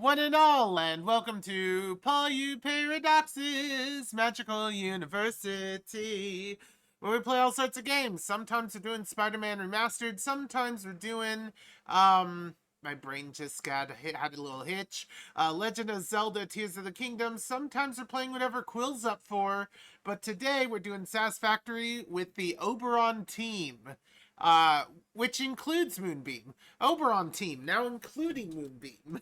one and all, and welcome to Paul U Paradox's Magical University, where we play all sorts of games. Sometimes we're doing Spider-Man Remastered, sometimes we're doing, my brain just had a little hitch. Legend of Zelda Tears of the Kingdom. Sometimes we're playing whatever Quill's up for, but today we're doing Satisfactory with the OberonTeam. Which includes Moonbeam. OberonTeam, now including Moonbeam.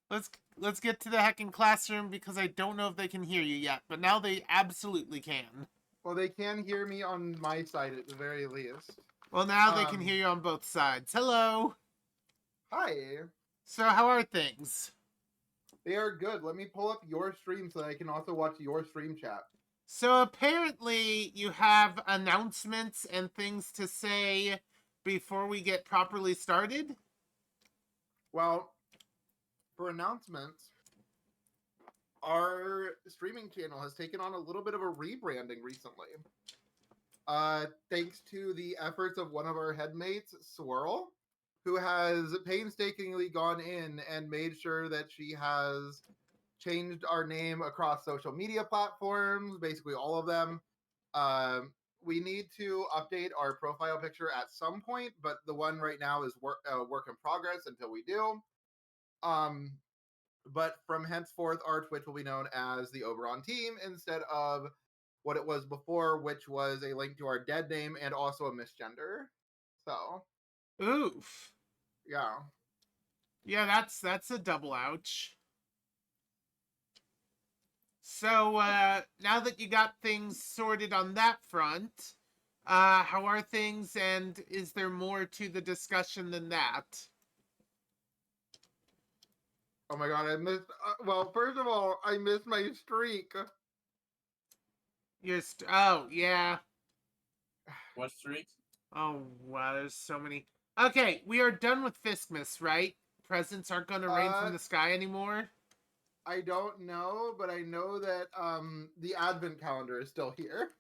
Let's get to the heckin' classroom because I don't know if they can hear you yet, but now they absolutely can. Well, they can hear me on my side at the very least. Well, now they can hear you on both sides. Hello. Hi. So how are things? They are good. Let me pull up your stream so that I can also watch your stream chat. So apparently you have announcements and things to say before we get properly started? Well, for announcements, our streaming channel has taken on a little bit of a rebranding recently. Thanks to the efforts of one of our headmates, Swirl, who has painstakingly gone in and made sure that she has changed our name across social media platforms, basically all of them. We need to update our profile picture at some point, but the one right now is work in progress until we do. But from henceforth, our Twitch will be known as the OberonTeam instead of what it was before, which was a link to our dead name and also a misgender. So, Oof. yeah. Yeah, that's a double ouch. So, now that you got things sorted on that front, how are things, and is there more to the discussion than that? Oh my god, I missed. Well, first of all, I missed my streak. Oh, yeah. What streak? Oh, wow, there's so many. Okay, we are done with Fiskmas, right? Presents aren't gonna rain from the sky anymore? I don't know, but I know that the advent calendar is still here.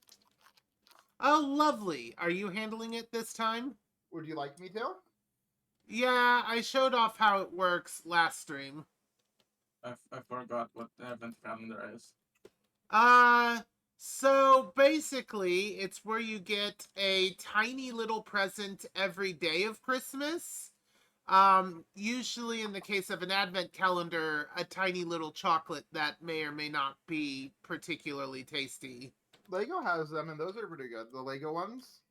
Oh, lovely. Are you handling it this time? Would you like me to? Yeah, I showed off how it works last stream. I forgot what the event calendar is. So basically, it's where you get a tiny little present every day of Christmas. Usually in the case of an advent calendar, a tiny little chocolate that may or may not be particularly tasty. Lego has them, and those are pretty good. The Lego ones.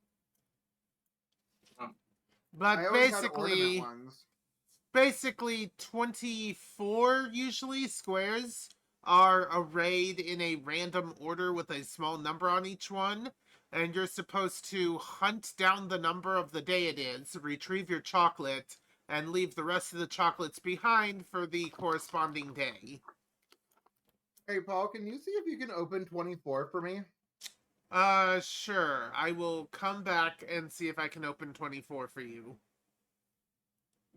But I always had ornament ones. basically 24 usually squares are arrayed in a random order with a small number on each one, and you're supposed to hunt down the number of the day it is, retrieve your chocolate, and leave the rest of the chocolates behind for the corresponding day. Hey, Paul, can you see if you can open 24 for me? Sure. I will come back and see if I can open 24 for you.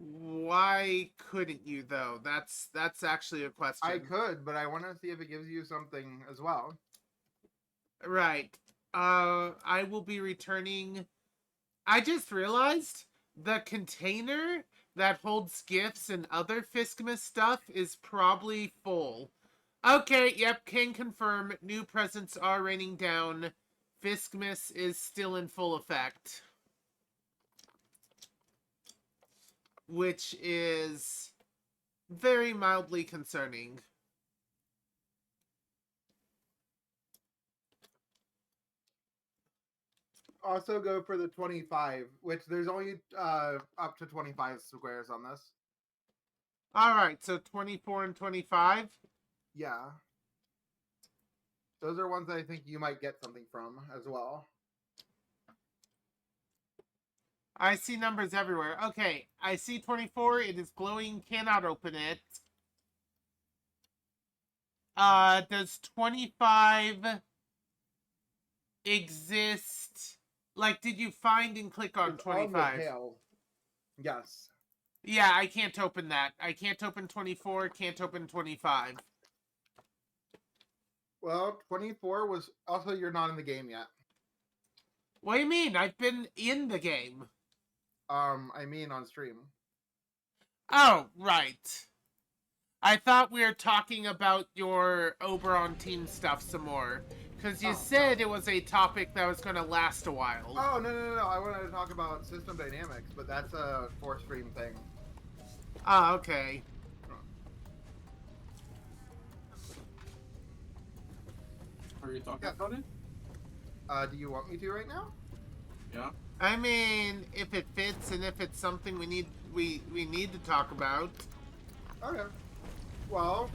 Why couldn't you, though? That's actually a question. I could, but I want to see if it gives you something as well. Right. I will be returning. I just realized the container that holds gifts and other Fiskmas stuff is probably full. Okay, yep, can confirm. New presents are raining down. Fiskmas is still in full effect. Which is very mildly concerning. Also go for the 25, which there's only up to 25 squares on this. Alright, so 24 and 25? Yeah. Those are ones that I think you might get something from as well. I see numbers everywhere. Okay, I see 24. It is glowing. Cannot open it. Does 25 exist? Like, did you find and click on It's 25? on the tail. Yes. Yeah, I can't open that. I can't open 24. Can't open 25. Well, 24 was also you're not in the game yet. What do you mean? I've been in the game. I mean on stream. Oh, right. I thought we were talking about your OberonTeam stuff some more. Because you Oh, said no. it was a topic that was going to last a while. Oh, no. I wanted to talk about system dynamics, but that's a 4-stream thing. Oh, okay. Are you talking Yeah. about it? Do you want me to right now? Yeah. I mean, if it fits and if it's something we need to talk about. Okay. Well,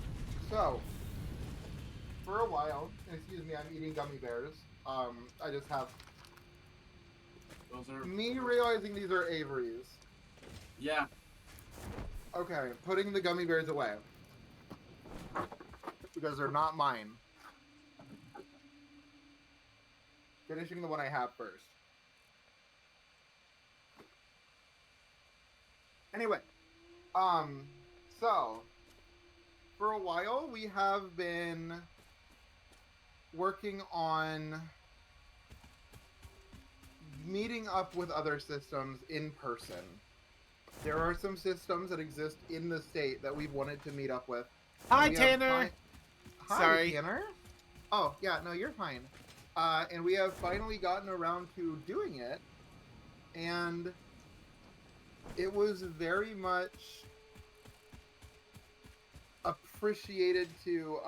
so for a while, excuse me, I'm eating gummy bears. I just have Those are. me realizing these are Avery's. Yeah. Okay, putting the gummy bears away because they're not mine. Finishing the one I have first. Anyway, so for a while we have been working on meeting up with other systems in person. There are some systems that exist in the state that we've wanted to meet up with. Hi, We have Tanner. Hi, Sorry. Tanner. Oh, yeah, no, you're fine. And we have finally gotten around to doing it, and it was very much appreciated to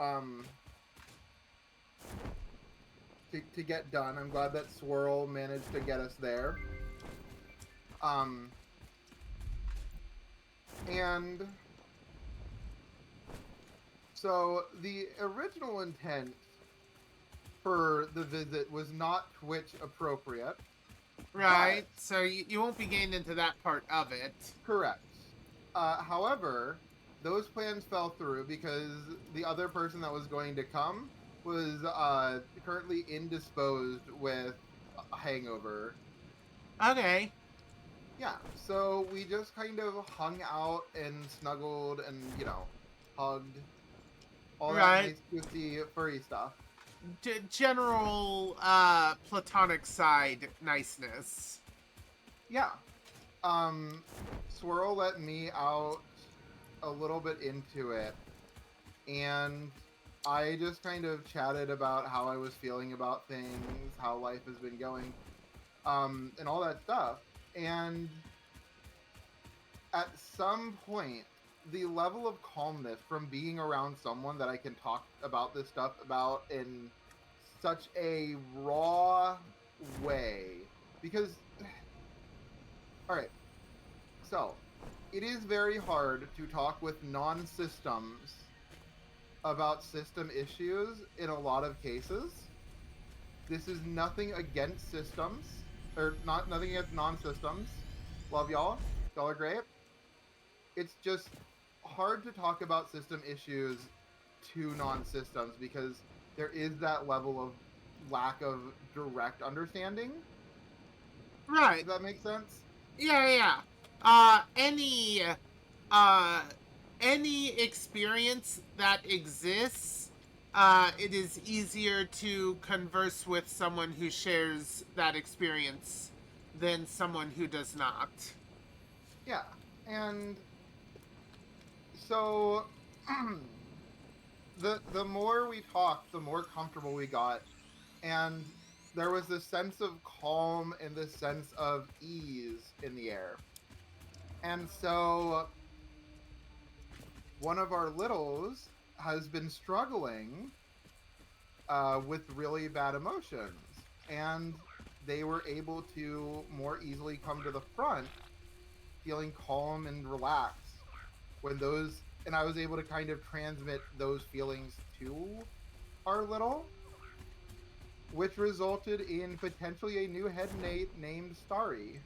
get done. I'm glad that Swirl managed to get us there. And so the original intent for the visit was not Twitch appropriate. Right. But, So you won't be getting into that part of it. correct. However, those plans fell through because the other person that was going to come was currently indisposed with a hangover. Okay. Yeah, so we just kind of hung out and snuggled and, hugged. All that Right. nice, juicy, furry stuff. General platonic side niceness. Yeah. Swirl let me out a little bit into it, and I just kind of chatted about how I was feeling about things, how life has been going, and all that stuff. And at some point, the level of calmness from being around someone that I can talk about this stuff about in such a raw way, because all right, so it is very hard to talk with non-systems about system issues in a lot of cases. This is nothing against systems, or nothing against non-systems. Love y'all. Y'all are great. It's just hard to talk about system issues to non-systems because there is that level of lack of direct understanding. Right. Does that make sense? Yeah. Any experience that exists, it is easier to converse with someone who shares that experience than someone who does not. Yeah, and so the more we talked, the more comfortable we got, and there was this sense of calm and this sense of ease in the air. And so one of our littles has been struggling with really bad emotions, and they were able to more easily come to the front, feeling calm and relaxed when those, and I was able to kind of transmit those feelings to our little, which resulted in potentially a new headmate named Starry.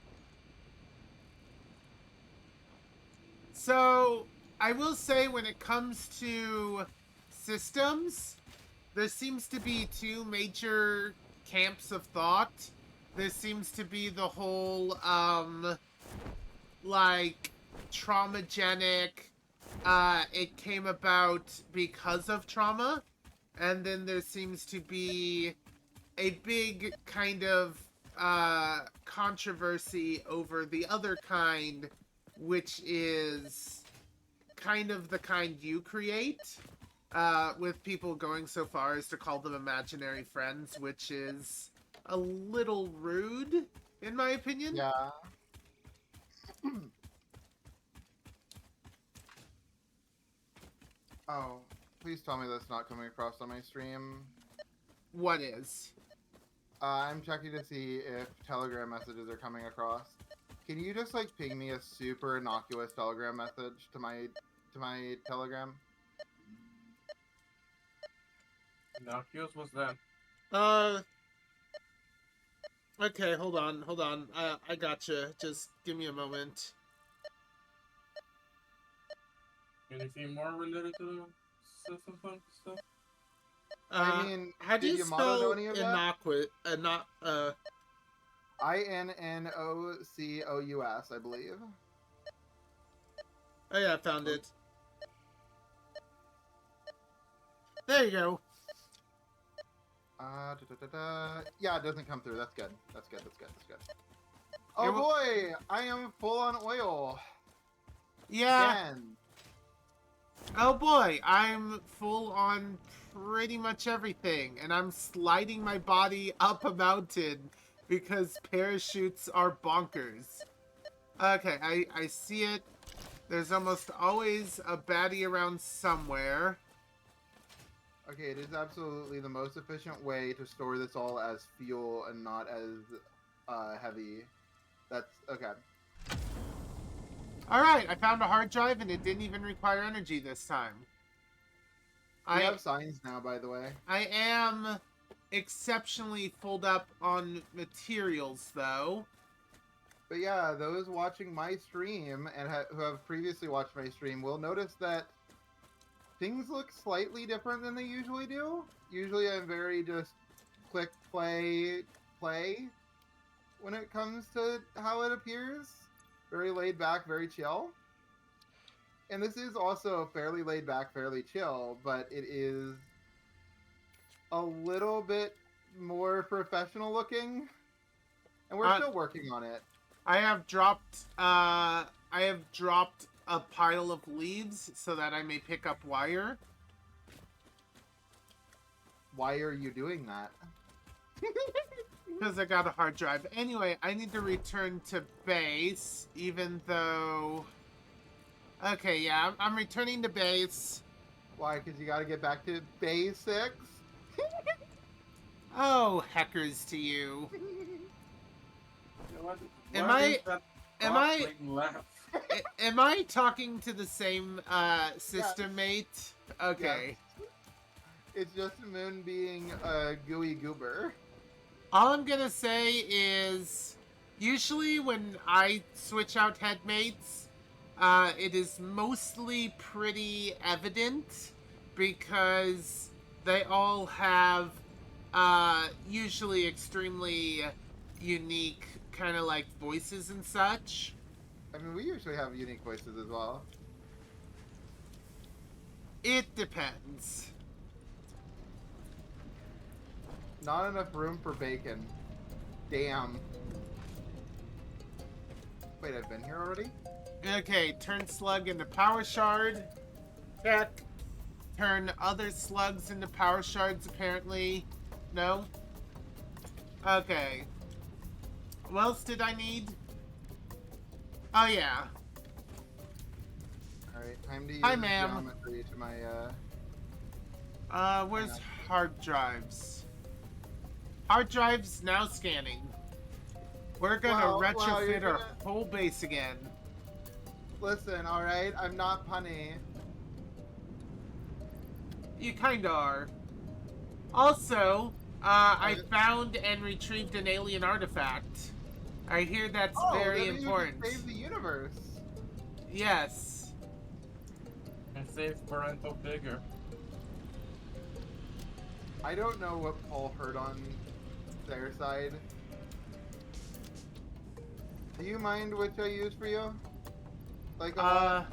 So, I will say when it comes to systems, there seems to be two major camps of thought. There seems to be the whole, like, traumagenic, it came about because of trauma. And then there seems to be a big kind of controversy over the other kind, which is kind of the kind you create, with people going so far as to call them imaginary friends, which is a little rude, in my opinion. Yeah. Oh, please tell me that's not coming across on my stream. What is? I'm checking to see if Telegram messages are coming across. Can you just like ping me a super innocuous Telegram message to my Telegram? Innocuous was that? Okay, hold on. I gotcha. Just give me a moment. Anything more related to system stuff? I mean, How do did you Yamato know spell any of that? innocuous? INNOCOUS, I believe. Oh yeah, I found it. There you go. Yeah, it doesn't come through. That's good. That's good. Oh It wa- boy, I am full on oil. Yeah. Again. Oh boy, I'm full on pretty much everything, and I'm sliding my body up a mountain because parachutes are bonkers. Okay, I see it. There's almost always a baddie around somewhere. Okay, it is absolutely the most efficient way to store this all as fuel and not as heavy. That's okay. Alright, I found a hard drive and it didn't even require energy this time. We have signs now, by the way. I am exceptionally full up on materials, though. But yeah, those watching my stream and who have previously watched my stream will notice that things look slightly different than they usually do. Usually I'm very just click, play when it comes to how it appears. Very laid back, very chill. And this is also fairly laid back, fairly chill, but it is a little bit more professional looking. And we're still working on it. I have dropped a pile of leaves so that I may pick up wire. Why are you doing that? Because I got a hard drive. Anyway, I need to return to base, even though... Okay, yeah, I'm returning to base. Why? Because you gotta get back to basics? Oh, heckers to you. You know what? Am Why I- is that am bot I- making laugh? Am I talking to the same system mate? Okay. Yes. It's just Moon being a gooey goober. All I'm gonna say is, usually when I switch out headmates, it is mostly pretty evident because they all have usually extremely unique kind of like voices and such. I mean, we usually have unique voices as well. It depends. Not enough room for bacon. Damn. Wait, I've been here already? Okay, turn slug into power shard. Check. Turn other slugs into power shards, apparently. No? Okay. What else did I need? Oh, yeah. Alright, time to use Hi, ma'am. geometry to my, Where's hard drives? Hard drives now scanning. We're gonna Wow, you're retrofit our gonna- whole base again. Listen, alright? I'm not punny. You kinda are. Also, I What? found and retrieved an alien artifact. I hear that's very then you important. can save the universe. Yes. And save parental figure. I don't know what Paul heard on their side. Do you mind which I use for you? Like a lot?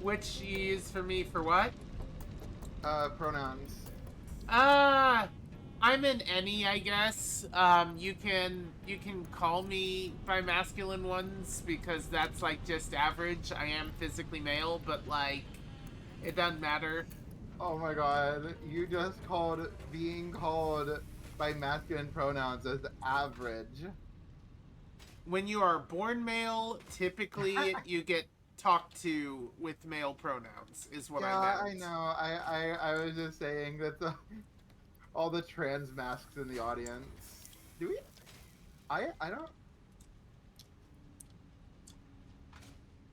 Which you use for me for what? Pronouns. I'm an any, I guess. You can call me by masculine ones because that's like just average. I am physically male, but like it doesn't matter. Oh my god, you just called being called by masculine pronouns as average. When you are born male, typically you get talked to with male pronouns. Is what I Yeah, meant. I know. I was just saying that all the trans masks in the audience. Do we? I don't.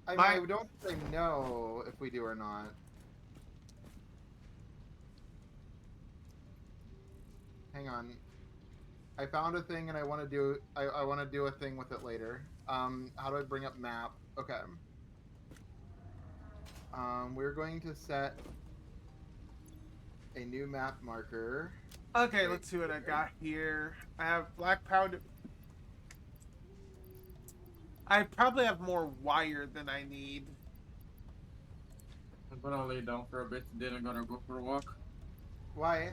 I mean, My I don't think I know if we do or not. Hang on. I found a thing and I want to do. I want to do a thing with it later. How do I bring up map? Okay. We're going to set a new map marker. okay, Right let's see what I here. got here. I have black powder. I probably have more wire than I need. I'm gonna lay down for a bit, then I'm gonna go for a walk. Why?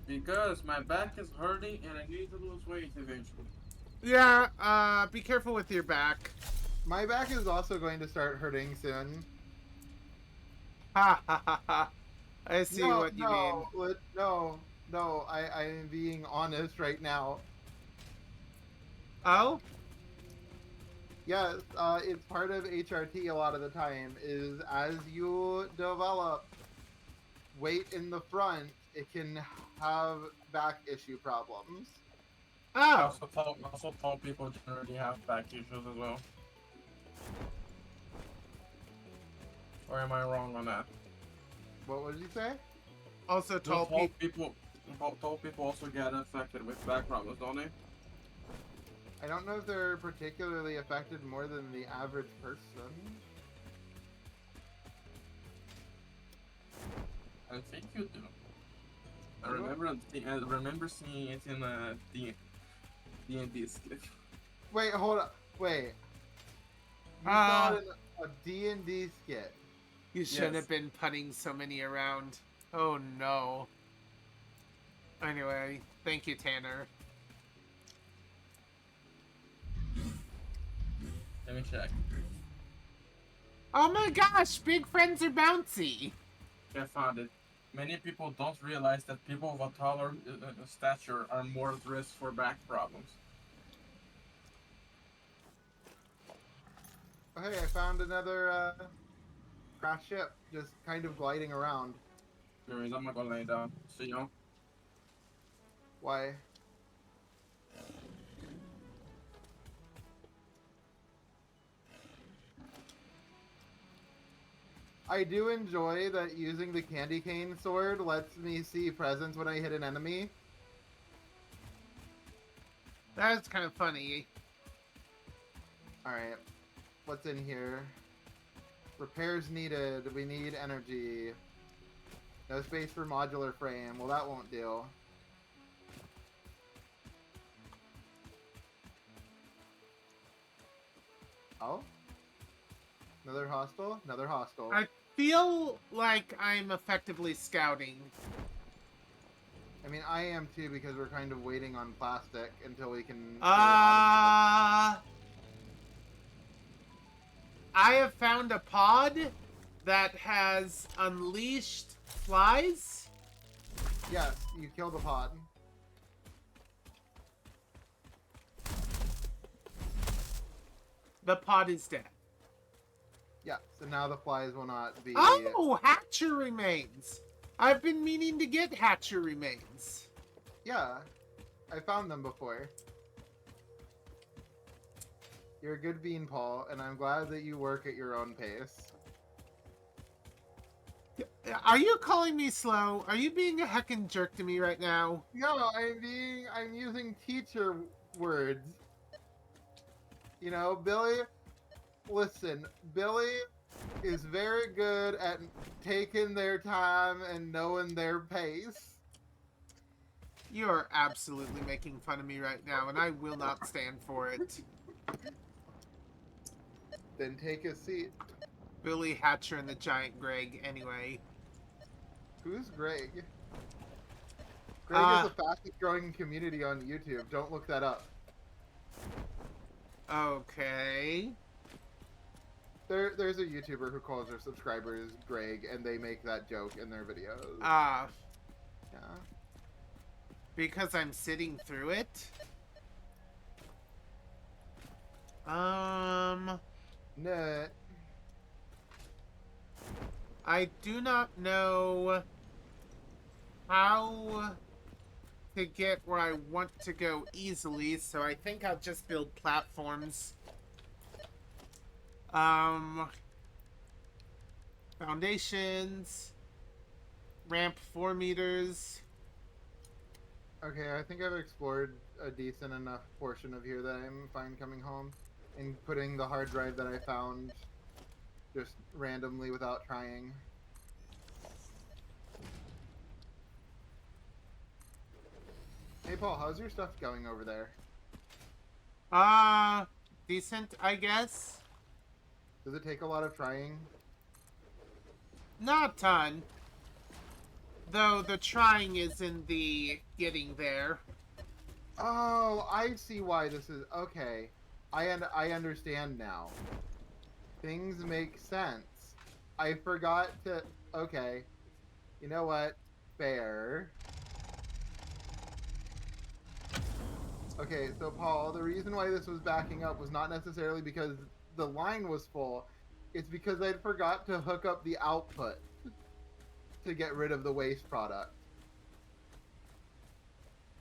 Because my back is hurting and I need to lose weight eventually. Yeah, be careful with your back. My back is also going to start hurting soon. Ha ha ha ha. I see No, what you mean. no, no, no. I am being honest right now. Oh? Yes, it's part of HRT a lot of the time. Is as you develop weight in the front, it can have back issue problems. I Oh. also told people generally have back issues as well. Or am I wrong on that? What would you say? Also Just tall people. tall people also get affected with back problems, don't they? I don't know if they're particularly affected more than the average person. I think you do. I remember seeing it in a D&D skit. Wait, hold up. Wait. You Ah. saw it in a D&D skit. You shouldn't Yes. have been putting so many around. Oh no. Anyway, thank you, Tanner. Let me check. Oh my gosh, big friends are bouncy. I found it. Many people don't realize that people of a taller stature are more at risk for back problems. Oh, hey, I found another crash ship just kind of gliding around. Anyways, I'm not gonna lay down. See you. Why? I do enjoy that using the candy cane sword lets me see presence when I hit an enemy. That's kind of funny. Alright, what's in here? Repairs needed. We need energy. No space for modular frame. Well, that won't do. Oh? Another hostile? Another hostile. I feel like I'm effectively scouting. I mean, I am too because we're kind of waiting on plastic until we can. I have found a pod that has unleashed flies. Yes, you killed the pod. The pod is dead. Yeah, so now the flies will not be. Oh, Hatcher remains. I've been meaning to get Hatcher remains. Yeah, I found them before. You're a good bean, Paul, and I'm glad that you work at your own pace. Are you calling me slow? Are you being a heckin' jerk to me right now? No, I'm using teacher words. You know, Billy, listen, Billy is very good at taking their time and knowing their pace. You are absolutely making fun of me right now, and I will not stand for it. Then take a seat. Billy, Hatcher, and the Giant Greg, anyway. Who's Greg? Greg is the fastest growing community on YouTube. Don't look that up. Okay. There's a YouTuber who calls their subscribers Greg, and they make that joke in their videos. Ah. Yeah. Because I'm sitting through it? Nah. I do not know how to get where I want to go easily, so I think I'll just build platforms. Foundations. Ramp 4 meters. Okay, I think I've explored a decent enough portion of here that I'm fine coming home and putting the hard drive that I found just randomly without trying. Hey Paul, how's your stuff going over there? Decent, I guess. Does it take a lot of trying? Not a ton. Though the trying is in the getting there. Oh, I see why this is okay. I understand now. Things make sense. I forgot to. Okay, you know what? Fair. Okay, so Paul, the reason why this was backing up was not necessarily because the line was full. It's because I forgot to hook up the output to get rid of the waste product.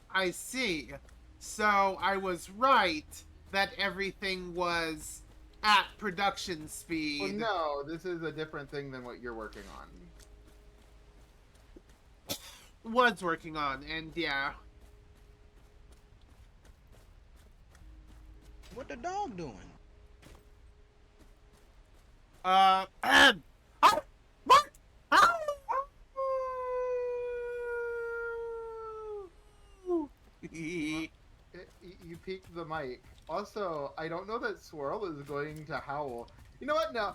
I see. So I was right that everything was at production speed. Well, no, this is a different thing than what you're working on. Was working on, and yeah. What the dog doing? Oh, what? You peaked the mic. Also, I don't know that Swirl is going to howl. You know what? No,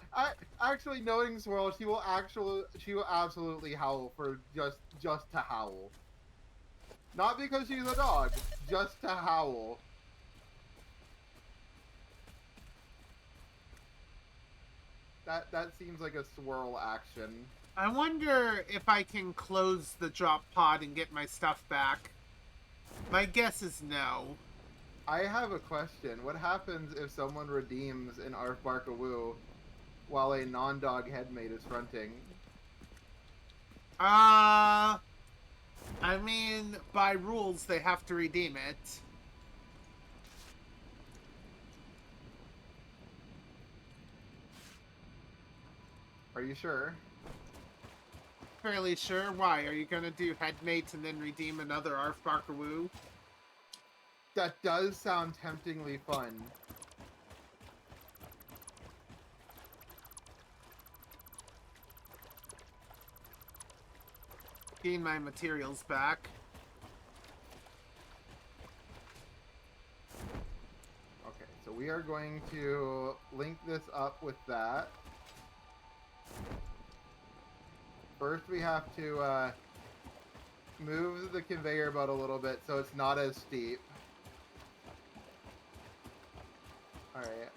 actually knowing Swirl, she will absolutely howl for just to howl. Not because she's a dog, just to howl. That seems like a Swirl action. I wonder if I can close the drop pod and get my stuff back. My guess is no. I have a question. What happens if someone redeems an Arf Barkawoo while a non-dog headmate is fronting? I mean, by rules, they have to redeem it. Are you sure? Fairly sure. Why? Are you gonna do headmates and then redeem another Arf Barkawoo? That does sound temptingly fun. Gain my materials back. Okay, so we are going to link this up with that. First, we have to move the conveyor belt a little bit so it's not as steep. Alright.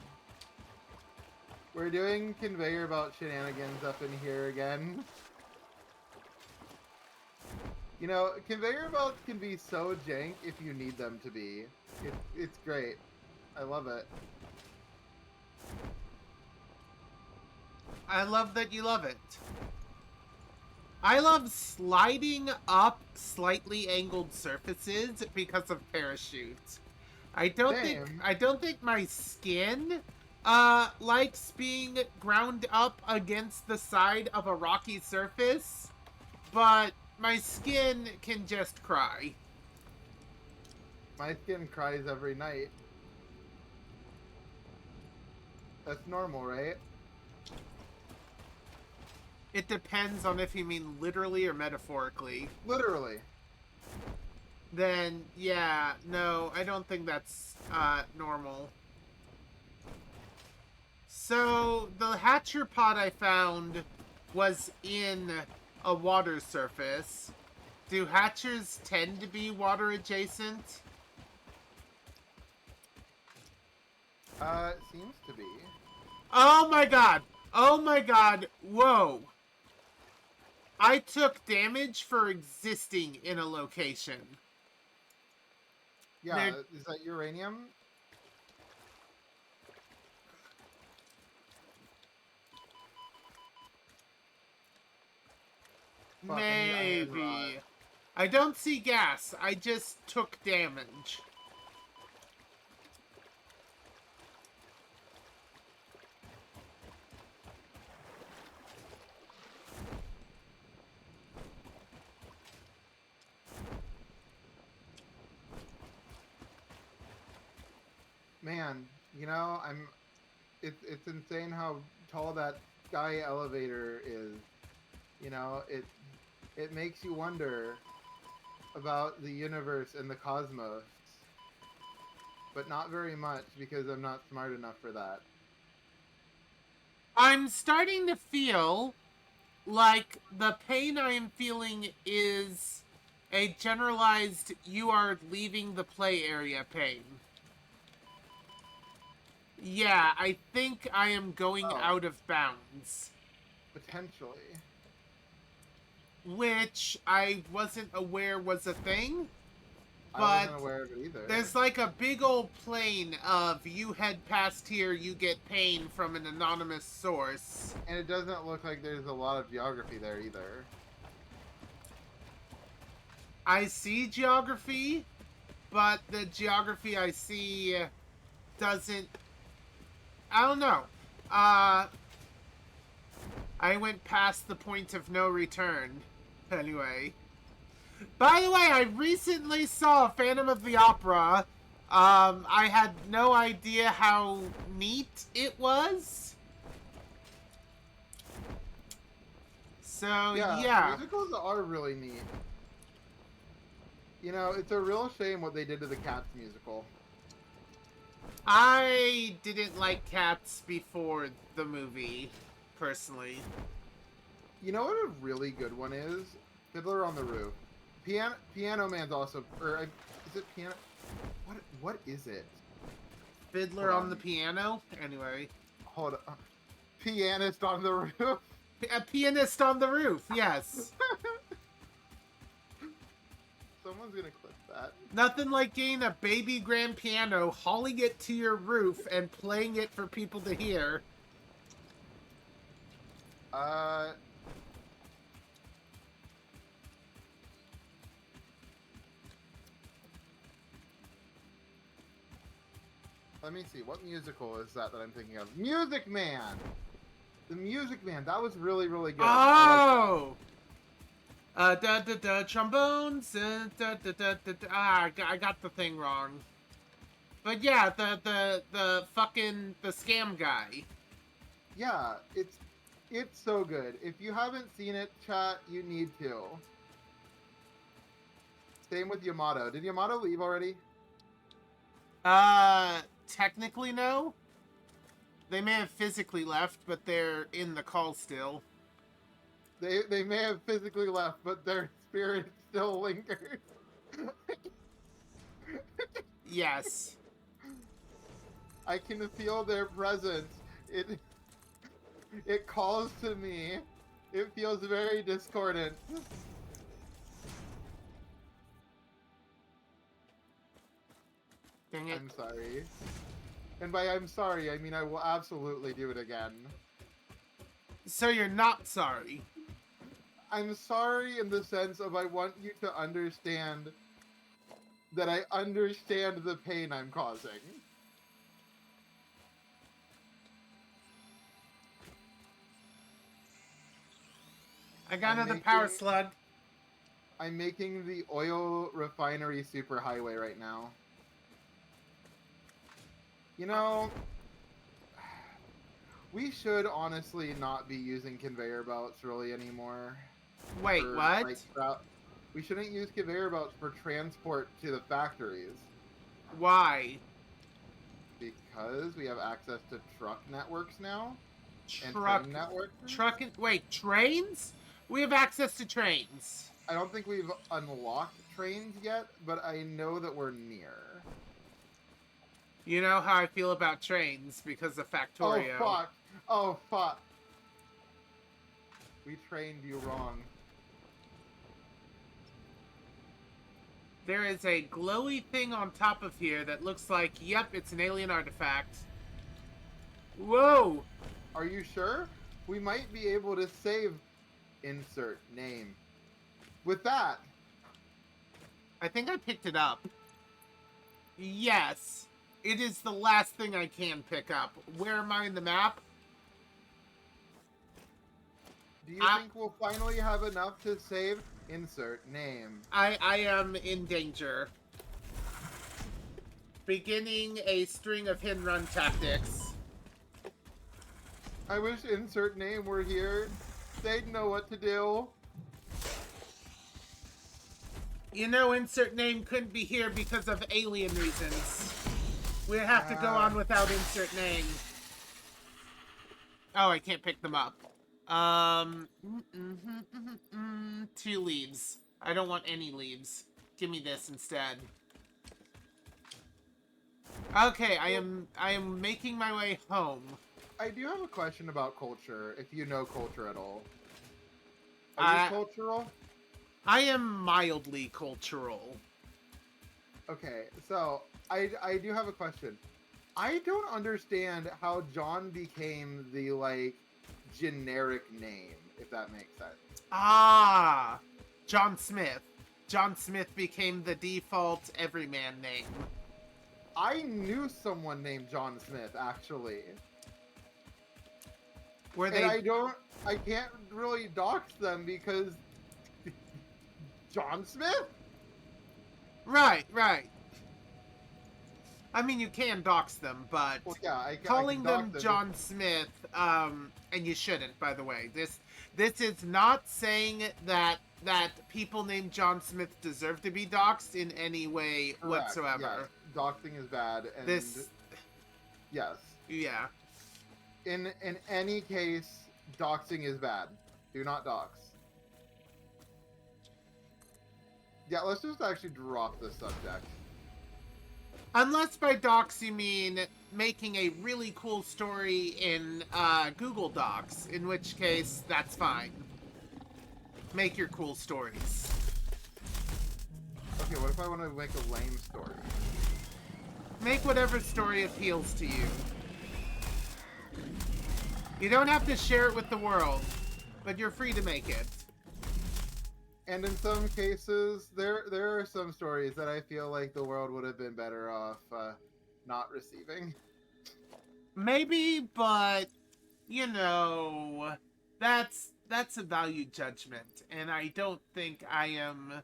We're doing conveyor belt shenanigans up in here again. You know, conveyor belts can be so jank if you need them to be. It's great. I love it. I love that you love it. I love sliding up slightly angled surfaces because of parachutes. I don't think my skin likes being ground up against the side of a rocky surface, but my skin can just cry. My skin cries every night. That's normal, right? It depends on if you mean literally or metaphorically. Literally. Then, yeah, no, I don't think that's normal. So, the hatcher pod I found was in a water surface. Do hatchers tend to be water adjacent? Seems to be. Oh my god! Oh my god! Whoa! I took damage for existing in a location. Yeah, They're- is that uranium? Fuck, I need iron rod. Maybe. I don't see gas. I just took damage. Man, you know, it's insane how tall that sky elevator is. You know, it makes you wonder about the universe and the cosmos. But not very much because I'm not smart enough for that. I'm starting to feel like the pain I am feeling is a generalized you are leaving the play area pain. Yeah, I think I am going Oh. out of bounds. Potentially. Which I wasn't aware was a thing. I But wasn't aware of it either. there's like a big old plane of you head past here, you get pain from an anonymous source. And it doesn't look like there's a lot of geography there either. I see geography, but the geography I see doesn't... I don't know. I went past the point of no return. Anyway. By the way, I recently saw Phantom of the Opera. I had no idea how neat it was. So, yeah. Musicals are really neat. You know, it's a real shame what they did to the Cats musical. I didn't like Cats before the movie, personally. You know what a really good one is? Fiddler on the Roof. Piano Man's also... is it Piano... What is it? Fiddler Hold on the piano? Anyway. Hold on. Pianist on the Roof? A pianist on the roof, yes. Someone's gonna clip that. Nothing like getting a baby grand piano, hauling it to your roof, and playing it for people to hear. Let me see. What musical is that I'm thinking of? Music Man! The Music Man. That was really, really good. Oh! Trombones. I got the thing wrong. But yeah, the fucking, the scam guy. Yeah, it's so good. If you haven't seen it, chat, you need to. Same with Yamato. Did Yamato leave already? Technically no. They may have physically left, but they're in the call still. They may have physically left, but their spirit still lingers. Yes. I can feel their presence. It calls to me. It feels very discordant. Dang it. I'm sorry. And by I'm sorry, I mean I will absolutely do it again. So you're not sorry. I'm sorry in the sense of I want you to understand that I understand the pain I'm causing. I got I'm another power making- slug. I'm making the oil refinery superhighway right now. You know, we should honestly not be using conveyor belts really anymore. Wait, for, what? like, we shouldn't use conveyor belts for transport to the factories. Why? Because we have access to truck networks now. And Truck. train networks. Wait, trains? We have access to trains. I don't think we've unlocked trains yet, but I know that we're near. You know how I feel about trains because of Factorio. Oh, fuck. Oh, fuck. We trained you wrong. There is a glowy thing on top of here that looks like, yep, it's an alien artifact. Whoa! Are you sure? We might be able to save insert name. With that, I think I picked it up. Yes. It is the last thing I can pick up. Where am I in the map? do you think we'll finally have enough to save insert name? I am in danger. Beginning a string of hit and run tactics. I wish insert name were here. They'd know what to do. You know, insert name couldn't be here because of alien reasons. We have to go on without insert name. Oh, I can't pick them up. 2 leaves. I don't want any leaves. Give me this instead. Okay, I am making my way home. I do have a question about culture, if you know culture at all. Are you cultural? I am mildly cultural. Okay, so I do have a question. I don't understand how John became the, like, generic name, if that makes sense. Ah! John Smith. John Smith became the default everyman name. I knew someone named John Smith, actually. Were they... And I can't really dox them because... John Smith? Right. I mean, you can dox them, but Well, yeah, I calling can them dox John Smith, and you shouldn't, by the way. This is not saying that people named John Smith deserve to be doxed in any way whatsoever. Yeah. Doxing is bad, and yes. Yeah. In any case, doxing is bad. Do not dox. Yeah, let's just actually drop the subject. Unless by docs you mean making a really cool story in Google Docs, in which case, that's fine. Make your cool stories. Okay, what if I want to make a lame story? Make whatever story appeals to you. You don't have to share it with the world, but you're free to make it. And in some cases, there are some stories that I feel like the world would have been better off not receiving. Maybe, but you know, that's a value judgment, and I don't think I am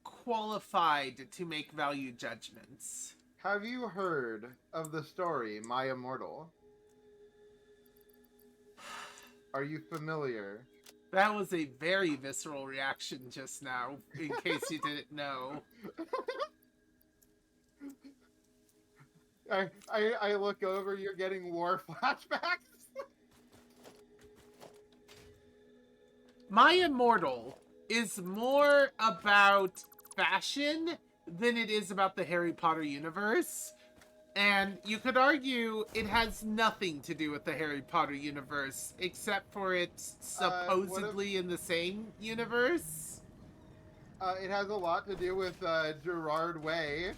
qualified to make value judgments. Have you heard of the story My Immortal? Are you familiar? That was a very visceral reaction just now, in case you didn't know. I look over, you're getting war flashbacks. My Immortal is more about fashion than it is about the Harry Potter universe. And you could argue it has nothing to do with the Harry Potter universe, except for it's supposedly in the same universe. It has a lot to do with Gerard Way.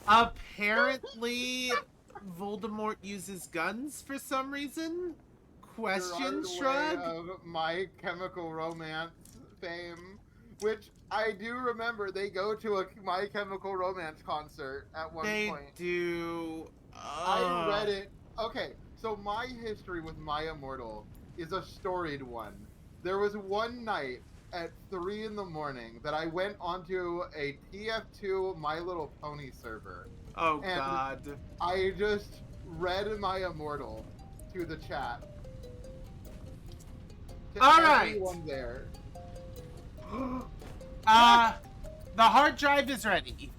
Apparently, Voldemort uses guns for some reason? Question shrug? Of My Chemical Romance fame, which I do remember they go to a My Chemical Romance concert at one point. They do. I read it. Okay, so my history with My Immortal is a storied one. There was one night at 3 in the morning that I went onto a TF2 My Little Pony server. Oh, and God. I just read My Immortal to the chat. To all right. Everyone there. The hard drive is ready.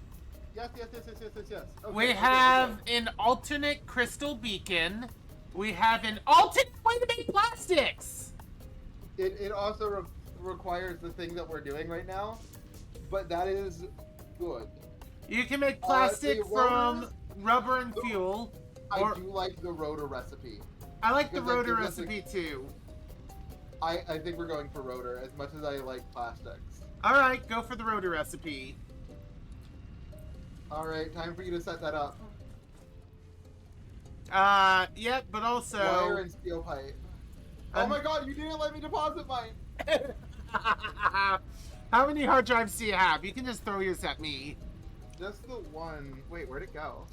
Yes. Okay, We have an alternate crystal beacon. We have an alternate way to make plastics. It also requires the thing that we're doing right now, but that is good. You can make plastic the from rotors- rubber and fuel. I do like the rotor recipe. I like the because that rotor gives us a- recipe too. I think we're going for rotor as much as I like plastics. Alright, go for the rotor recipe. Alright, time for you to set that up. Yeah, but also... Wire and steel pipe. Oh Um, my god, you didn't let me deposit mine! How many hard drives do you have? You can just throw yours at me. Just the one. Wait, where'd it go?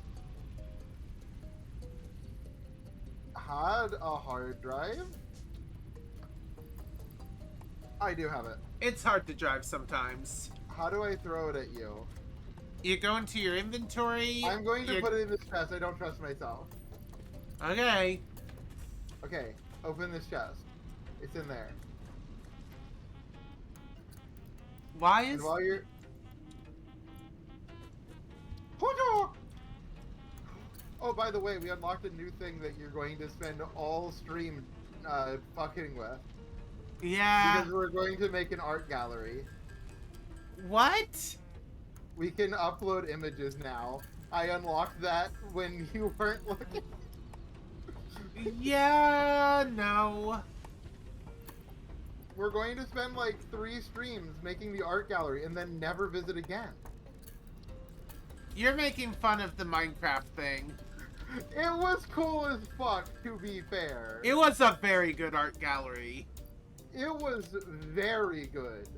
Had a hard drive? I do have it. It's hard to drive sometimes. How do I throw it at you? You go into your inventory. I'm going to put it in this chest. I don't trust myself. Okay. Okay, open this chest. It's in there. Why And is... while you're... Oh, by the way, we unlocked a new thing that you're going to spend all stream fucking with. Yeah. Because we're going to make an art gallery. What? We can upload images now. I unlocked that when you weren't looking. Yeah, no. We're going to spend like 3 streams making the art gallery and then never visit again. You're making fun of the Minecraft thing. It was cool as fuck, to be fair. It was a very good art gallery. It was very good.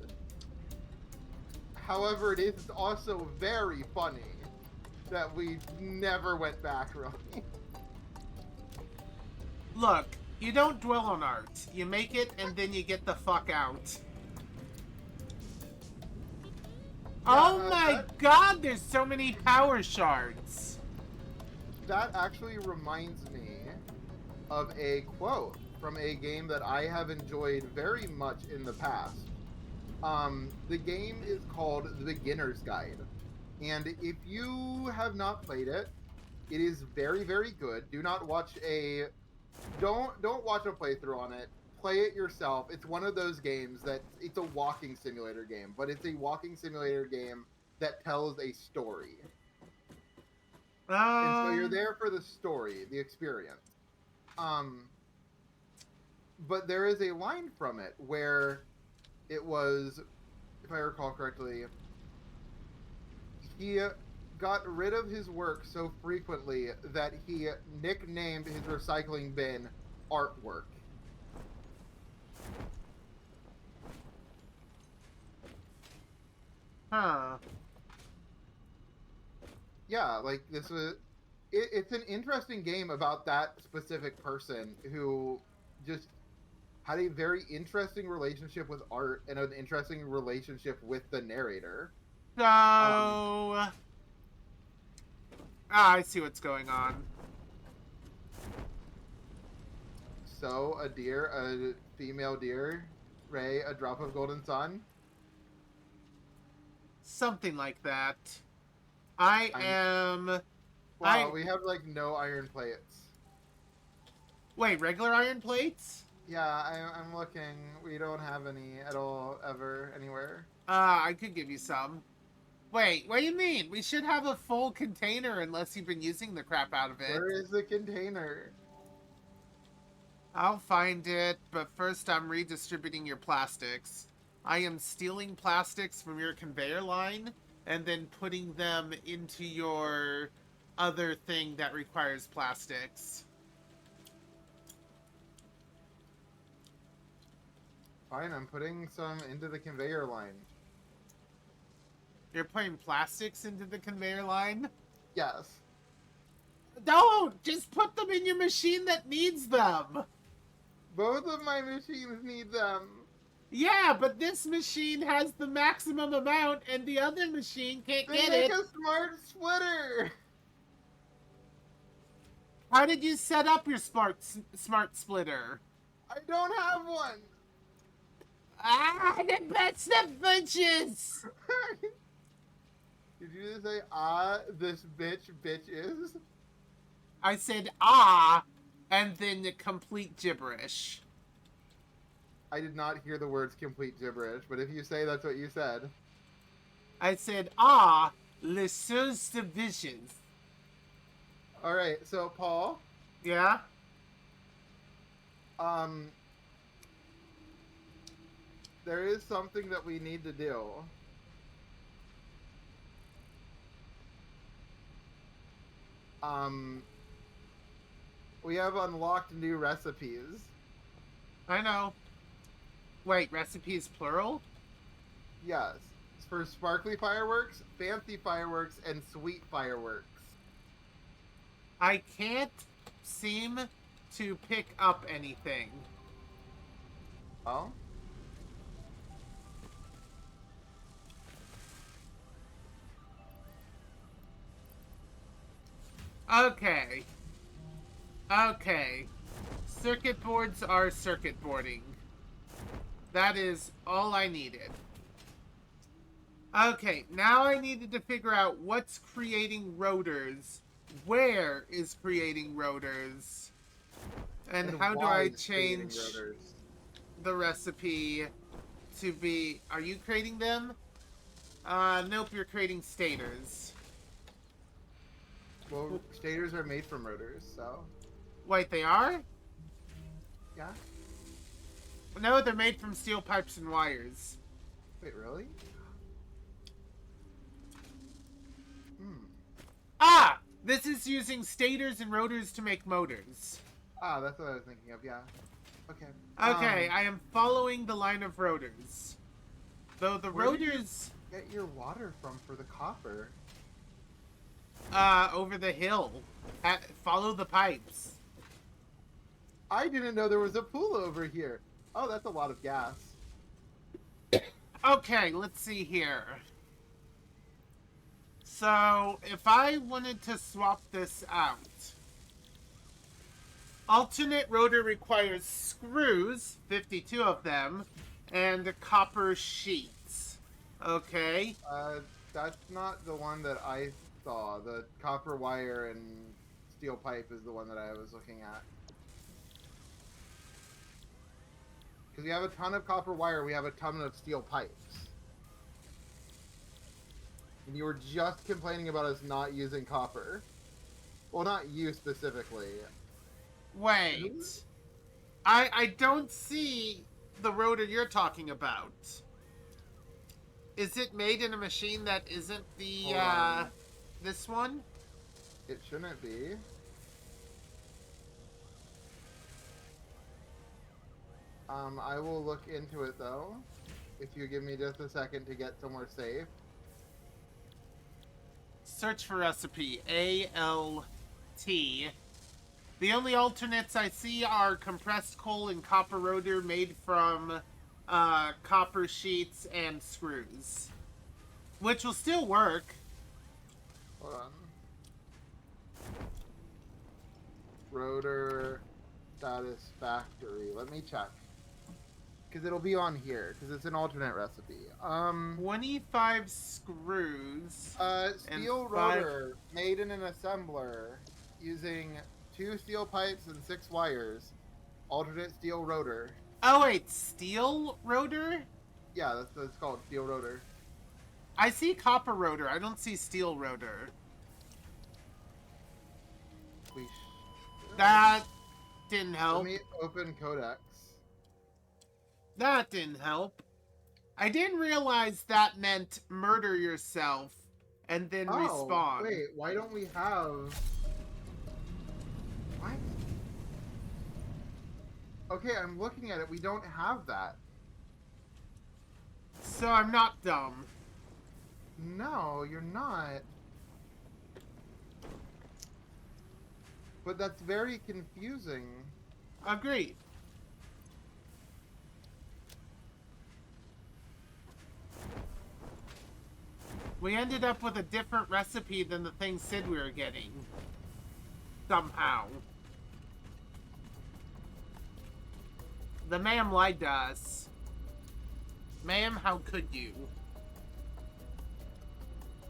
However, it is also very funny that we never went back, really. Look, you don't dwell on art. You make it and then you get the fuck out. Oh my god, there's so many power shards. That actually reminds me of a quote from a game that I have enjoyed very much in the past. The game is called The Beginner's Guide. And if you have not played it, it is very, very good. Do not watch a... Don't watch a playthrough on it. Play it yourself. It's one of those games that... It's a walking simulator game, but it's a walking simulator game that tells a story. And so you're there for the story, the experience. But there is a line from it where it was, if I recall correctly, he got rid of his work so frequently that he nicknamed his recycling bin Artwork. Huh. Yeah, like this was... It's an interesting game about that specific person who just had a very interesting relationship with art and an interesting relationship with the narrator. So... I see what's going on. So, a deer, a female deer, Ray, a drop of golden sun. Something like that. Wow, We have like no iron plates. Wait, regular iron plates? Yeah, I'm looking. We don't have any at all, ever, anywhere. I could give you some. Wait, what do you mean? We should have a full container unless you've been using the crap out of it. Where is the container? I'll find it, but first I'm redistributing your plastics. I am stealing plastics from your conveyor line and then putting them into your other thing that requires plastics. Fine, I'm putting some into the conveyor line. You're putting plastics into the conveyor line? Yes. Don't! Just put them in your machine that needs them! Both of my machines need them. Yeah, but this machine has the maximum amount and the other machine can't They get make it. a smart splitter. How did you set up your smart splitter? I don't have one. Ah, the best of bunches! Did you just say, this bitch is? I said, ah, and then the complete gibberish. I did not hear the words complete gibberish, but if you say that's what you said. I said, les seuls divisions. All right, so Paul, Yeah? there is something that we need to do. We have unlocked new recipes. I know. Wait, recipes plural? Yes, it's for sparkly fireworks, fancy fireworks, and sweet fireworks. I can't seem to pick up anything. Oh? Okay. Okay. Circuit boards are circuit boarding. That is all I needed. Okay, now I needed to figure out what's creating rotors, where is creating rotors, and how do why I is creating change rotors? the recipe to be... Are you creating them? Nope, you're creating stators. Well, stators are made from rotors, so Wait, they are? yeah. No, they're made from steel pipes and wires. Wait, really? Ah! This is using stators and rotors to make motors. Ah, that's what I was thinking of. Yeah. Okay. Okay, I am following the line of rotors. Though the Where did you rotors... get your water from for the copper? Over the hill. Follow the pipes. I didn't know there was a pool over here. Oh, that's a lot of gas. Okay, let's see here. So, if I wanted to swap this out... Alternate rotor requires screws, 52 of them, and copper sheets. Okay. That's not the one that I saw. The copper wire and steel pipe is the one that I was looking at. Because we have a ton of copper wire, we have a ton of steel pipes. And you were just complaining about us not using copper. Well, not you specifically. Wait. I don't see the rotor you're talking about. Is it made in a machine that isn't the, Hold on. this one? It shouldn't be. I will look into it though. If you give me just a second to get somewhere safe. Search for recipe. ALT. The only alternates I see are compressed coal and copper rotor made from copper sheets and screws. Which will still work. Hold on. Rotor Satisfactory. Let me check. Because it'll be on here. Because it's an alternate recipe. 25 screws. Steel and 5... rotor made in an assembler using 2 steel pipes and 6 wires. Alternate steel rotor. Oh wait, steel rotor? Yeah, that's what it's called. Steel rotor. I see copper rotor. I don't see steel rotor. That didn't help. Let me open Codex. That didn't help. I didn't realize that meant murder yourself and then respawn. Wait, why don't we have... What? Okay, I'm looking at it. We don't have that. So I'm not dumb. No, you're not. But that's very confusing. Agreed. We ended up with a different recipe than the thing said we were getting. Somehow. The ma'am lied to us. Ma'am, how could you?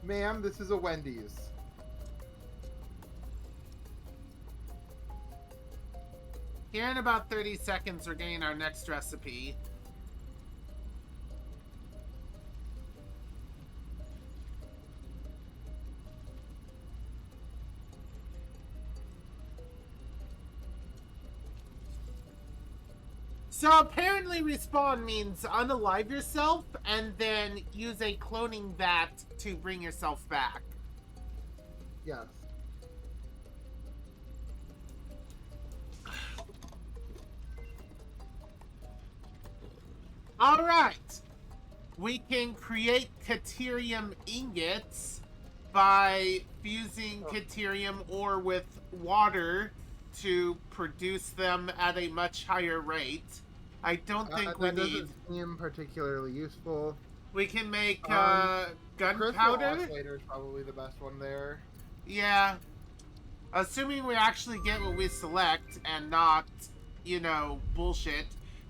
Ma'am, this is a Wendy's. Here in about 30 seconds, we're getting our next recipe. So apparently respawn means unalive yourself and then use a cloning vat to bring yourself back. Yes. All right. We can create Caterium ingots by fusing Caterium ore with water to produce them at a much higher rate. I don't think we that need... doesn't seem particularly useful. We can make Crystal gunpowder. oscillator is probably the best one there. Yeah. Assuming we actually get what we select and not, you know, bullshit.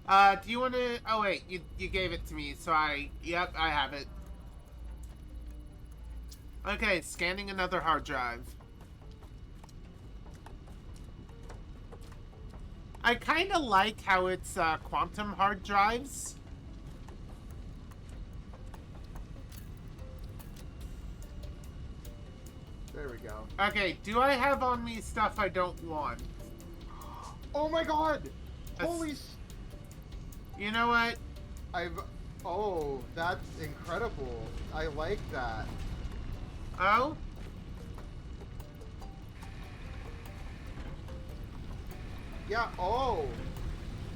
Do you want to... Oh, wait. You gave it to me, so Yep, I have it. Okay, scanning another hard drive. I kind of like how it's quantum hard drives. There we go. Okay, do I have on me stuff I don't want? Oh my god! That's- Holy You know what? Oh, that's incredible. I like that. Oh? Yeah, oh!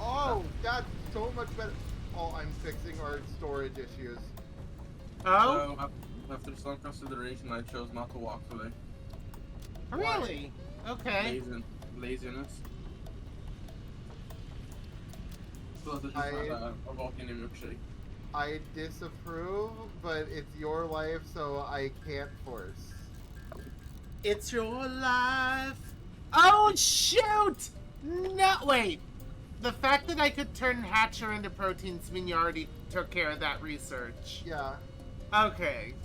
Oh, that's so much better. Oh, I'm fixing our storage issues. Oh? So, after some consideration, I chose not to walk today. Really? Okay. Laziness. So I just had a walk-in milkshake. I disapprove, but it's your life, so I can't force. It's your life. Oh, shoot! No, wait. The fact that I could turn Hatcher into proteins mean you already took care of that research. Yeah. Okay.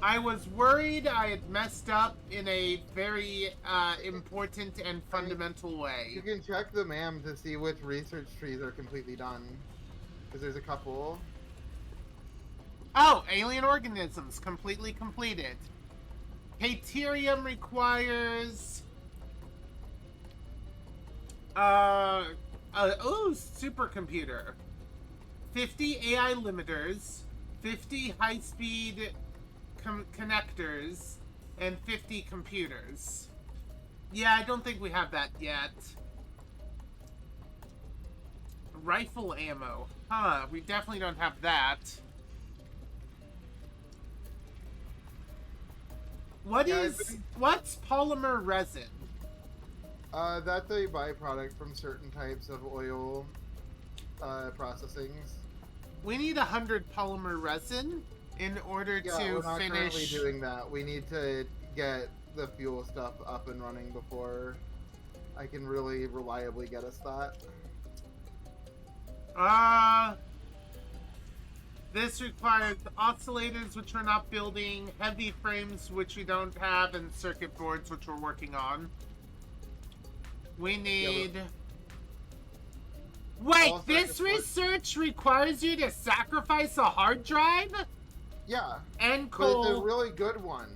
I was worried I had messed up in a very important and fundamental way. You can check the MAM to see which research trees are completely done. Because there's a couple. Oh, alien organisms completely completed. Caterium requires... supercomputer. 50 AI limiters, 50 high-speed connectors, and 50 computers. Yeah, I don't think we have that yet. Rifle ammo. Huh, we definitely don't have that. What's polymer resin? That's a byproduct from certain types of oil processings. We need 100 polymer resin in order Yeah, to we're not currently finish. doing that. We need to get the fuel stuff up and running before I can really reliably get us that. This requires oscillators, which we're not building, heavy frames, which we don't have, and circuit boards, which we're working on. We need... Wait, this research requires you to sacrifice a hard drive? Yeah. And But it's a coal really good one.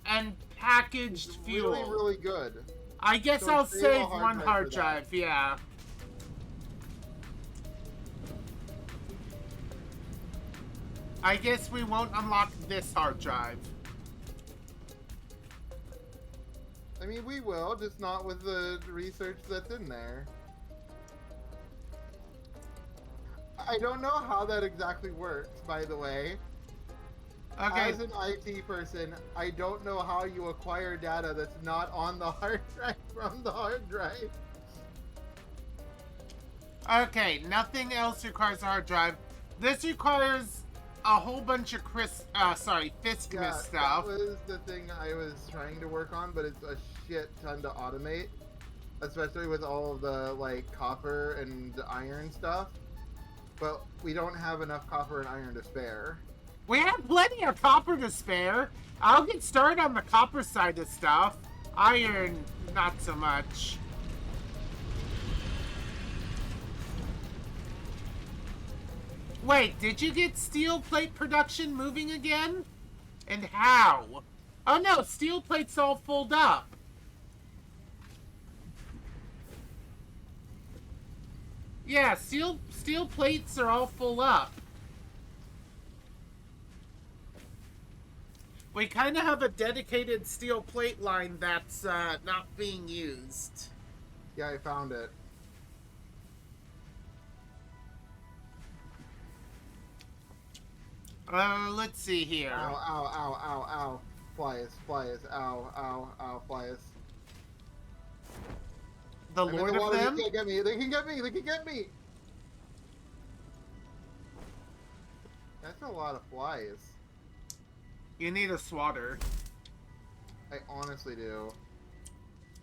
and packaged It's fuel. really, really good. I guess So I'll save a save hard one drive hard for that. drive, yeah. I guess we won't unlock this hard drive. I mean, we will, just not with the research that's in there. I don't know how that exactly works, by the way. Okay. As an IT person, I don't know how you acquire data that's not on the hard drive from the hard drive. Okay, nothing else requires a hard drive. This requires a whole bunch of Fiscus stuff. That was the thing I was trying to work on, but it's a shit ton to automate. Especially with all of the, like, copper and iron stuff. But we don't have enough copper and iron to spare. We have plenty of copper to spare. I'll get started on the copper side of stuff. Iron, not so much. Wait, did you get steel plate production moving again? And how? Oh no, steel plate's all full up. Yeah, steel plates are all full up. We kind of have a dedicated steel plate line that's not being used. Yeah, I found it. Let's see here. Ow, ow, ow, ow, ow. Flies, ow, ow, ow, flies. The I'm in Lord the of water, them? they can't get me, they can get me, they can get me! That's a lot of flies. You need a swatter. I honestly do. It's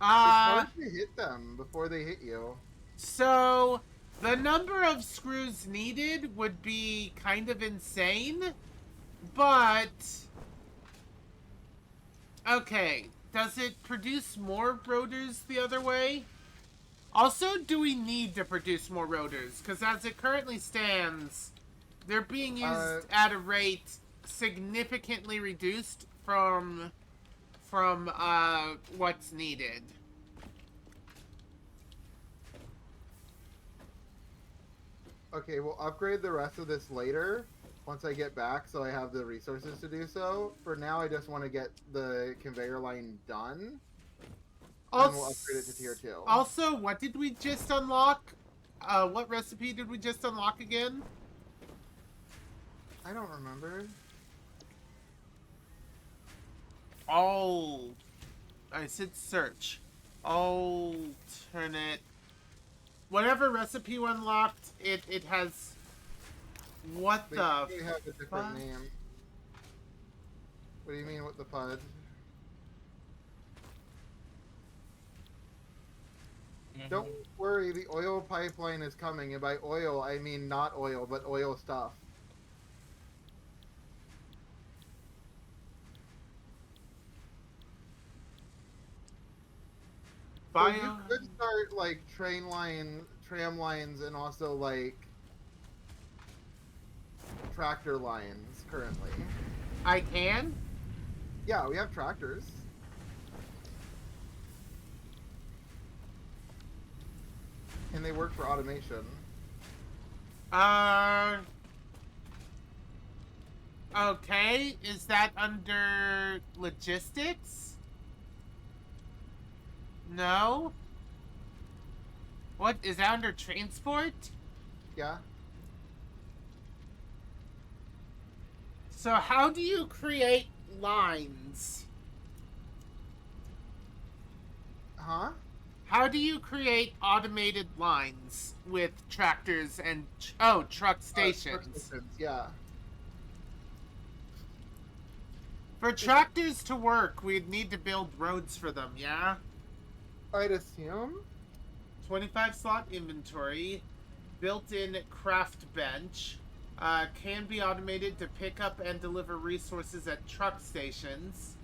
Uh, hard to hit them before they hit you. so the number of screws needed would be kind of insane, but okay. Does it produce more rotors the other way? Also, do we need to produce more rotors? Because as it currently stands, they're being used at a rate significantly reduced from what's needed. Okay, we'll upgrade the rest of this later once I get back so I have the resources to do so. For now, I just want to get the conveyor line done. And we'll upgrade it to tier 2. Also, what did we just unlock? What recipe did we just unlock again? I don't remember. Oh, I said search. Alternate. Whatever recipe we unlocked, it has. What They the? probably have a different fuck? name. What do you mean with the fudge? Don't worry, the oil pipeline is coming, and by oil, I mean not oil, but oil stuff. So you could start, like, tram lines, and also, like, tractor lines, currently. I can? Yeah, we have tractors. And they work for automation. Okay, is that under logistics? No? What, is that under transport? Yeah. So how do you create lines? Huh? How do you create automated lines with tractors and, truck stations? Yeah. For tractors to work, we'd need to build roads for them, yeah? I'd assume. 25 slot inventory, built-in craft bench, can be automated to pick up and deliver resources at truck stations.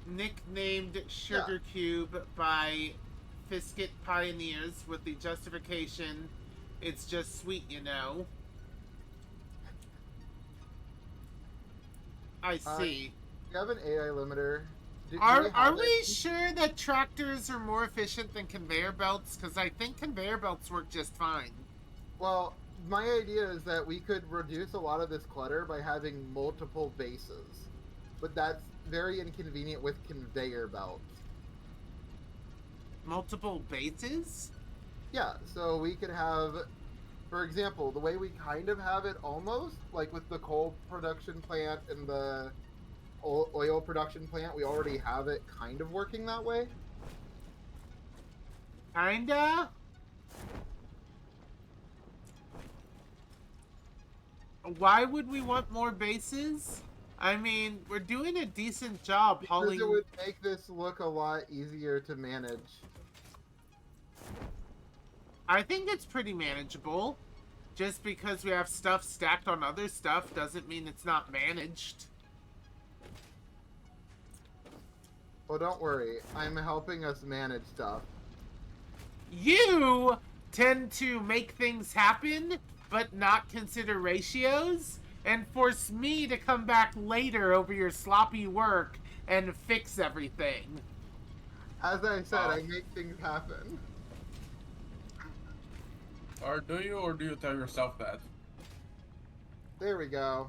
Nicknamed Sugar Cube by Fisket Pioneers with the justification, it's just sweet, you know. I see. You have an AI limiter. Are we sure that tractors are more efficient than conveyor belts? Because I think conveyor belts work just fine. Well, my idea is that we could reduce a lot of this clutter by having multiple bases. But that's very inconvenient with conveyor belts. Multiple bases? Yeah, so we could have, for example, the way we kind of have it almost, like with the coal production plant and the oil production plant, we already have it kind of working that way. Kinda? Why would we want more bases? I mean, we're doing a decent job hauling... Because it would make this look a lot easier to manage. I think it's pretty manageable. Just because we have stuff stacked on other stuff doesn't mean it's not managed. Well, don't worry. I'm helping us manage stuff. You tend to make things happen, but not consider ratios, and force me to come back later over your sloppy work and fix everything. As I said, I make things happen. Or do you tell yourself that? There we go.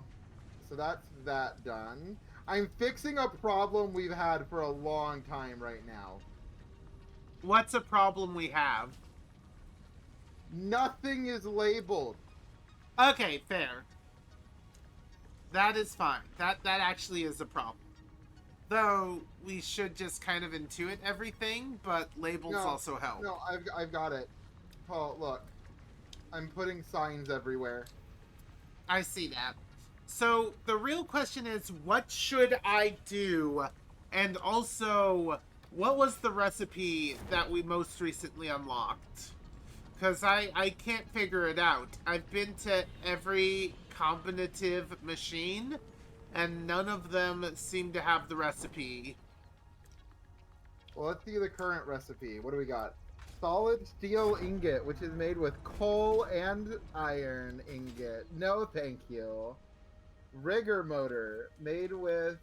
So that's that done. I'm fixing a problem we've had for a long time right now. What's a problem we have? Nothing is labeled. Okay, fair. That is fine. That actually is a problem. Though we should just kind of intuit everything, but labels also help. No, I've got it. Oh, look. I'm putting signs everywhere. I see that. So the real question is, what should I do? And also, what was the recipe that we most recently unlocked? Because I can't figure it out. I've been to every combinative machine, and none of them seem to have the recipe. Well, let's see the current recipe. What do we got? Solid steel ingot, which is made with coal and iron ingot. No, thank you. Rigger motor, made with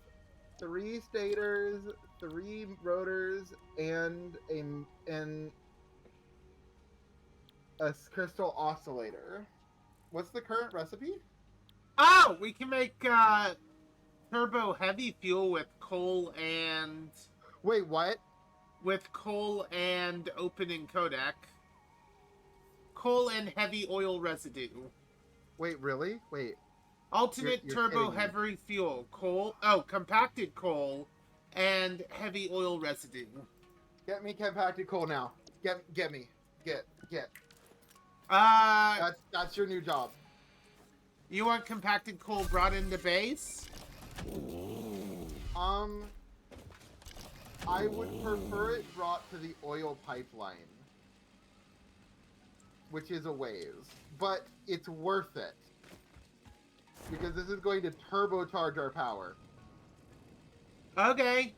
3 stators, 3 rotors, and a crystal oscillator. What's the current recipe? Oh, we can make turbo heavy fuel with coal and Wait, what? opening codec. Coal and heavy oil residue. Wait, really? Wait. Alternate You're turbo kidding me. heavy fuel. Coal. Oh, compacted coal and heavy oil residue. Get me compacted coal now. Get me. Get. Uh, That's your new job. you want compacted coal brought into base? I would prefer it brought to the oil pipeline, which is a ways, but it's worth it because this is going to turbocharge our power. Okay.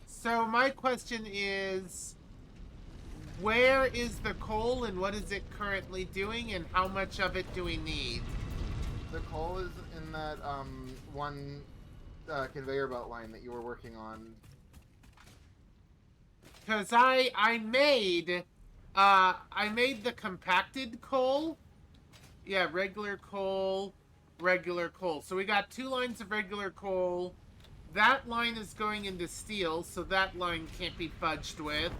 So my question is, where is the coal and what is it currently doing and how much of it do we need? The coal is in that one conveyor belt line that you were working on. Because I made the compacted coal. Yeah, regular coal. So we got 2 lines of regular coal. That line is going into steel, so that line can't be fudged with.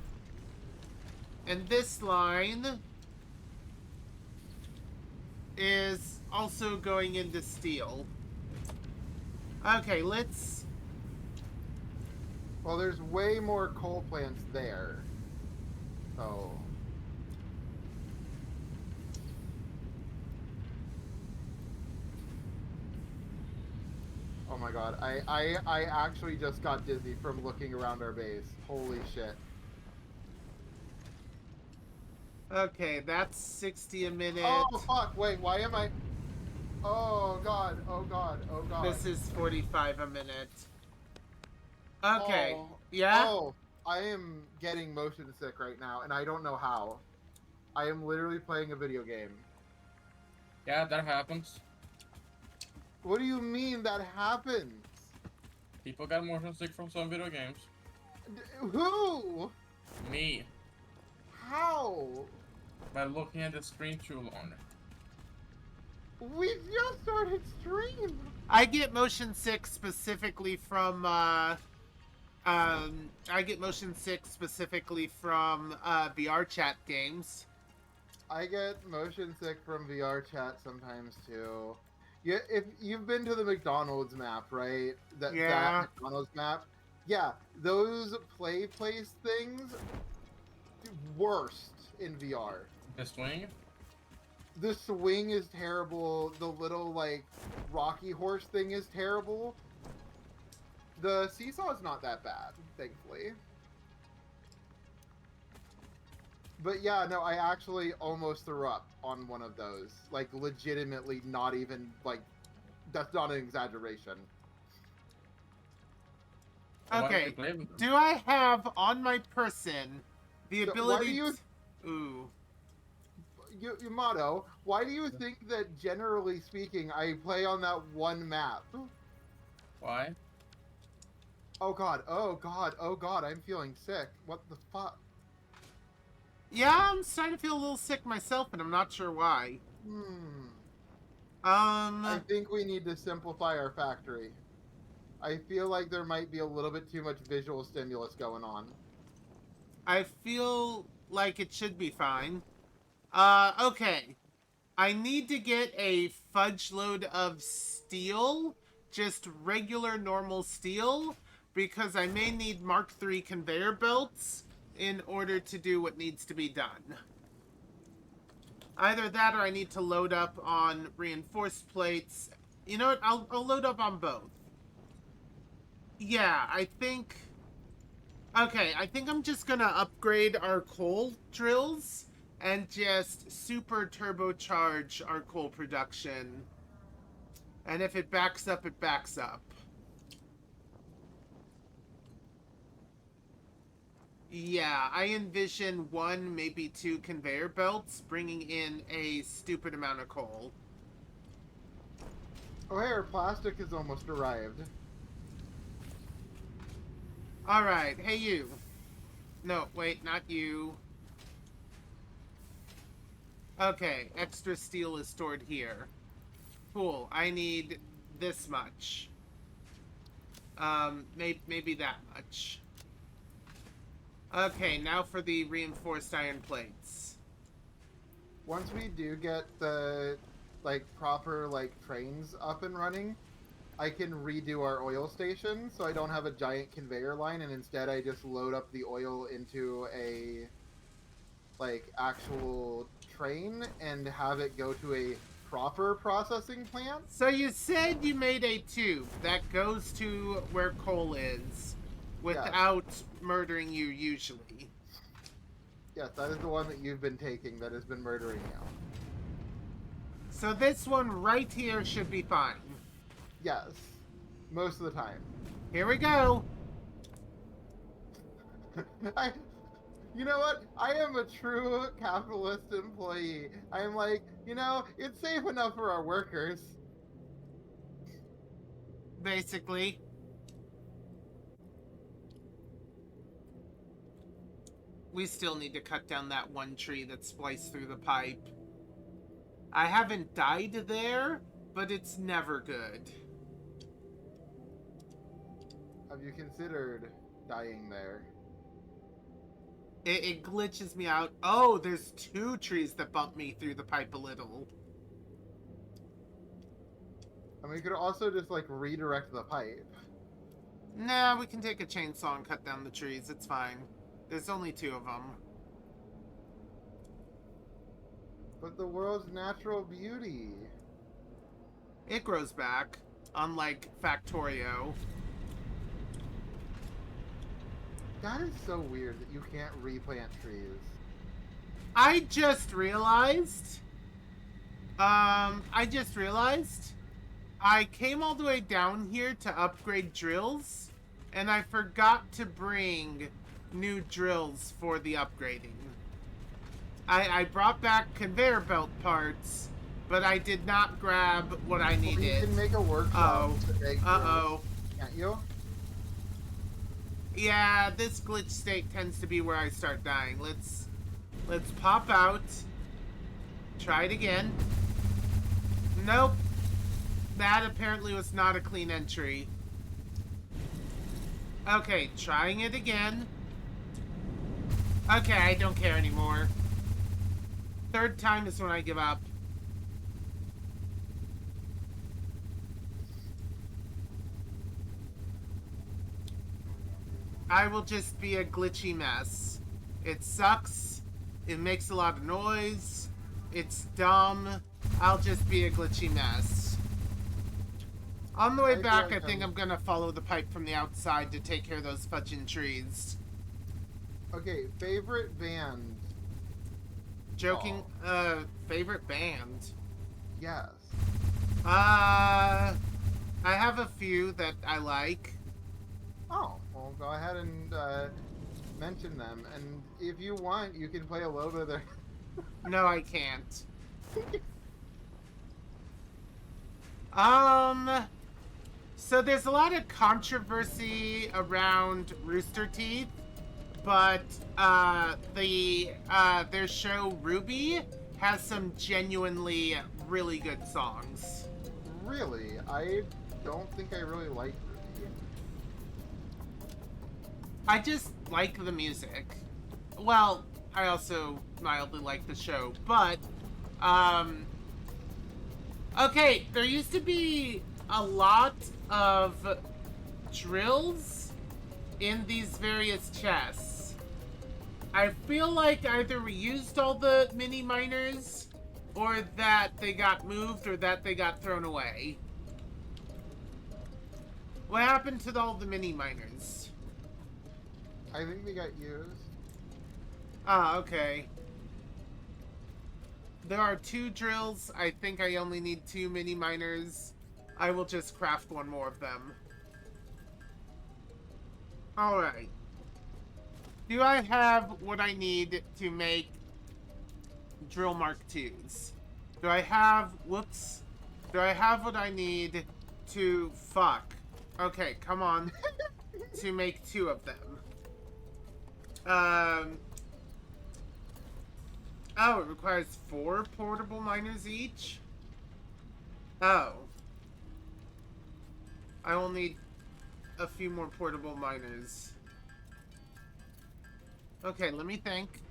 And this line is also going into steel. Okay, let's... Well, there's way more coal plants there. So... Oh my god, I actually just got dizzy from looking around our base. Holy shit. Okay, that's 60 a minute. Oh fuck, wait, why am I... Oh god. This is 45 a minute. Okay, Oh. yeah? Oh, I am getting motion sick right now, and I don't know how. I am literally playing a video game. Yeah, that happens. What do you mean that happens? People got motion sick from some video games. Who? Me. How? By looking at the screen too long. We just started stream. I get motion sick specifically from VR chat games. I get motion sick from VR chat sometimes too. Yeah, if you've been to the McDonald's map, right? That McDonald's map. Yeah, those play place things, worst in VR. The swing? The swing is terrible. The little, like, rocky horse thing is terrible. The seesaw is not that bad, thankfully. But yeah, no, I actually almost threw up on one of those. Like, legitimately not even, like, that's not an exaggeration. Okay, do I have on my person the So ability why do Ooh. Yamato, why do you think that, generally speaking, I play on that one map? Why? Oh god, I'm feeling sick. What the fuck? Yeah, I'm starting to feel a little sick myself, and I'm not sure why. I think we need to simplify our factory. I feel like there might be a little bit too much visual stimulus going on. I feel like it should be fine. Okay. I need to get a fudge load of steel, just regular normal steel, because I may need Mark III conveyor belts in order to do what needs to be done. Either that or I need to load up on reinforced plates. You know what? I'll load up on both. Yeah, I think... Okay, I think I'm just gonna upgrade our coal drills and just super turbocharge our coal production. And if it backs up, it backs up. Yeah, I envision 1, maybe 2 conveyor belts bringing in a stupid amount of coal. Oh, hey, our plastic has almost arrived. Alright, hey you. No, wait, not you. Okay, extra steel is stored here. Cool, I need this much. Maybe that much. Okay, now for the reinforced iron plates. Once we do get the proper trains up and running, I can redo our oil station so I don't have a giant conveyor line, and instead I just load up the oil into a actual train and have it go to a proper processing plant. So you said you made a tube that goes to where coal is without murdering you usually. Yes, that is the one that you've been taking that has been murdering you. So this one right here should be fine. Yes, most of the time. Here we go. You know what? I am a true capitalist employee. I'm like, it's safe enough for our workers. Basically. We still need to cut down that one tree that spliced through the pipe. I haven't died there, but it's never good. Have you considered dying there? It glitches me out. Oh, there's 2 trees that bump me through the pipe a little. I mean, you could also just redirect the pipe. Nah, we can take a chainsaw and cut down the trees. It's fine. There's only 2 of them. But the world's natural beauty. It grows back, unlike Factorio. That is so weird that you can't replant trees. I just realized I came all the way down here to upgrade drills, and I forgot to bring new drills for the upgrading. I brought back conveyor belt parts, but I did not grab what I needed. You can make a workshop to make drills, can't you? Yeah, this glitch state tends to be where I start dying. Let's pop out. Try it again. Nope. That apparently was not a clean entry. Okay, trying it again. Okay, I don't care anymore. 3rd time is when I give up. I will just be a glitchy mess. It sucks. It makes a lot of noise. It's dumb. I'll just be a glitchy mess. On the way back, I think I'm gonna follow the pipe from the outside to take care of those fudging trees. Okay, favorite band? Joking, favorite band? Yes. I have a few that I like. Oh, well, go ahead and mention them. And if you want, you can play a little bit of their... No, I can't. So there's a lot of controversy around Rooster Teeth, but their show Ruby has some genuinely really good songs. Really, I don't think I really like Ruby. I just like the music. Well, I also mildly like the show, but okay, there used to be a lot of drills in these various chests. I feel like either we used all the mini miners, or that they got moved, or that they got thrown away. What happened to all the mini miners? I think they got used. Ah, okay. There are 2 drills. I think I only need 2 mini miners. I will just craft one more of them. Alright. Do I have what I need to make drill mark 2s? Do I have... Whoops. Do I have what I need to... Fuck. Okay, come on. To make 2 of them. Oh, it requires 4 portable miners each? Oh. I will need a few more portable miners. Okay, let me think.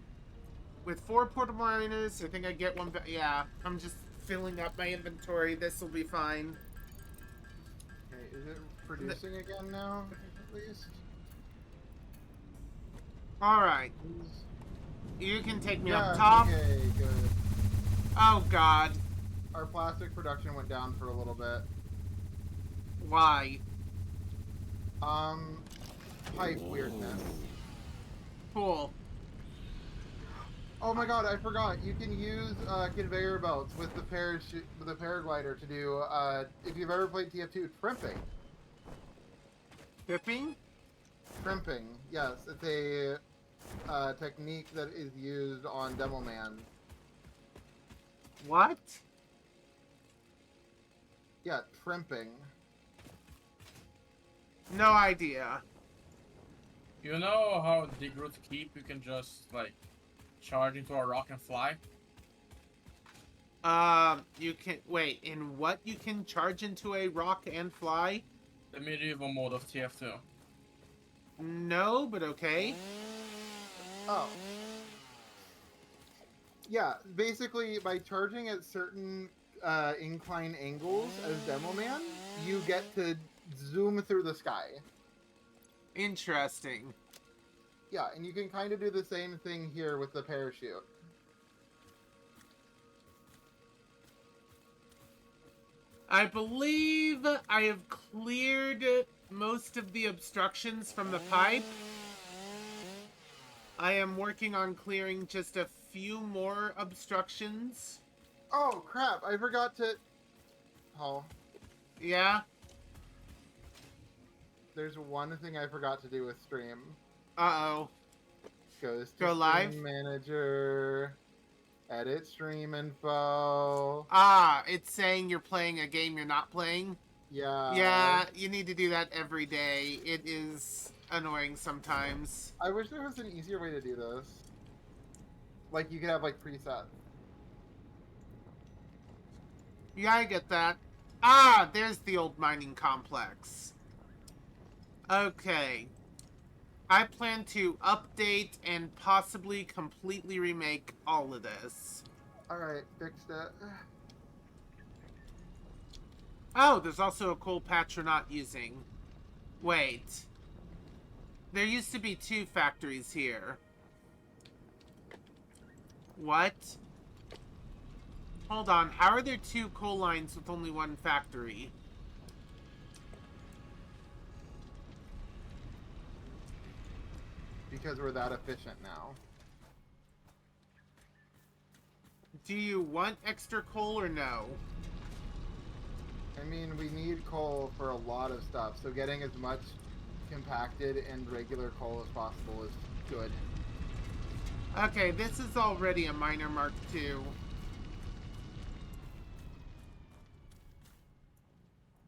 With 4 portable miners, I think I get one. Yeah, I'm just filling up my inventory. This will be fine. Okay, is it producing again now? At least. Alright. You can take me Yeah, up top. okay, good. Oh, God. Our plastic production went down for a little bit. Why? Pipe weirdness. Cool. Oh my god, I forgot. You can use conveyor belts with the paraglider to do, if you've ever played TF2, trimping. Tipping? Crimping, yes. It's a technique that is used on Demo Man. What? Yeah, trimping. No idea. You know how Dig Root Keep you can just like charge into a rock and fly? You can... Wait, in what you can charge into a rock and fly? The medieval mode of TF2. No, but okay. Oh. Yeah, basically, by charging at certain incline angles as Demo Man, you get to zoom through the sky. Interesting. Yeah, and you can kind of do the same thing here with the parachute. I believe I have cleared most of the obstructions from the pipe. I am working on clearing just a few more obstructions. Oh, crap, I forgot to... Oh, Yeah? there's one thing I forgot to do with stream. Uh-oh. Goes to Go live? Stream Manager, edit stream info. Ah, it's saying you're playing a game you're not playing? Yeah. Yeah, you need to do that every day. It is annoying sometimes. I wish there was an easier way to do this. Like, you could have, like, presets. Yeah, I get that. Ah, there's the old mining complex. Okay. I plan to update and possibly completely remake all of this. Alright, fixed it. Oh, there's also a coal patch we're not using. Wait. There used to be 2 factories here. What? Hold on, how are there 2 coal lines with only 1 factory? Because we're that efficient now. Do you want extra coal or no? I mean, we need coal for a lot of stuff, so getting as much compacted and regular coal as possible is good. Okay, this is already a miner Mark II.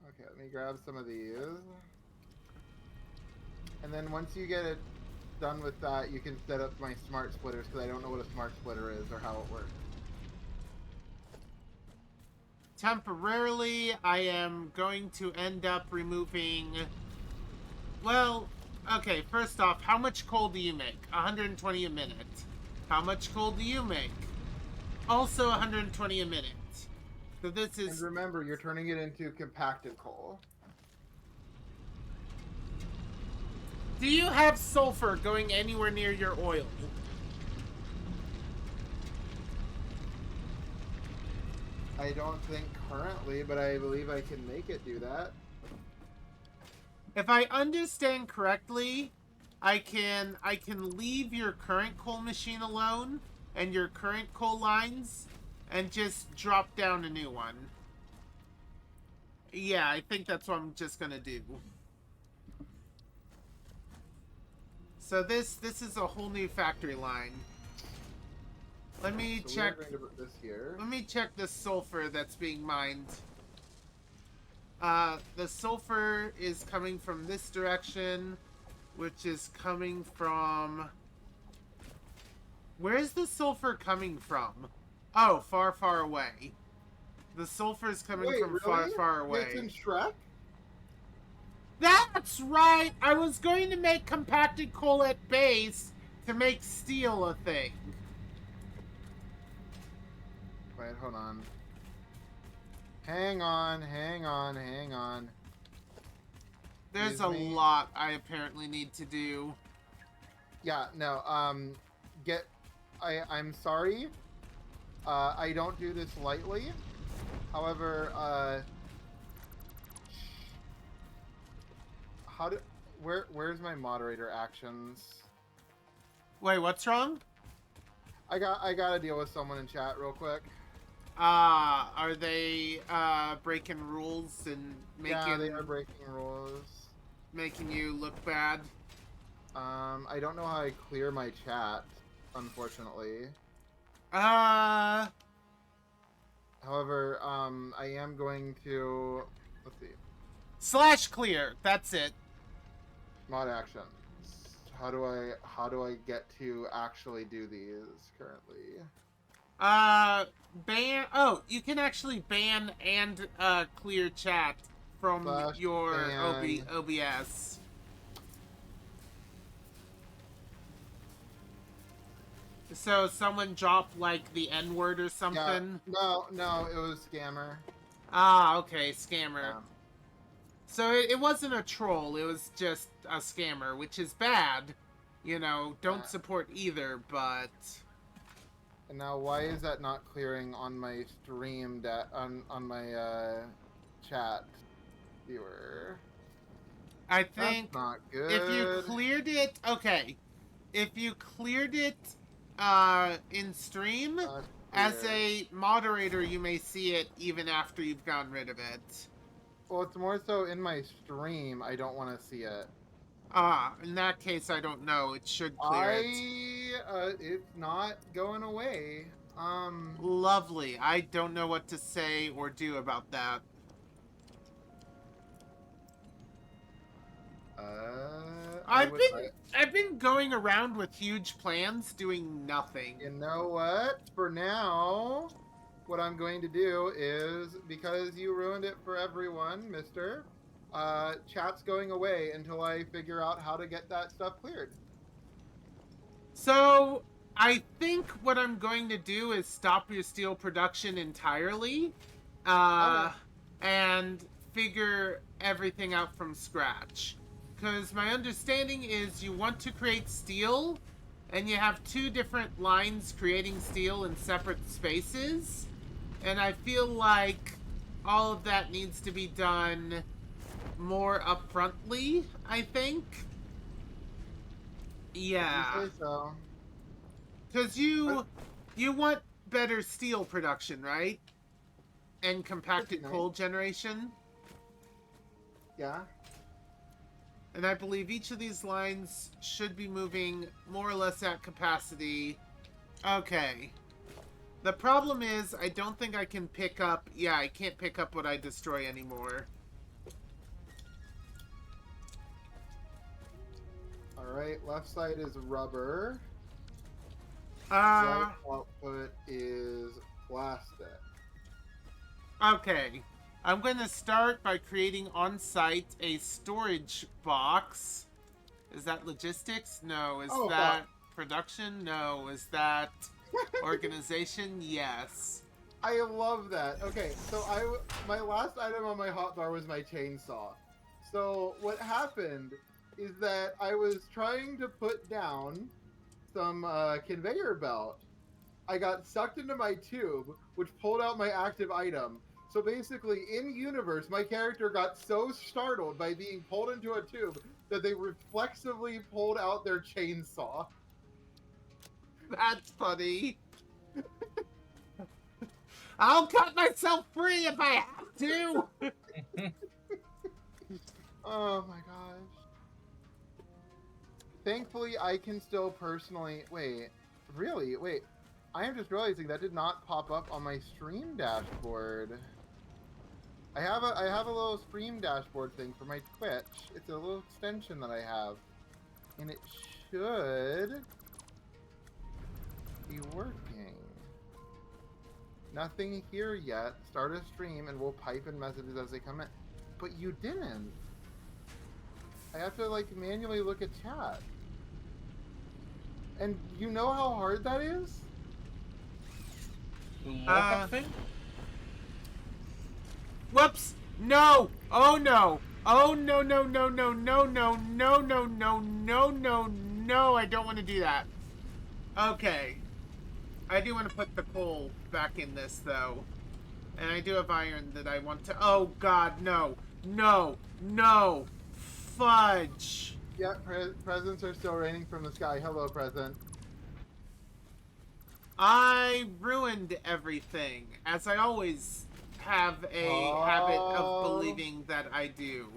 Okay, let me grab some of these. And then once you get it done with that, you can set up my smart splitters, because I don't know what a smart splitter is or how it works. Temporarily, I am going to end up removing... Well, okay, first off, how much coal do you make? 120 a minute. How much coal do you make? Also 120 a minute. So this is... And remember, you're turning it into compacted coal. Do you have sulfur going anywhere near your oil? I don't think currently, but I believe I can make it do that. If I understand correctly, I can leave your current coal machine alone and your current coal lines and just drop down a new one. Yeah, I think that's what I'm just gonna do. So this is a whole new factory line. Let me So check. we're going to put this here. Let me check the sulfur that's being mined. The sulfur is coming from this direction, which is coming from... Where's the sulfur coming from? Oh, far, far away. The sulfur is coming Wait, from really? far, far away. It's in Shrek? That's right! I was going to make compacted coal at base to make steel a thing. Wait, hold on. Hang on, hang on, hang on. There's a Excuse me? lot I apparently need to do. Yeah, no, I'm sorry. I don't do this lightly. However, where's my moderator actions? Wait, what's wrong? I gotta deal with someone in chat real quick. Are they, breaking rules and Yeah, they are breaking rules. making you look bad? I don't know how I clear my chat, unfortunately. However, I am going to, let's see, /clear, that's it. mod actions. How do I get to actually do these currently? Ban, oh, you can actually ban and, clear chat from / your ban. OBS. So someone dropped, like, the N-word or something? Yeah, no, it was scammer. Ah, okay, scammer. Yeah. So it wasn't a troll, it was just a scammer, which is bad. You know, don't support either, but... And now, why is that not clearing on my stream on my chat viewer? I think That's not good. if you cleared it, okay. If you cleared it in stream, as a moderator, you may see it even after you've gotten rid of it. Well, it's more so in my stream. I don't want to see it. In that case, I don't know. It should clear it. It's not going away. Lovely. I don't know what to say or do about that. I've been going around with huge plans, doing nothing. You know what? For now, what I'm going to do is, because you ruined it for everyone, mister, chat's going away until I figure out how to get that stuff cleared. So, I think what I'm going to do is stop your steel production entirely, and figure everything out from scratch. Because my understanding is you want to create steel, and you have two different lines creating steel in separate spaces, and I feel like all of that needs to be done more upfrontly, I think. Yeah. So. Because you want better steel production, right? And compacted coal generation. Yeah. And I believe each of these lines should be moving more or less at capacity. Okay. The problem is, I don't think I can pick up... Yeah, I can't pick up what I destroy anymore. Alright. Right, left side is rubber. Uh, Right output is plastic. okay. I'm going to start by creating on site a storage box. Is that logistics? No. Is Oh, that fuck. production? No. Is that organization? Yes. I love that. Okay, so my last item on my hotbar was my chainsaw. So what happened is that I was trying to put down some conveyor belt. I got sucked into my tube, which pulled out my active item. So basically, in universe, my character got so startled by being pulled into a tube that they reflexively pulled out their chainsaw. That's funny. I'll cut myself free if I have to. Oh my gosh. Thankfully, I can still personally... Wait, really? Wait, I am just realizing that did not pop up on my stream dashboard. I have a little stream dashboard thing for my Twitch. It's a little extension that I have. And it should be working. Nothing here yet. Start a stream and we'll pipe in messages as they come in. But you didn't. I have to like manually look at chat. And you know how hard that is? Whoops! No! Oh no! Oh no no no no no no no no no no no no! I don't want to do that. Okay. I do want to put the coal back in this though. And I do have iron that I want to... Oh god, no! No! No! Fudge! Yeah, presents are still raining from the sky. Hello, present. I ruined everything, as I always have a habit of believing that I do.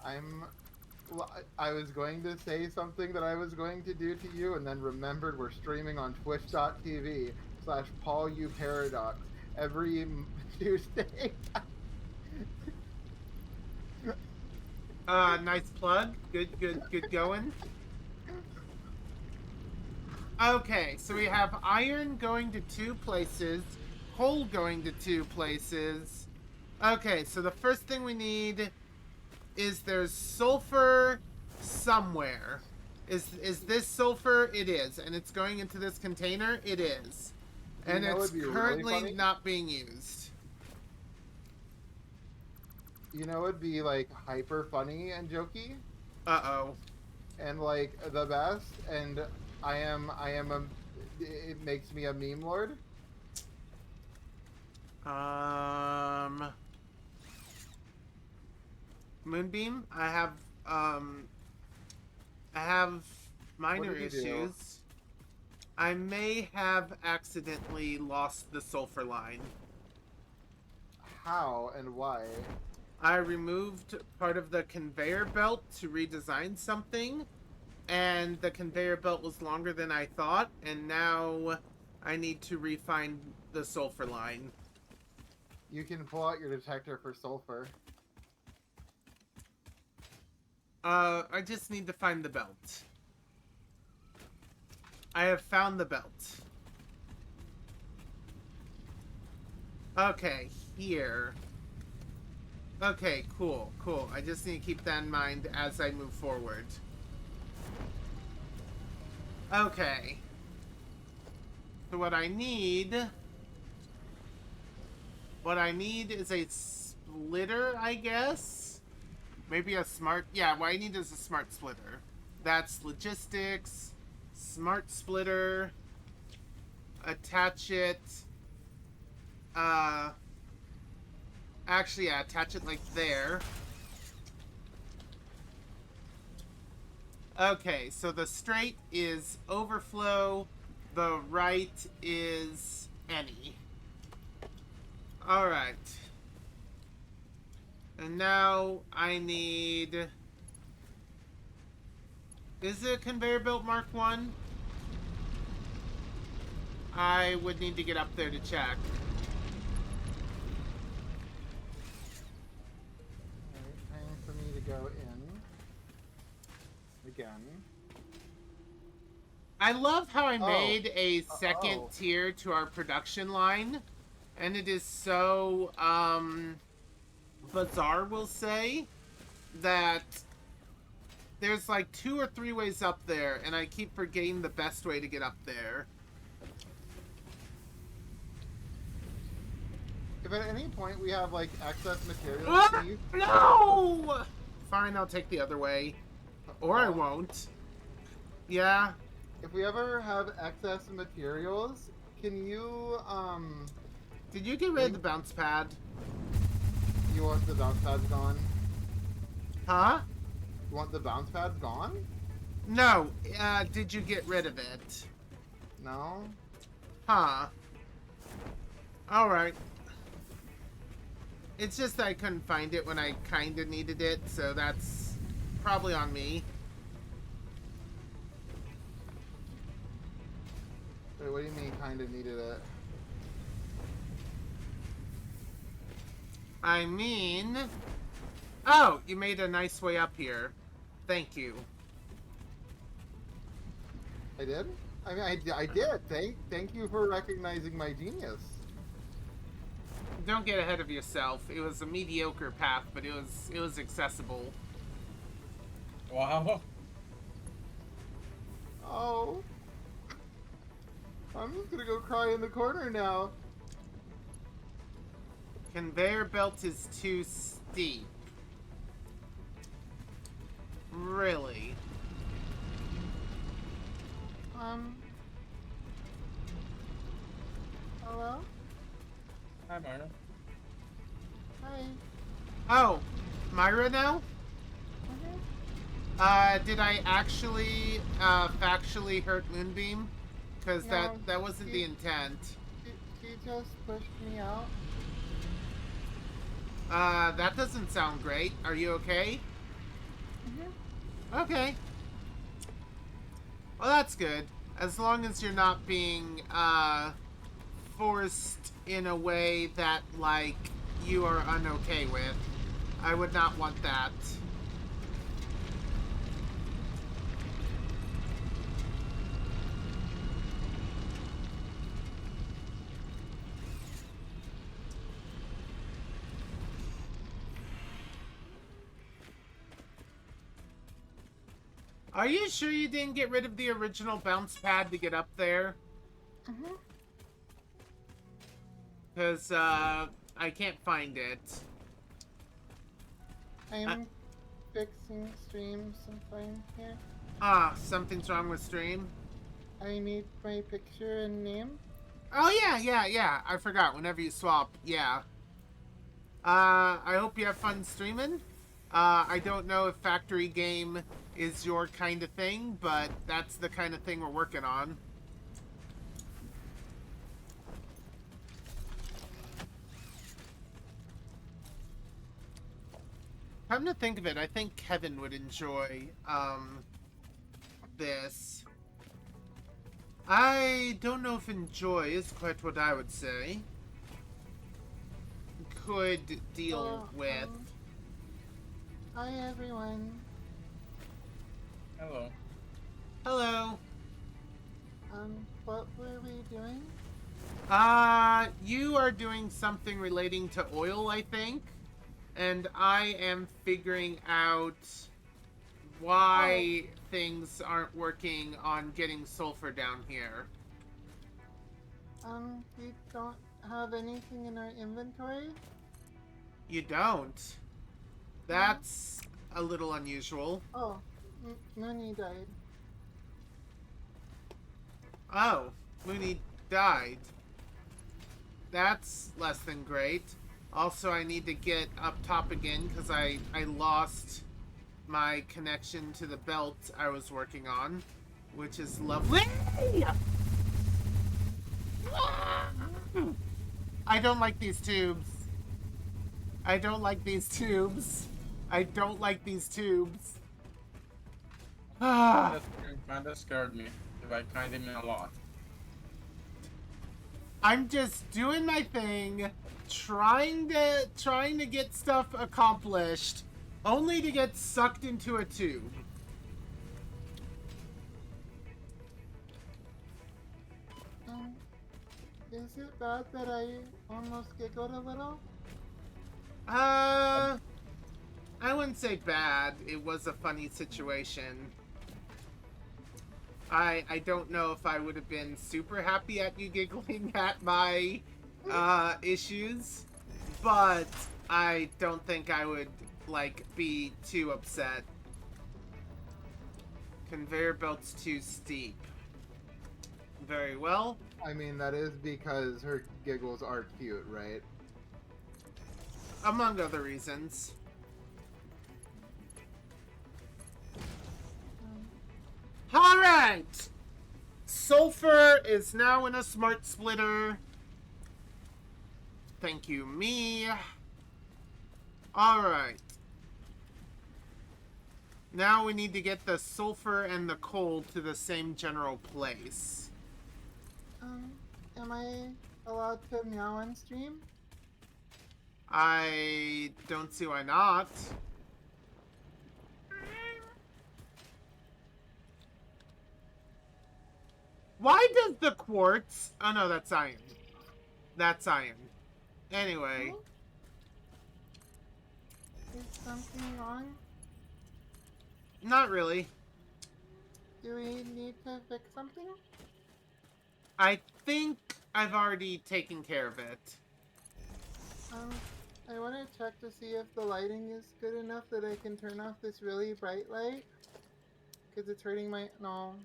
I was going to say something that I was going to do to you, and then remembered we're streaming on twitch.tv/PaulUParadox every Tuesday. Nice plug. Good going. Okay, so we have iron going to 2 places, coal going to 2 places. Okay, so the first thing we need is there's sulfur somewhere. Is this sulfur? It is, and it's going into this container? It is. And it's currently really not being used. You know, it'd be like hyper funny and jokey, Uh-oh. and like the best. And it makes me a meme lord. Moonbeam, I have minor issues. I may have accidentally lost the sulfur line. How and why? I removed part of the conveyor belt to redesign something, and the conveyor belt was longer than I thought, and now I need to refine the sulfur line. You can pull out your detector for sulfur. I just need to find the belt. I have found the belt. Okay, here. Okay, cool. I just need to keep that in mind as I move forward. Okay. So what I need is a splitter, I guess? Maybe a smart... Yeah, what I need is a smart splitter. That's logistics, smart splitter, attach it... Actually, yeah, attach it like there. Okay, so the straight is overflow, the right is any. Alright. And now I need... Is it conveyor belt Mark 1? I would need to get up there to check. Alright, time for me to go in. again. I love how I Oh. made a second Oh. tier to our production line, and it is so bizarre, we'll say, that there's like 2 or 3 ways up there, and I keep forgetting the best way to get up there. If at any point we have like excess materials, Ah, can you... no! Fine, I'll take the other way. Or I Well, won't. Yeah. If we ever have excess materials, can you Did you get rid of the bounce pad? you want the bounce pads gone? Huh? You want the bounce pads gone? No. Did you get rid of it? No. Huh. Alright. It's just that I couldn't find it when I kinda needed it, so that's probably on me. Wait, what do you mean kinda needed it? I mean... Oh, you made a nice way up here. Thank you. I did? I mean, I did. Thank you for recognizing my genius. Don't get ahead of yourself. It was a mediocre path, but it was accessible. Wow. Oh. I'm just gonna go cry in the corner now. Conveyor belt is too steep. Really? Hello? Hi, Marta. Hi. Oh, Myra now? Did I actually, factually hurt Moonbeam? Because No, that wasn't the intent. She just pushed me out. That doesn't sound great. Are you okay? Okay. Well, that's good. As long as you're not being, forced in a way that, like, you are unokay with. I would not want that. Are you sure you didn't get rid of the original bounce pad to get up there? Because, I can't find it. I'm fixing stream sometime here. Ah, something's wrong with stream? I need my picture and name. Oh, yeah. I forgot. Whenever you swap, yeah. I hope you have fun streaming. I don't know if factory game is your kind of thing, but that's the kind of thing we're working on. Come to think of it, I think Kevin would enjoy, this. I don't know if enjoy is quite what I would say. Could deal with. Hi everyone. Hello. Hello. What were we doing? You are doing something relating to oil, I think. And I am figuring out why things aren't working on getting sulfur down here. We don't have anything in our inventory. You don't? That's a little unusual. Oh, Mooney died. Oh, Mooney died. That's less than great. Also, I need to get up top again because I lost my connection to the belt I was working on, which is lovely. I don't like these tubes. I don't like these tubes. I don't like these tubes. That kinda scared me. If I kinda mean a lot. I'm just doing my thing, trying to get stuff accomplished, only to get sucked into a tube. Is it bad that I almost giggled a little? I wouldn't say bad. It was a funny situation. I don't know if I would have been super happy at you giggling at my issues, but I don't think I would like be too upset. Conveyor belt's too steep. Very well. I mean, that is because her giggles are cute, right? Among other reasons. Alright! Sulfur is now in a smart splitter. Thank you, me. Alright. Now we need to get the sulfur and the coal to the same general place. Am I allowed to meow on stream? I don't see why not. Why does the quartz... Oh no, that's iron. That's iron. Anyway. Is something wrong? Not really. Do we need to fix something? I think I've already taken care of it. I want to check to see if the lighting is good enough that I can turn off this really bright light. Because it's hurting my... No,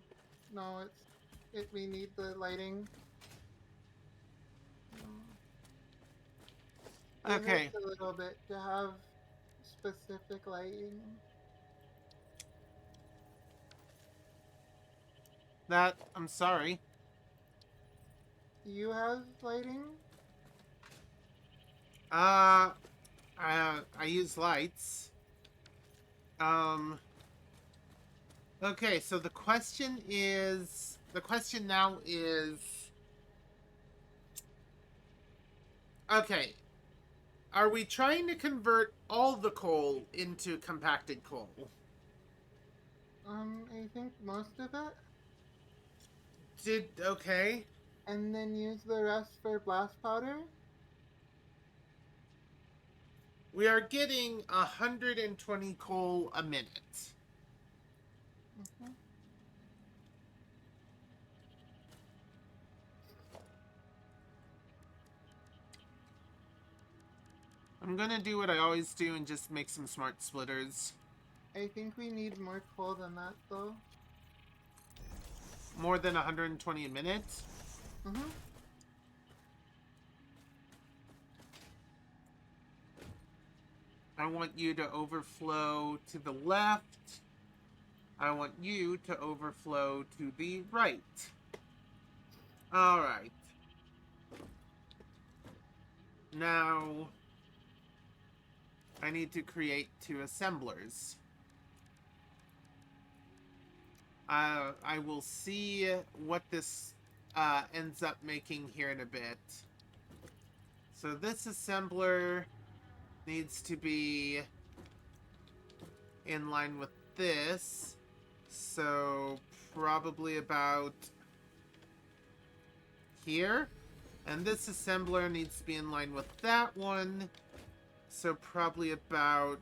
we need the lighting. It Okay. hurts a little bit to have specific lighting. I'm sorry. You have lighting? I use lights. Okay, so the question now is, okay, are we trying to convert all the coal into compacted coal? I think most of it. Okay. And then use the rest for blast powder? We are getting 120 coal a minute. Mm-hmm. I'm gonna do what I always do and just make some smart splitters. I think we need more coal than that, though. More than 120 a minute? Mm-hmm. I want you to overflow to the left. I want you to overflow to the right. Alright. Now, I need to create 2 assemblers. I will see what this ends up making here in a bit. So this assembler needs to be in line with this. So probably about here. And this assembler needs to be in line with that one. So probably about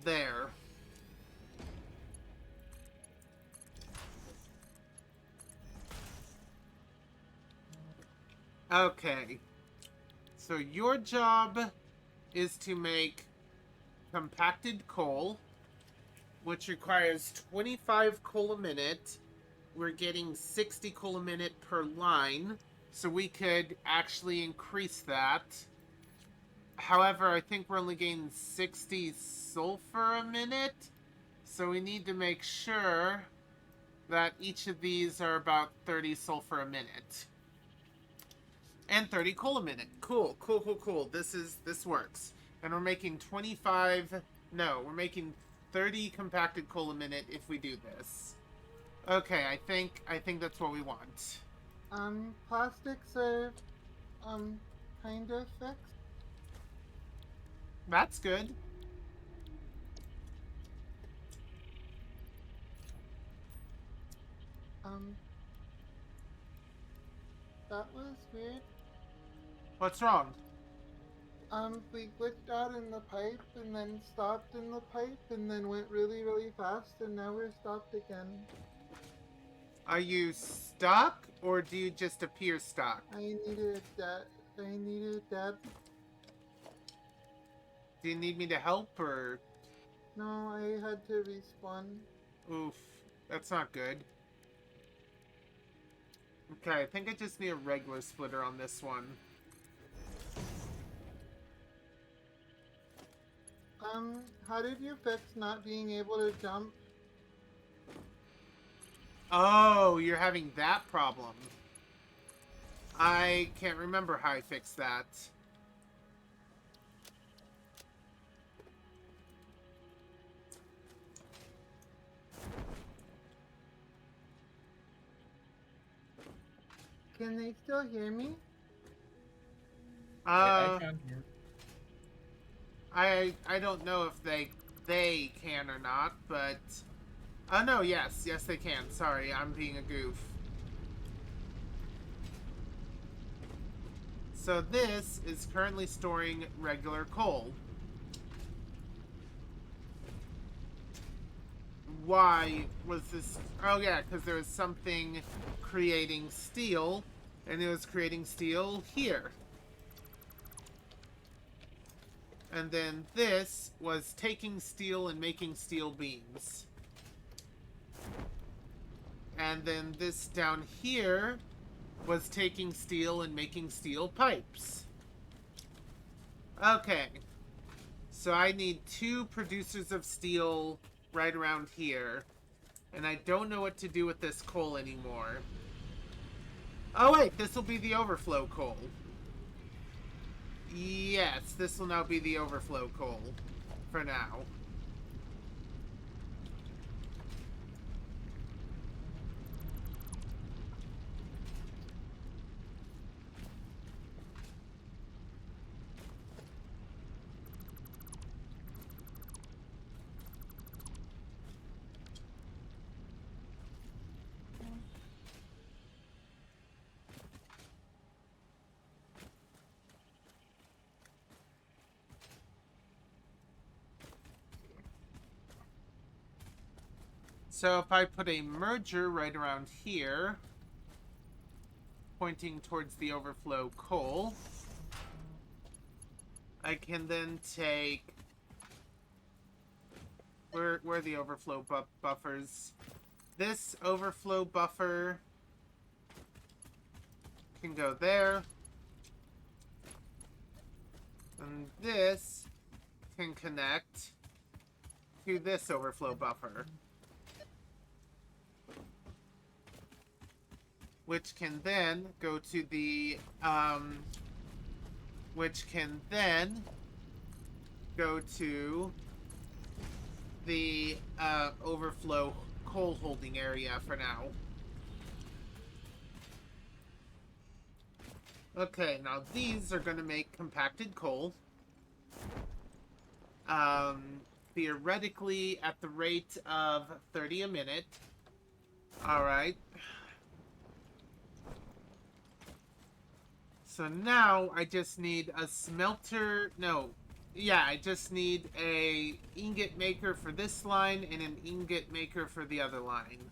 there. Okay. So your job is to make compacted coal, which requires 25 coal a minute. We're getting 60 coal a minute per line, so we could actually increase that. However, I think we're only getting 60 sulfur a minute, so we need to make sure that each of these are about 30 sulfur a minute. And 30 coal a minute. Cool. This works. And we're making we're making 30 compacted coal a minute if we do this. Okay, I think that's what we want. Plastics are, kind of fixed. That's good. Um, that was weird. What's wrong? We glitched out in the pipe and then stopped in the pipe and then went really, really fast and now we're stopped again. Are you stuck, or do you just appear stuck? I needed that. I needed that. Do you need me to help, or... No, I had to respawn. Oof, that's not good. Okay, I think I just need a regular splitter on this one. How did you fix not being able to jump? Oh, you're having that problem. I can't remember how I fixed that. Can they still hear me? I can't hear. I don't know if they can or not, but no, yes they can. Sorry, I'm being a goof. So this is currently storing regular coal. Why was this? Oh yeah, because there was something creating steel, and it was creating steel here. And then this was taking steel and making steel beams. And then this down here was taking steel and making steel pipes. Okay. So I need 2 producers of steel right around here. And I don't know what to do with this coal anymore. Oh wait, this will be the overflow coal. Yes, this will now be the overflow coal. For now. So if I put a merger right around here, pointing towards the overflow coal, I can then take... Where are the overflow buffers? This overflow buffer can go there. And this can connect to this overflow buffer, which can then go to the, which can then go to the, overflow coal holding area for now. Okay, now these are going to make compacted coal. Theoretically at the rate of 30 a minute. Alright. So now I just need a smelter. No. Yeah, I just need a ingot maker for this line and an ingot maker for the other line.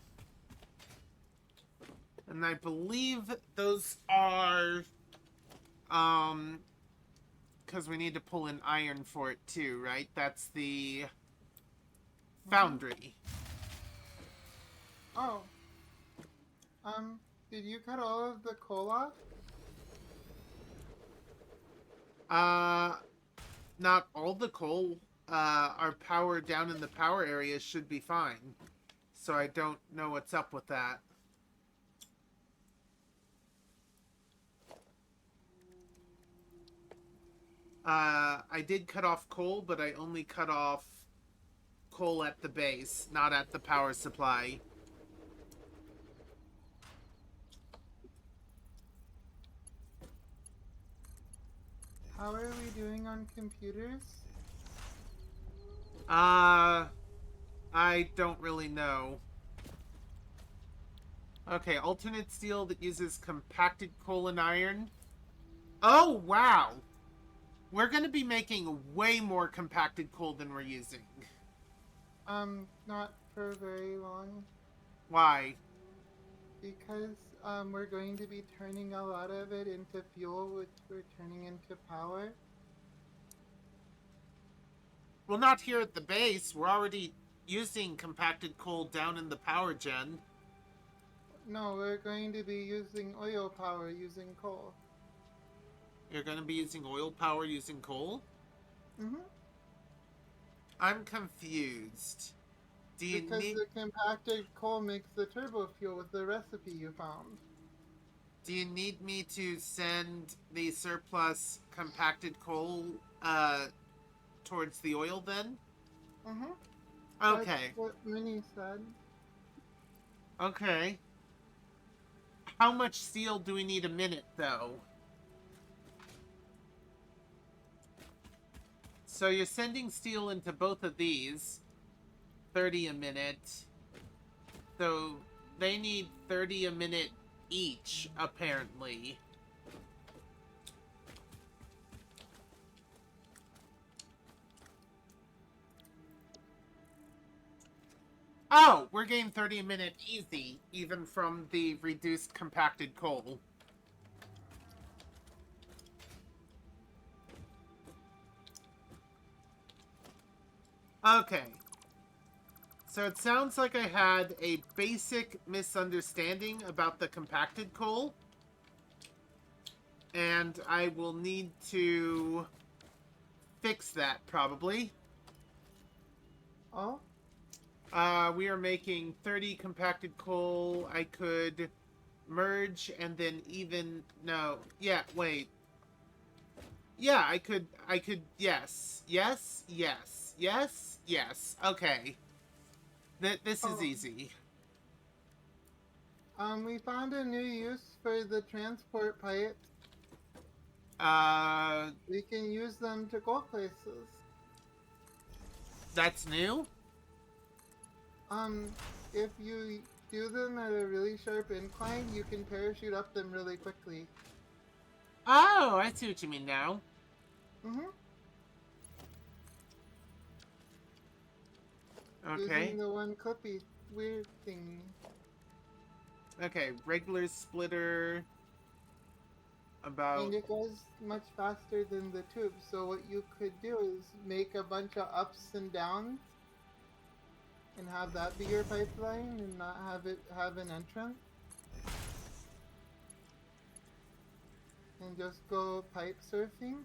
And I believe those are... because we need to pull in iron for it too, right? That's the foundry. Oh. Did you cut all of the coal off? Not all the coal. Our power down in the power area should be fine. So I don't know what's up with that. I did cut off coal, but I only cut off coal at the base, not at the power supply. How are we doing on computers? I don't really know. Okay, alternate steel that uses compacted coal and iron. Oh, wow. We're going to be making way more compacted coal than we're using. Not for very long. Why? Because, we're going to be turning a lot of it into fuel, which we're turning into power. Well, not here at the base. We're already using compacted coal down in the power gen. No, we're going to be using oil power using coal. You're going to be using oil power using coal? Mm-hmm. I'm confused. Do you Because need the compacted coal makes the turbo fuel with the recipe you found. do you need me to send the surplus compacted coal towards the oil then? Mm-hmm. Okay. That's what Minnie said. Okay. How much steel do we need a minute though? So you're sending steel into both of these. 30 a minute. So they need 30 a minute each, apparently. Oh, we're getting 30 a minute easy, even from the reduced compacted coal. Okay. So it sounds like I had a basic misunderstanding about the compacted coal. And I will need to fix that, probably. Oh? We are making 30 compacted coal. I could merge and then even... No. Yeah, wait. Yeah, I could, yes. Yes, yes, yes, yes. Okay. This is Oh. easy. We found a new use for the transport pipes. Uh, We can use them to go places. that's new? If you do them at a really sharp incline, you can parachute up them really quickly. Oh, I see what you mean now. Mm-hmm. Okay. Using the one clippy weird thingy. Okay, regular splitter. About... And it goes much faster than the tube, so what you could do is make a bunch of ups and downs and have that be your pipeline and not have it have an entrance. And just go pipe surfing.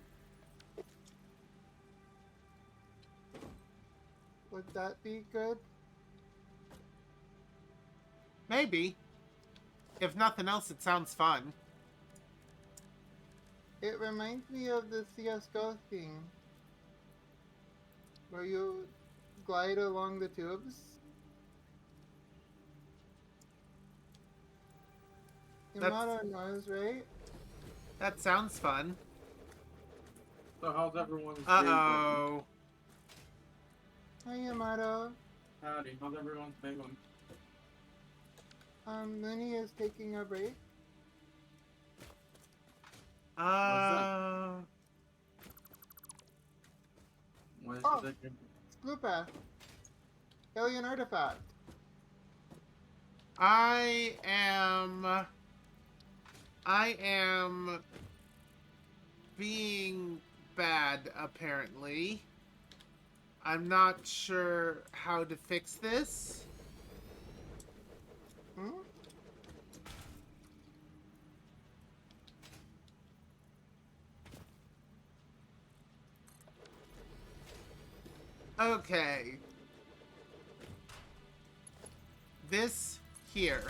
Would that be good? Maybe. If nothing else, it sounds fun. It reminds me of the CSGO thing. Where you glide along the tubes. Yamato knows, right? That sounds fun. So how's everyone's day Uh-oh. Hi Yamato. going? Howdy, how's everyone's day going? Minnie is taking a break. What is Oh. the Gloopath. Alien artifact. I am being bad, apparently. I'm not sure how to fix this. Hmm? Okay. This here.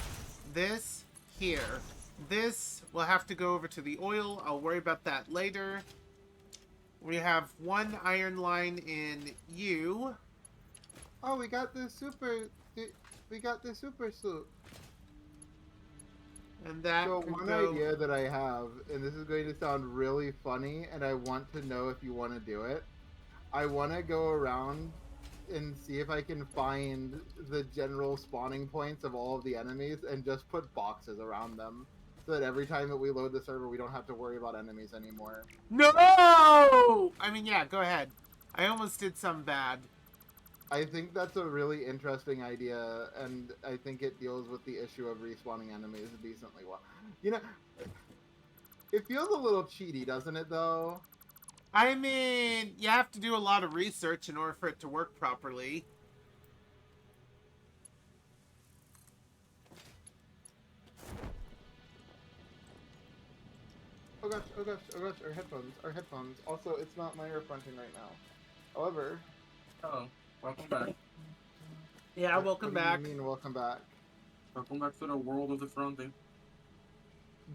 This here. This will have to go over to the oil. I'll worry about that later. We have one iron line in you. Oh, we got the super. We got the super sloop. And that So could one go... idea that I have, and this is going to sound really funny, and I want to know if you want to do it. I want to go around and see if I can find the general spawning points of all of the enemies and just put boxes around them. So that every time that we load the server, we don't have to worry about enemies anymore. No! I mean, yeah, go ahead. I almost did some bad. I think that's a really interesting idea, and I think it deals with the issue of respawning enemies decently well. You know, it feels a little cheaty, doesn't it, though? I mean, you have to do a lot of research in order for it to work properly. Oh gosh, oh gosh, oh gosh, our headphones. Also, it's not my ear fronting right now. However... Oh, welcome back. Yeah, welcome what back. Do you mean, welcome back? Welcome back to the world of the fronting.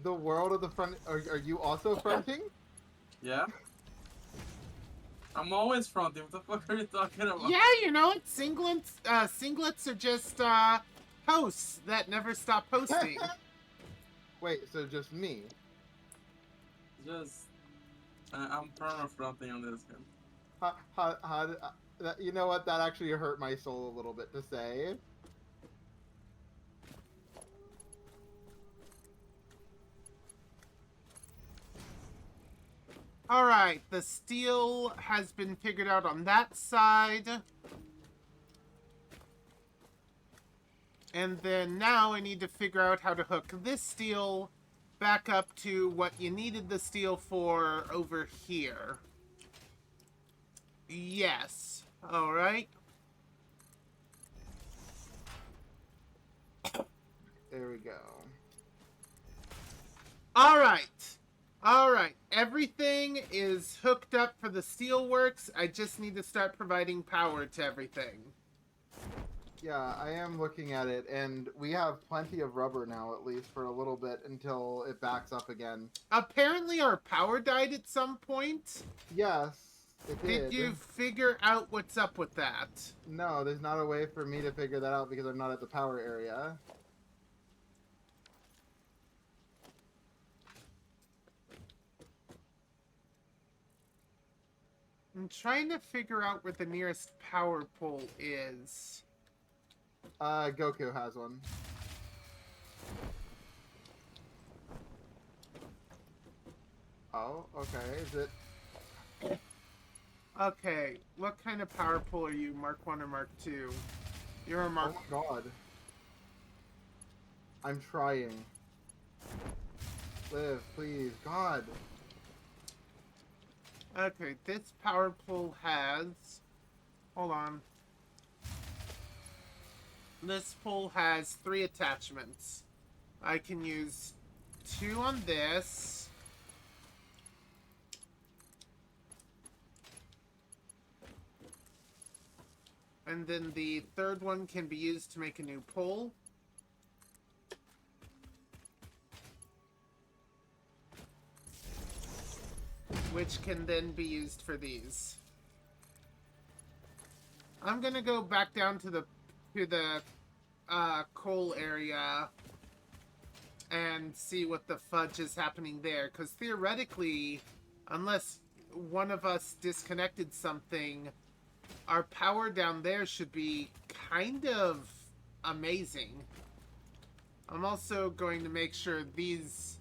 The world of the front... Are you also fronting? Yeah? I'm always fronting. What the fuck are you talking about? Yeah, you know what? Singlets are just, hosts that never stop posting. Wait, so just me? Just... I'm perma-fronting on this game. You know what? That actually hurt my soul a little bit to say. Alright, the steel has been figured out on that side. And then now I need to figure out how to hook this steel back up to what you needed the steel for over here. Yes. Alright. There we go. Alright. Alright. Everything is hooked up for the steelworks. I just need to start providing power to everything. Yeah, I am looking at it, and we have plenty of rubber now, at least for a little bit, until it backs up again. Apparently our power died at some point. Yes, it did. Did you figure out what's up with that? No, there's not a way for me to figure that out because I'm not at the power area. I'm trying to figure out where the nearest power pole is. Goku has one. Oh, okay. Is it... Okay, what kind of power pole are you? Mark 1 or Mark 2? You're a Mark... Oh my god. I'm trying. Live, please. God. Okay, this power pole has... Hold on. This pole has 3 attachments. I can use 2 on this. And then the third one can be used to make a new pole. Which can then be used for these. I'm gonna go back down to the coal area and see what the fudge is happening there. Because theoretically, unless one of us disconnected something, our power down there should be kind of amazing. I'm also going to make sure these...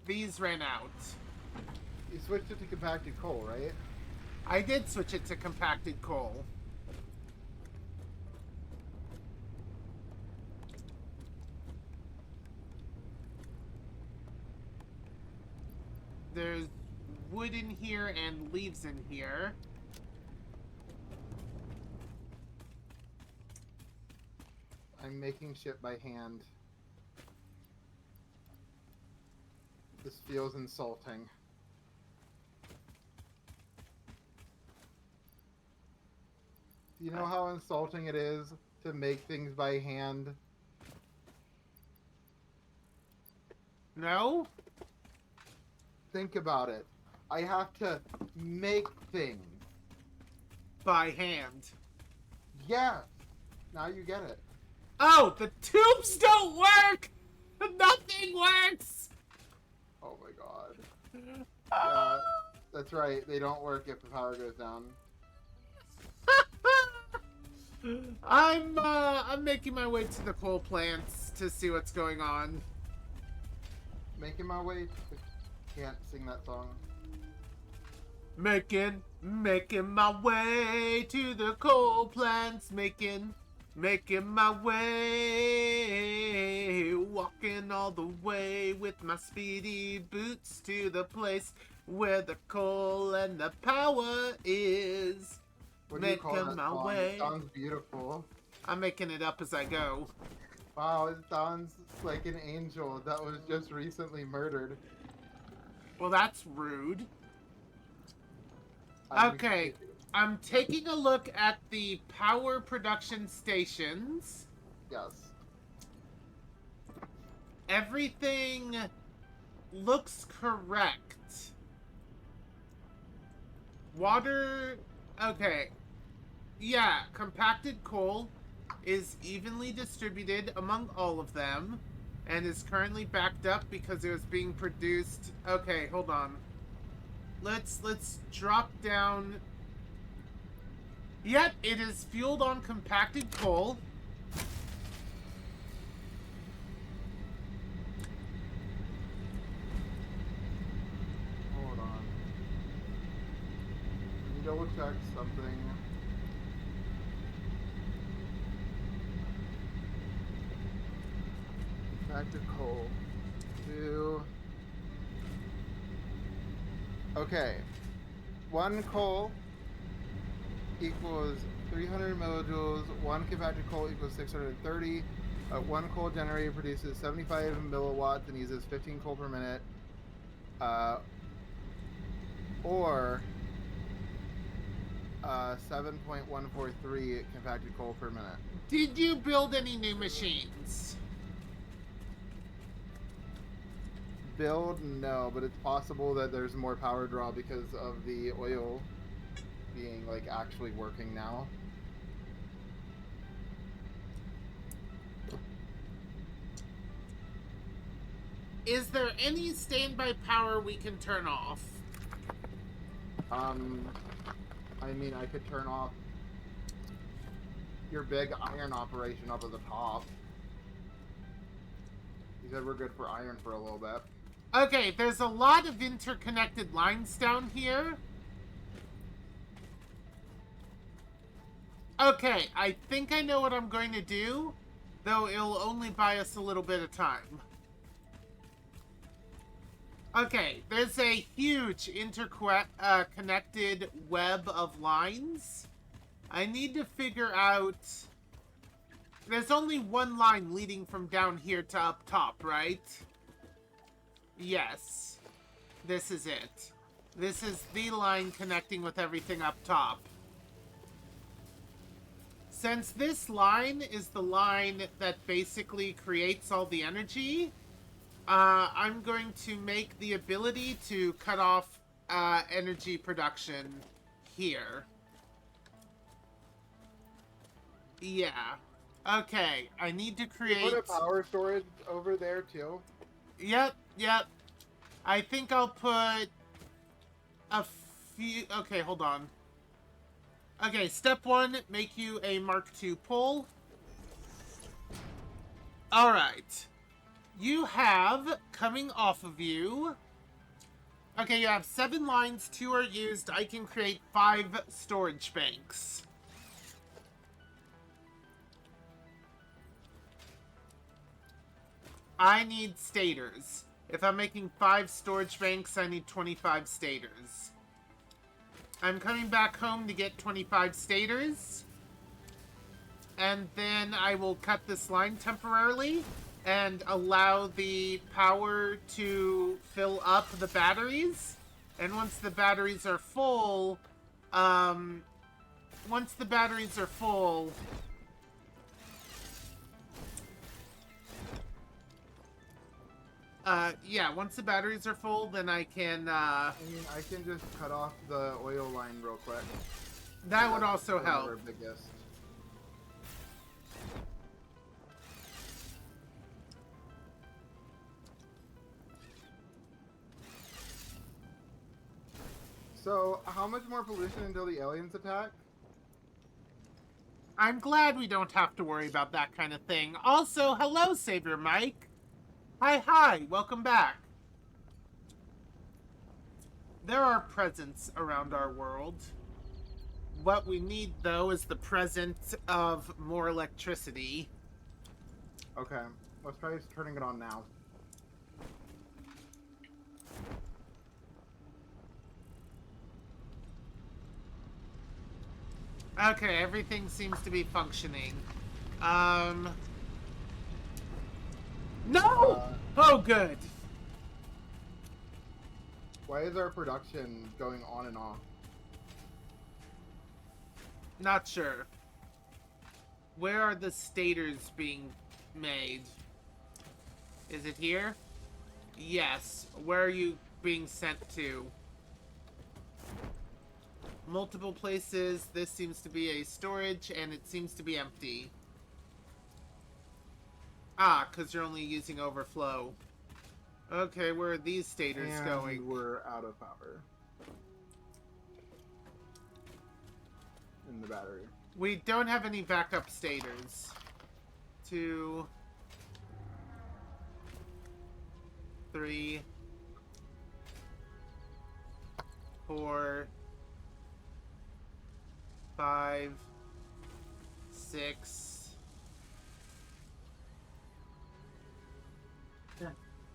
these ran out. You switched it to compacted coal, right? I did switch it to compacted coal. There's wood in here and leaves in here. I'm making shit by hand. This feels insulting. Do you know how insulting it is to make things by hand? No? Think about it. I have to make things. By hand. Yes! Now you get it. Oh, the tubes don't work! Nothing works! Oh my god. Yeah, that's right. They don't work if the power goes down. I'm making my way to the coal plants to see what's going on. Making my way to... Can't sing that song. Making my way to the coal plants. Making my way. Walking all the way with my speedy boots to the place where the coal and the power is. What do you call Making that my song? way. It sounds beautiful. I'm making it up as I go. Wow, it sounds like an angel that was just recently murdered. Well, that's rude. I'm Okay, I'm taking a look at the power production stations. Yes. Everything looks correct. Water... Okay. Yeah, compacted coal is evenly distributed among all of them and is currently backed up because it was being produced... Okay, hold on. Let's drop down... Yep, it is fueled on compacted coal. Hold on. Let me double check something. Back to coal. Okay. 1 coal equals 300 millijoules. 1 compacted coal equals 630. 1 coal generator produces 75 milliwatts and uses 15 coal per minute. Or 7.143 compacted coal per minute. Did you build any new machines? Build, no, but it's possible that there's more power draw because of the oil being like actually working now. Is there any standby power we can turn off? I mean, I could turn off your big iron operation up at the top. You said we're good for iron for a little bit. Okay, there's a lot of interconnected lines down here. Okay, I think I know what I'm going to do, though it'll only buy us a little bit of time. Okay, there's a huge connected web of lines. I need to figure out... There's only one line leading from down here to up top, right? Yes. This is it. This is the line connecting with everything up top. Since this line is the line that basically creates all the energy, I'm going to make the ability to cut off energy production here. Yeah. Okay, I need to create... Put a power storage over there too. Yep. I think I'll put a few... Okay, hold on. Okay, step 1, make you a Mark II pole. Alright. You have, coming off of you... Okay, you have 7 lines, 2 are used. I can create 5 storage banks. I need stators. If I'm making 5 storage banks, I need 25 stators. I'm coming back home to get 25 stators. And then I will cut this line temporarily and allow the power to fill up the batteries. And once the batteries are full, yeah, once the batteries are full, then I can, I mean, I can just cut off the oil line real quick. that would also One of our help. biggest. So, how much more pollution until the aliens attack? I'm glad we don't have to worry about that kind of thing. Also, hello, Savior Mike. Hi, welcome back. There are presents around our world. What we need, though, is the present of more electricity. Okay, let's try turning it on now. Okay, everything seems to be functioning. No! Oh, good. Why is our production going on and off? Not sure. Where are the stators being made? Is it here? Yes. Where are you being sent to? Multiple places. This seems to be a storage, and it seems to be empty. Ah, because you're only using overflow. Okay, where are these stators And going? we're out of power. In the battery. We don't have any backup stators. 2, 3, 4, 5, 6.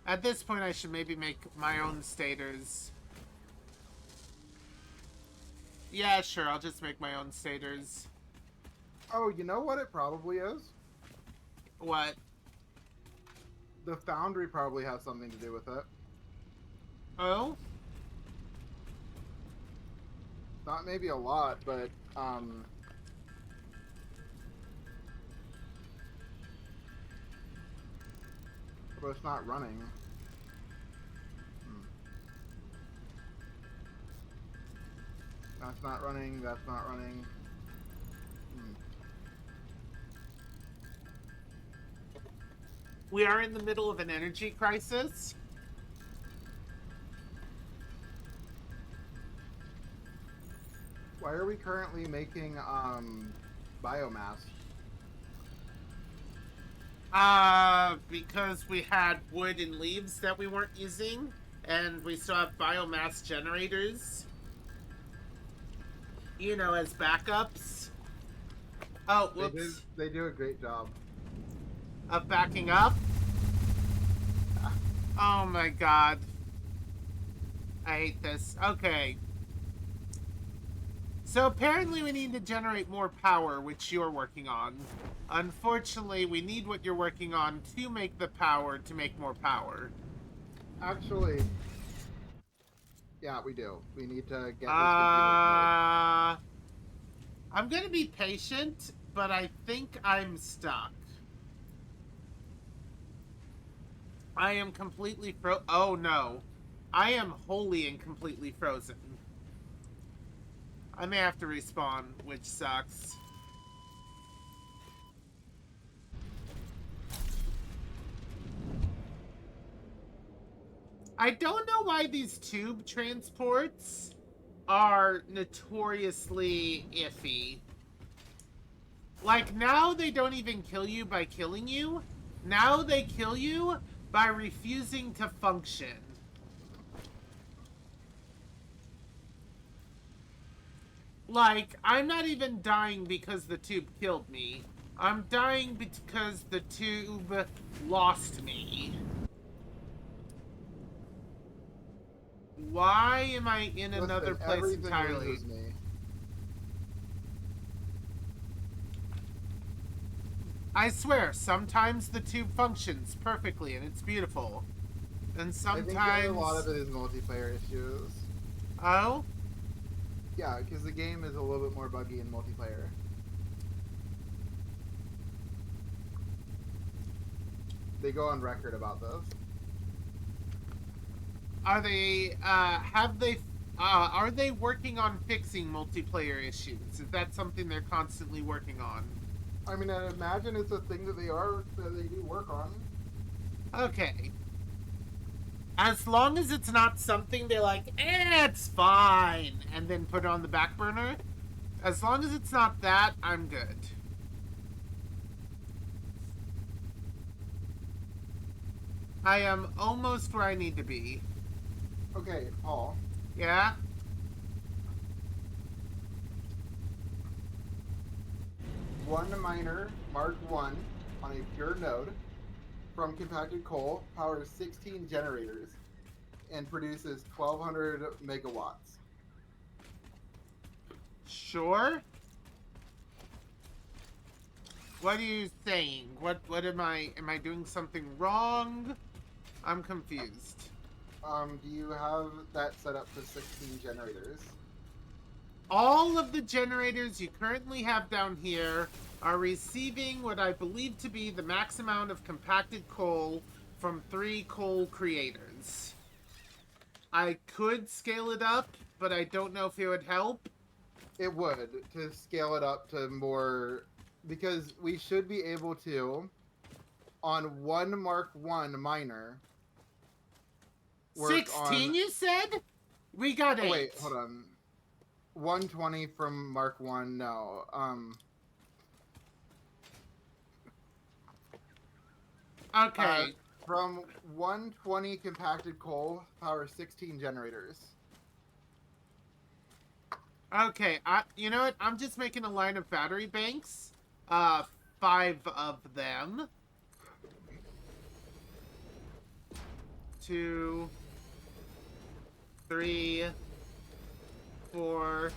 At this point, I should maybe make my own stators. Yeah, sure, I'll just make my own stators. Oh, you know what it probably is? What? The foundry probably has something to do with it. Oh? Not maybe a lot, but but it's not running. That's not running, that's not running. We are in the middle of an energy crisis. Why are we currently making biomass? Because we had wood and leaves that we weren't using, and we still have biomass generators. You know, as backups. Oh, whoops. They do a great job. Of backing up? Oh my god. I hate this. Okay. So apparently we need to generate more power, which you're working on. Unfortunately, we need what you're working on to make the power to make more power. Actually, yeah, we do. We need to get this I'm gonna be patient, but I think I'm stuck. I am completely oh no. I am wholly and completely frozen. I may have to respawn, which sucks. I don't know why these tube transports are notoriously iffy. Like, now they don't even kill you by killing you. Now they kill you by refusing to function. Like, I'm not even dying because the tube killed me. I'm dying because the tube lost me. Why am I in another place entirely? Me. I swear, sometimes the tube functions perfectly and it's beautiful. And sometimes... I think a lot of it is multiplayer issues. Oh? Yeah, because the game is a little bit more buggy in multiplayer. They go on record about this. Are they, are they working on fixing multiplayer issues? Is that something they're constantly working on? I mean, I imagine it's a thing that they do work on. Okay. As long as it's not something they're like, it's fine, and then put it on the back burner. As long as it's not that, I'm good. I am almost where I need to be. Okay, Paul. Yeah? One miner, Mark 1, on a pure node from compacted coal powers 16 generators and produces 1,200 megawatts. Sure. What are you saying? What am I doing something wrong? I'm confused. Do you have that set up to 16 generators? All of the generators you currently have down here are receiving what I believe to be the max amount of compacted coal from 3 coal creators. I could scale it up, but I don't know if it would help. It would, to scale it up to more, because we should be able to, on one Mark 1 miner, work 16, on... you said? We got 8. Oh, wait, hold on. 120 from Mark 1, no. Okay. From 120 compacted coal, power 16 generators. Okay, you know what? I'm just making a line of battery banks. 5 of them. 2, 3, 4,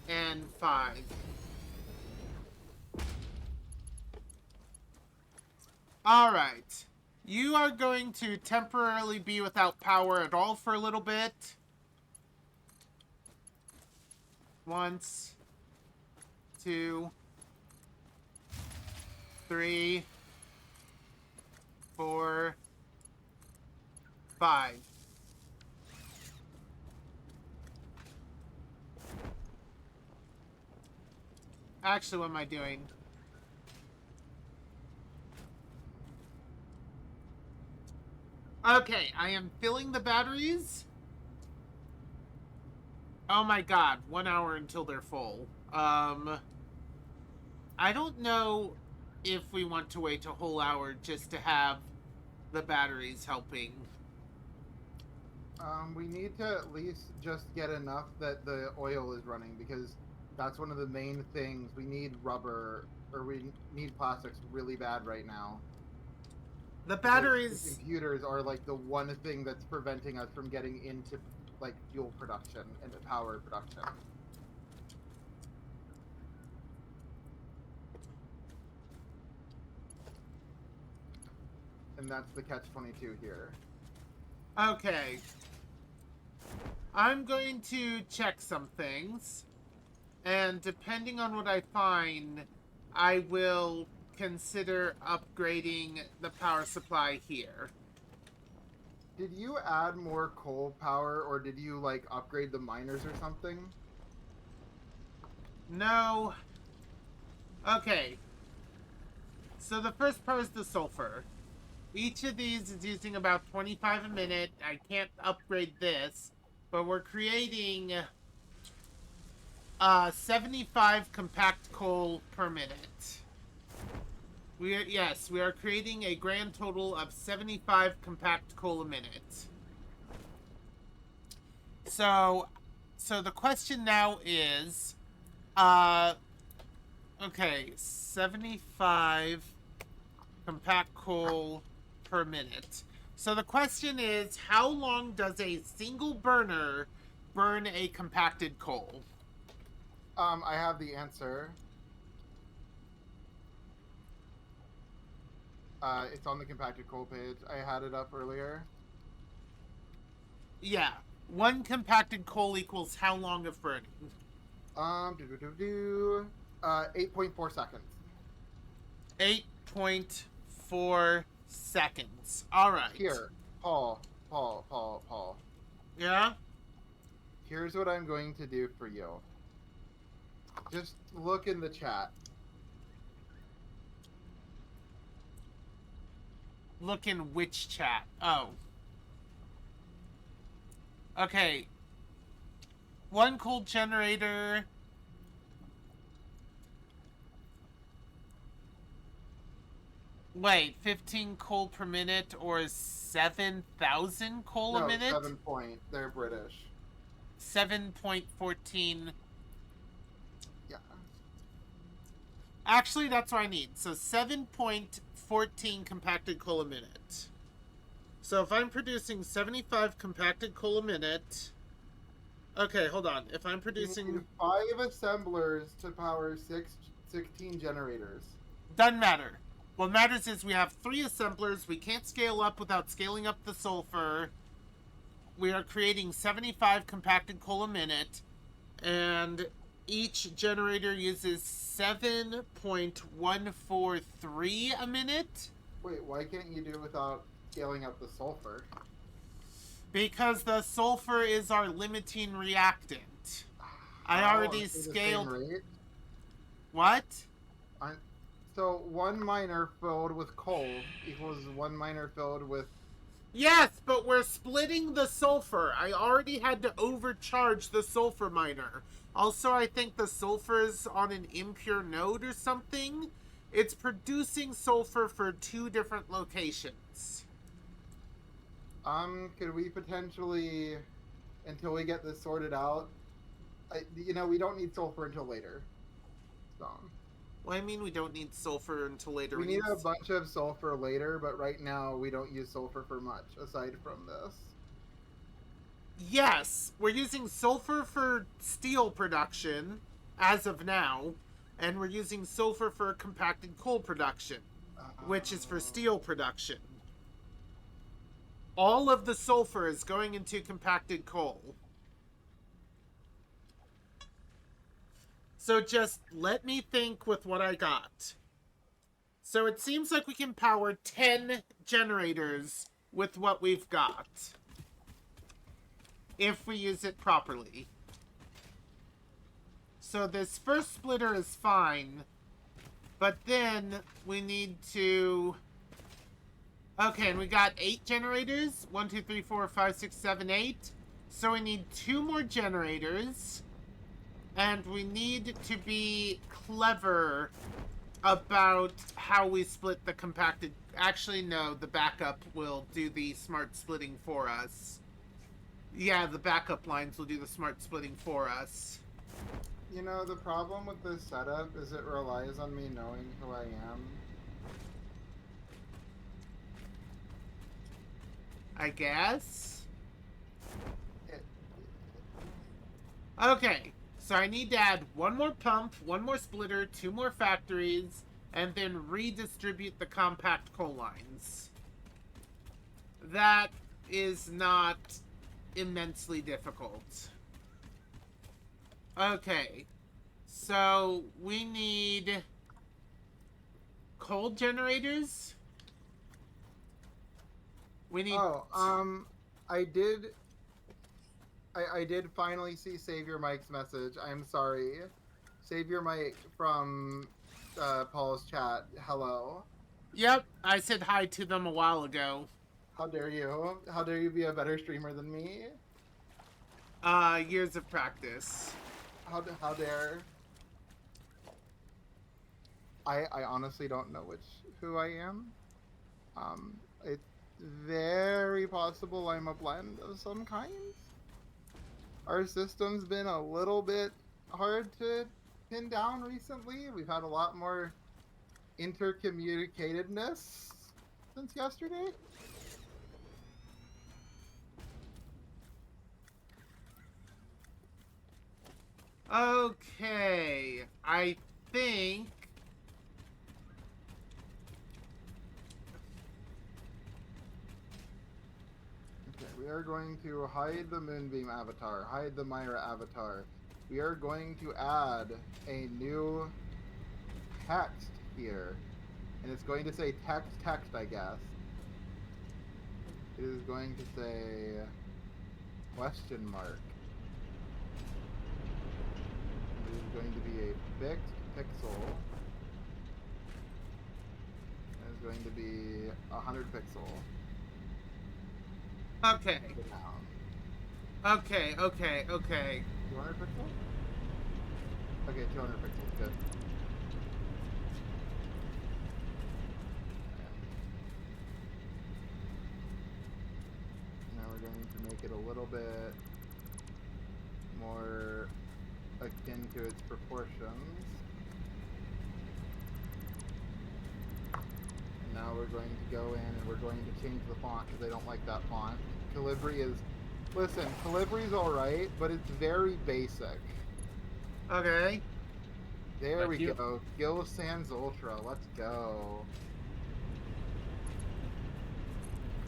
and 5. Alright. You are going to temporarily be without power at all for a little bit. Once. 2. 3. 4. 5. Actually, what am I doing? Okay, I am filling the batteries. Oh my god, 1 hour until they're full. I don't know if we want to wait a whole hour just to have the batteries helping. We need to at least just get enough that the oil is running, because that's one of the main things. We need rubber, or we need plastics really bad right now. The Because batteries... the computers are like the one thing that's preventing us from getting into like fuel production and power production. And that's the catch-22 here. Okay. I'm going to check some things. And depending on what I find, I will consider upgrading the power supply here. Did you add more coal power, or did you like upgrade the miners or something? No. Okay. So the first part is the sulfur. Each of these is using about 25 a minute. I can't upgrade this, but we're creating 75 compact coal per minute. We are creating a grand total of 75 compact coal a minute. So the question now is, okay, 75 compact coal per minute. So the question is, how long does a single burner burn a compacted coal? I have the answer. It's on the compacted coal page. I had it up earlier. Yeah. 1 compacted coal equals how long of burning? 8.4 seconds. 8.4 seconds. All right. Here, Paul. Yeah? Here's what I'm going to do for you. Just look in the chat. Look in which chat? Oh. Okay. 1 coal generator. Wait, 15 coal per minute or 7,000 coal a No, minute? 7 point. They're British. 7.14. Yeah. Actually, that's what I need. So 7.14 compacted coal a minute. So if I'm producing 75 compacted coal a minute... Okay, hold on. If I'm You producing... need 5 assemblers to power 16 generators. Doesn't matter. What matters is we have 3 assemblers. We can't scale up without scaling up the sulfur. We are creating 75 compacted coal a minute. And each generator uses 7.143 a minute. Wait, why can't you do it without scaling up the sulfur? Because the sulfur is our limiting reactant. I How? already Aren't they the same scaled... rate? What? So 1 miner filled with coal equals 1 miner filled with... Yes, but we're splitting the sulfur. I already had to overcharge the sulfur miner. Also, I think the sulfur is on an impure node or something. It's producing sulfur for 2 different locations. Could we potentially, until we get this sorted out, we don't need sulfur until later. So... Well, I mean, we don't need sulfur until later. We need a bunch of sulfur later, but right now we don't use sulfur for much, aside from this. Yes, we're using sulfur for steel production, as of now, and we're using sulfur for compacted coal production, which is for steel production. All of the sulfur is going into compacted coal. So just let me think with what I got. So it seems like we can power 10 generators with what we've got. If we use it properly. So this first splitter is fine. But then we need to... Okay, and we got 8 generators. 1, 2, 3, 4, 5, 6, 7, 8. So we need 2 more generators. And we need to be clever about how we split the compacted... Actually, no, the backup will do the smart splitting for us. Yeah, the backup lines will do the smart splitting for us. You know, the problem with this setup is it relies on me knowing who I am. I guess? Okay, so I need to add 1 more pump, 1 more splitter, 2 more factories, and then redistribute the compact coal lines. That is not immensely difficult. Okay, so we need coal generators. We need... I did finally see Savior Mike's message. I'm sorry. Savior Mike from Paul's chat. Hello. Yep, I said hi to them a while ago. How dare you? How dare you be a better streamer than me? Years of practice. How dare? I honestly don't know who I am. It's very possible I'm a blend of some kind. Our system's been a little bit hard to pin down recently. We've had a lot more intercommunicatedness since yesterday. Okay, I think... Okay, we are going to hide the Moonbeam avatar, hide the Myra avatar. We are going to add a new text here. And it's going to say text, I guess. It is going to say question mark. It is going to be a fixed pixel. It is going to be 100 pixel. Okay. Down. Okay. 200 pixel? Okay, 200 pixels, good. make it a little bit more akin to its proportions. And now we're going to go in and we're going to change the font because I don't like that font. Calibri is... Listen, Calibri's alright, but it's very basic. Okay. There Thank we you. go. Gil Sans Ultra. Let's go.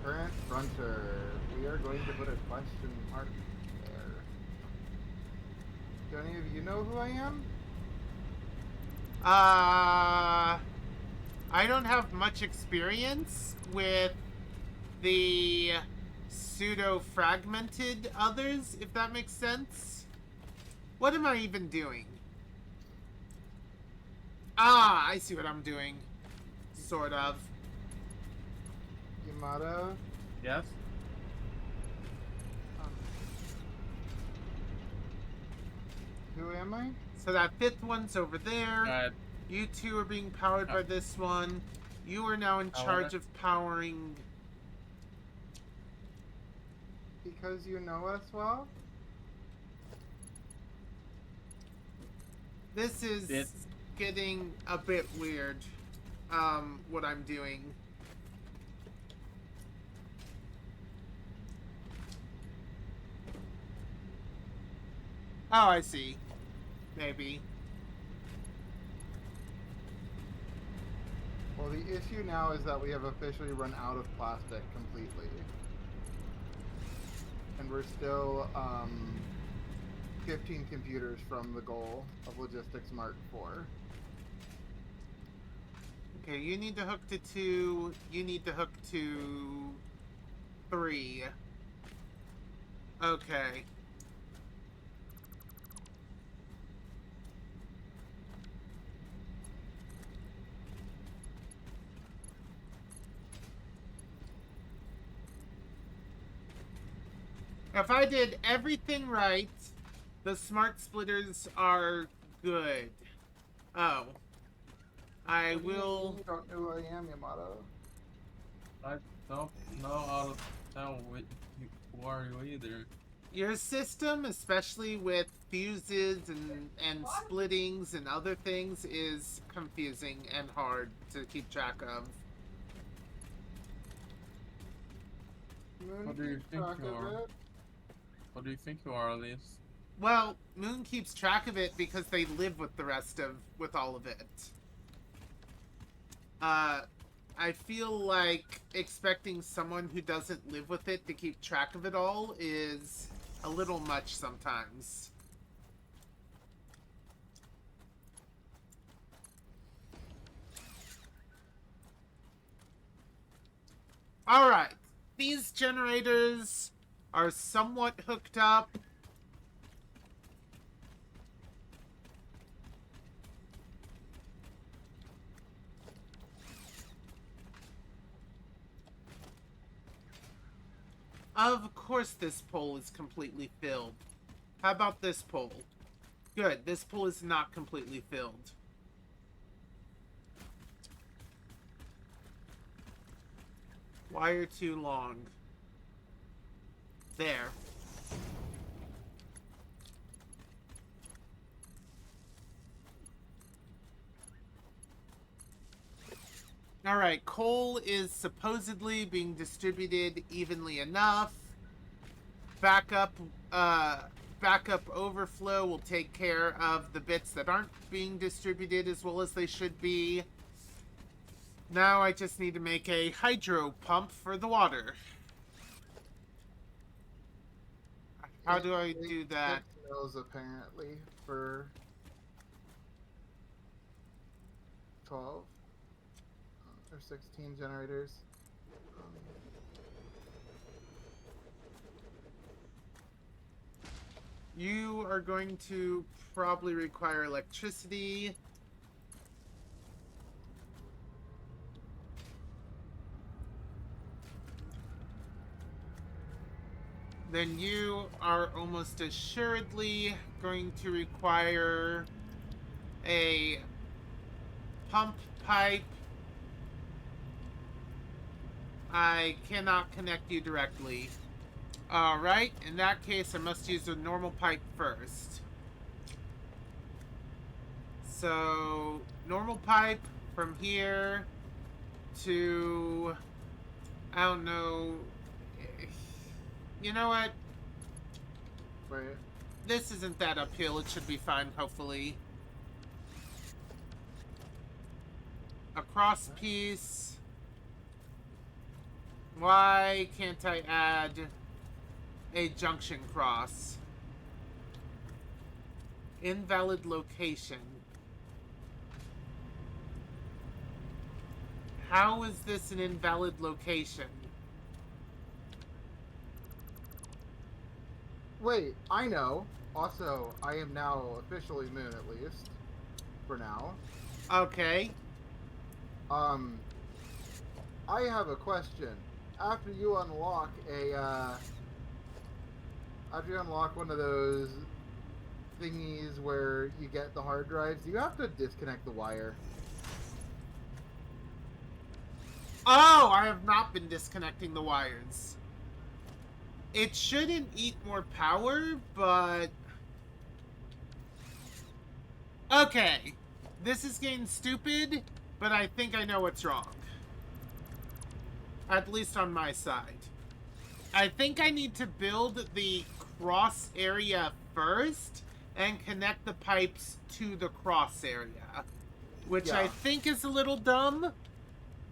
Current fronter. We are going to put a question mark there. Do any of you know who I am? I don't have much experience with the pseudo-fragmented others, if that makes sense. What am I even doing? Ah, I see what I'm doing. Sort of. Yamato. Yes? Who am I? So that fifth one's over there. Alright. You two are being powered by this one. You are now in charge of powering... Because you know us well? This is It's- getting a bit weird, what I'm doing. Oh, I see. Maybe. Well, the issue now is that we have officially run out of plastic completely. And we're still 15 computers from the goal of Logistics Mark IV. Okay, you need to hook to 2. You need to hook to 3. Okay. If I did everything right, the smart splitters are good. Oh. I What do you mean will... You don't know who I am, Yamato. I don't know how to tell who are you either. Your system, especially with fuses and splittings and other things, is confusing and hard to keep track of. Moon What do you keeps think track you of are? it. What do you think you are, Elise? Well, Moon keeps track of it because they live with the rest of... with all of it. I feel like expecting someone who doesn't live with it to keep track of it all is a little much sometimes. Alright, these generators are somewhat hooked up. Of course this pole is completely filled. How about this pole? Good, this pole is not completely filled. Wire too long. There. Alright, coal is supposedly being distributed evenly enough. Backup overflow will take care of the bits that aren't being distributed as well as they should be. Now I just need to make a hydro pump for the water. How do I do that? 6 mils apparently for 12 or 16 generators. You are going to probably require electricity. Then you are almost assuredly going to require a pump pipe. I cannot connect you directly. Alright, in that case, I must use a normal pipe first. So, normal pipe from here to... I don't know... You know what? Right. This isn't that uphill. It should be fine, hopefully. A cross piece. Why can't I add a junction cross? Invalid location. How is this an invalid location? Wait, I know. Also, I am now officially Moon, at least. For now. Okay. I have a question. After you unlock after you unlock one of those thingies where you get the hard drives, you have to disconnect the wire. Oh, I have not been disconnecting the wires. It shouldn't eat more power, but... Okay. This is getting stupid, but I think I know what's wrong. At least on my side. I think I need to build the cross area first and connect the pipes to the cross area. Which I think is a little dumb,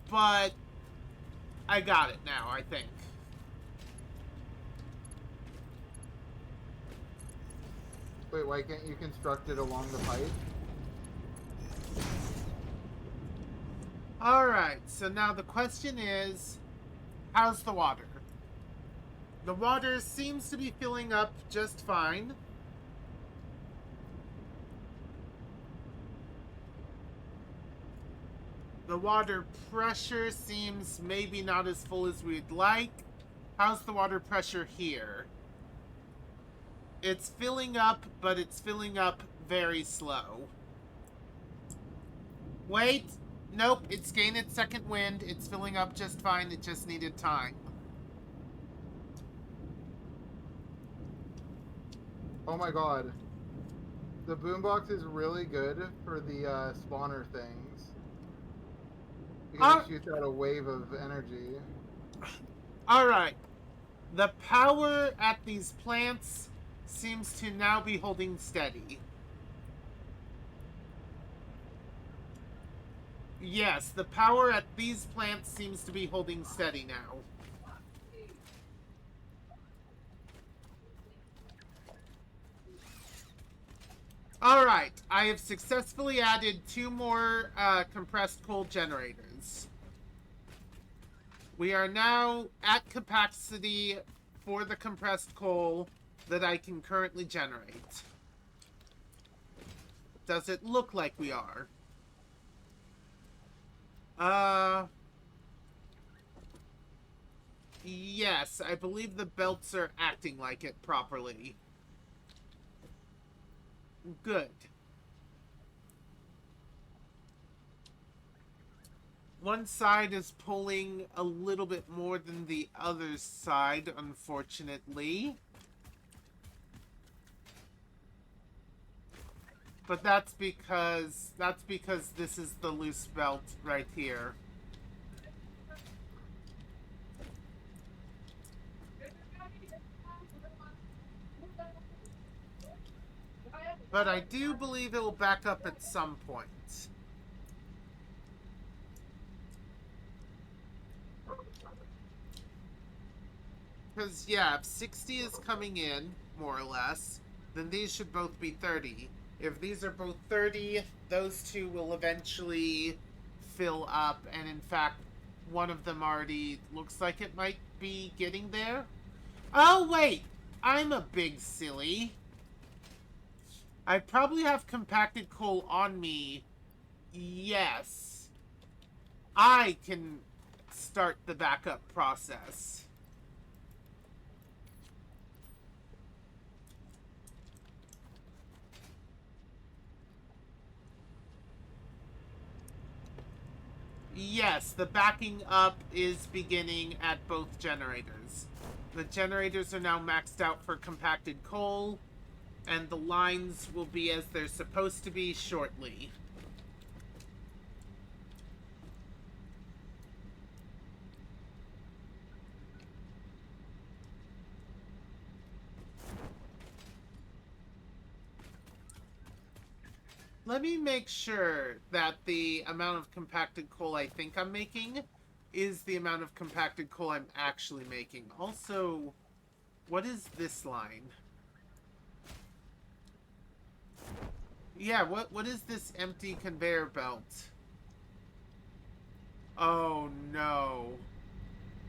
but I got it now, I think. Wait, why can't you construct it along the pipe? Alright, so now the question is, how's the water? The water seems to be filling up just fine. The water pressure seems maybe not as full as we'd like. How's the water pressure here? It's filling up, but it's filling up very slow. Wait! Nope, it's gained its second wind. It's filling up just fine. It just needed time. Oh my god. The boombox is really good for the spawner things. Because it shoots out a wave of energy. Alright. The power at these plants seems to now be holding steady. Yes, the power at these plants seems to be holding steady now. Alright, I have successfully added 2 more compressed coal generators. We are now at capacity for the compressed coal that I can currently generate. Does it look like we are? Yes, I believe the belts are acting like it properly. Good. One side is pulling a little bit more than the other side, unfortunately. But that's because this is the loose belt right here. But I do believe it will back up at some point. Because, yeah, if 60 is coming in, more or less, then these should both be 30. If these are both 30, those two will eventually fill up, and in fact, one of them already looks like it might be getting there. Oh, wait! I'm a big silly. I probably have compacted coal on me. Yes. I can start the backup process. Yes, the backing up is beginning at both generators. The generators are now maxed out for compacted coal, and the lines will be as they're supposed to be shortly. Let me make sure that the amount of compacted coal I think I'm making is the amount of compacted coal I'm actually making. Also, what is this line? Yeah, what is this empty conveyor belt? Oh no.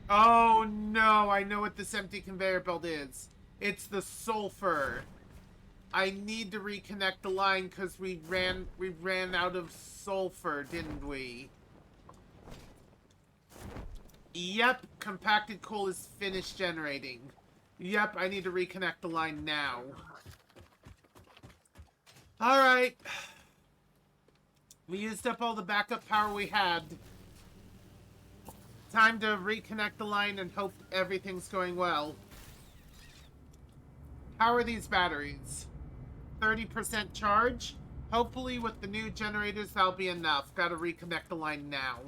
Oh no, I know what this empty conveyor belt is. It's the sulfur. I need to reconnect the line because we ran out of sulfur, didn't we? Yep, compacted coal is finished generating. Yep, I need to reconnect the line now. Alright. We used up all the backup power we had. Time to reconnect the line and hope everything's going well. How are these batteries? 30% charge? Hopefully with the new generators that'll be enough. Gotta reconnect the line now.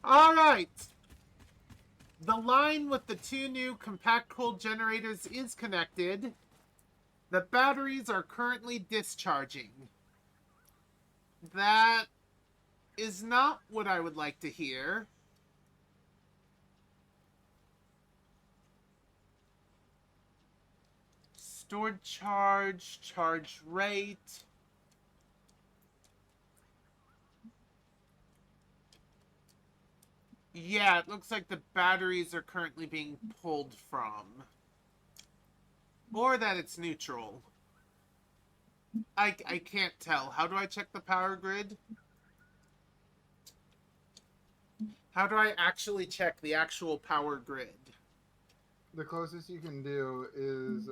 Alright! The line with the 2 new compact coal generators is connected. The batteries are currently discharging. That is not what I would like to hear. Stored charge, charge rate. Yeah, it looks like the batteries are currently being pulled from. Or that it's neutral. I can't tell. How do I check the power grid? How do I actually check the actual power grid? The closest you can do is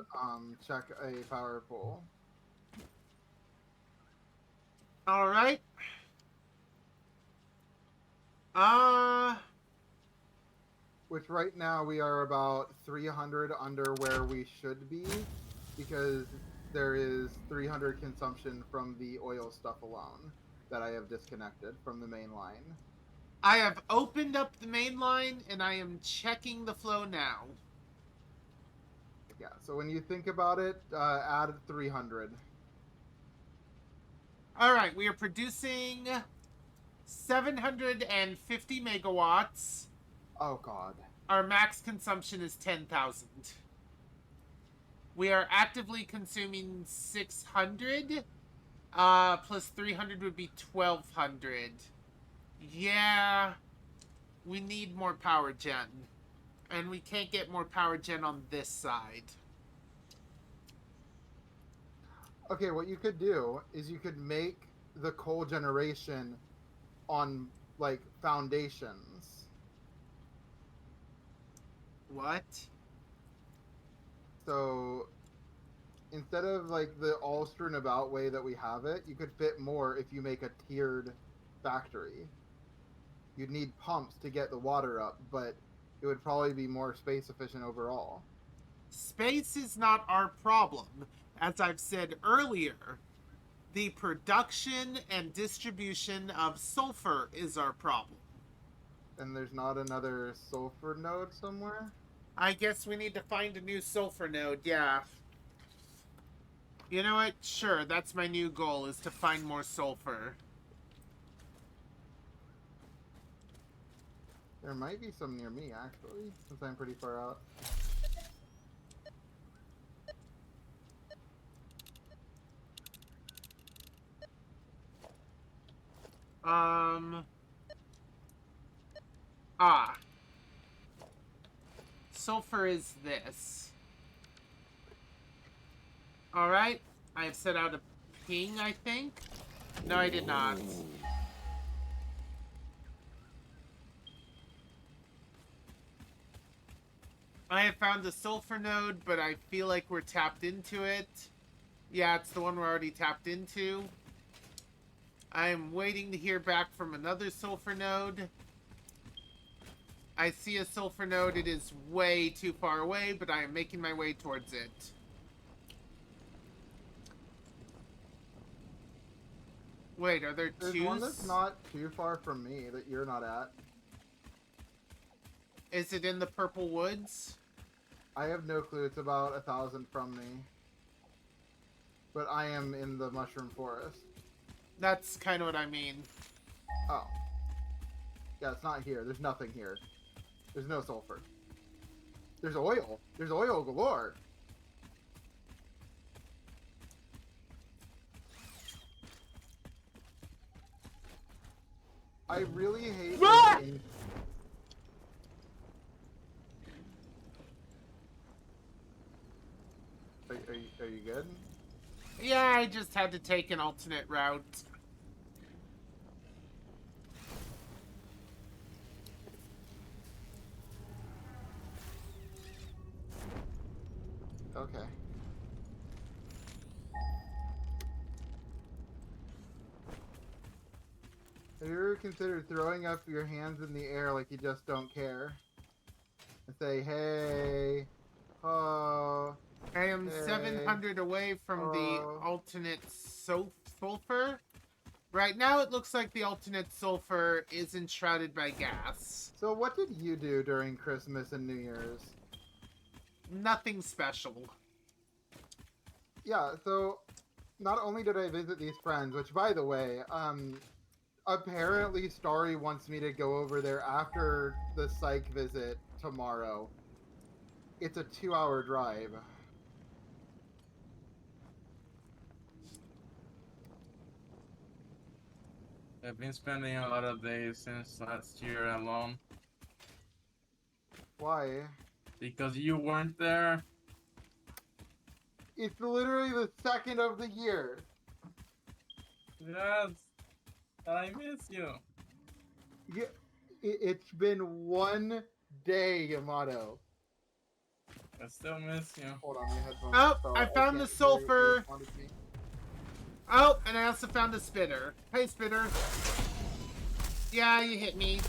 check a power pole. Alright. Which right now we are about 300 under where we should be, because there is 300 consumption from the oil stuff alone that I have disconnected from the main line. I have opened up the main line and I am checking the flow now. Yeah, so when you think about it, add 300. Alright, we are producing 750 megawatts. Oh god. Our max consumption is 10,000. We are actively consuming 600. Plus 300 would be 1,200. Yeah. We need more power gen. And we can't get more power gen on this side. Okay, what you could do is you could make the coal generation on, like, foundations. What? So instead of like the all strewn about way that we have it, you could fit more if you make a tiered factory. You'd need pumps to get the water up, but it would probably be more space efficient overall. Space is not our problem. As I've said earlier, the production and distribution of sulfur is our problem. And there's not another sulfur node somewhere? I guess we need to find a new sulfur node, yeah. You know what? Sure, that's my new goal, is to find more sulfur. There might be some near me, actually, since I'm pretty far out. Sulfur is this. Alright, I have set out a ping, I think. No, I did not. I have found the sulfur node, but I feel like we're tapped into it. Yeah, it's the one we're already tapped into. I'm waiting to hear back from another sulfur node. I see a sulfur node. It is way too far away, but I am making my way towards it. Wait, are there There's two? one that's not too far from me that you're not at. Is it in the purple woods? I have no clue. It's about 1,000 from me. But I am in the mushroom forest. That's kind of what I mean. Oh. Yeah, it's not here. There's nothing here. There's no sulfur. There's oil. There's oil galore. I really hate Ah! this game. Are you good? Yeah, I just had to take an alternate route. Okay. Have you ever considered throwing up your hands in the air like you just don't care? And say, hey, oh, I am hey, 700 away from the oh. alternate sulfur. Right now, it looks like the alternate sulfur is enshrouded by gas. So what did you do during Christmas and New Year's? Nothing special. Yeah, so not only did I visit these friends, which by the way, apparently Starry wants me to go over there after the psych visit tomorrow. It's a 2-hour drive. I've been spending a lot of days since last year alone Why? because you weren't there. It's literally the 2nd of the year. Yes, I miss you. Yeah, it's been 1 day, Yamato. I still miss you. Hold on, my headphones. Oh, fell. I found can't the hear you sulfur. responded to me. Oh, and I also found a spitter. Hey, spitter. Yeah, you hit me,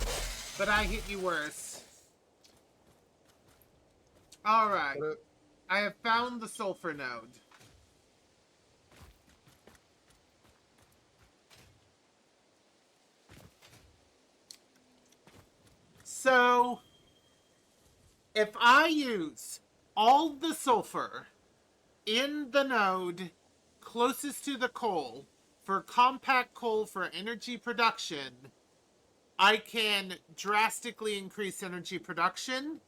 but I hit you worse. Alright. But I have found the sulfur node. So, if I use all the sulfur in the node closest to the coal for compact coal for energy production, I can drastically increase energy production,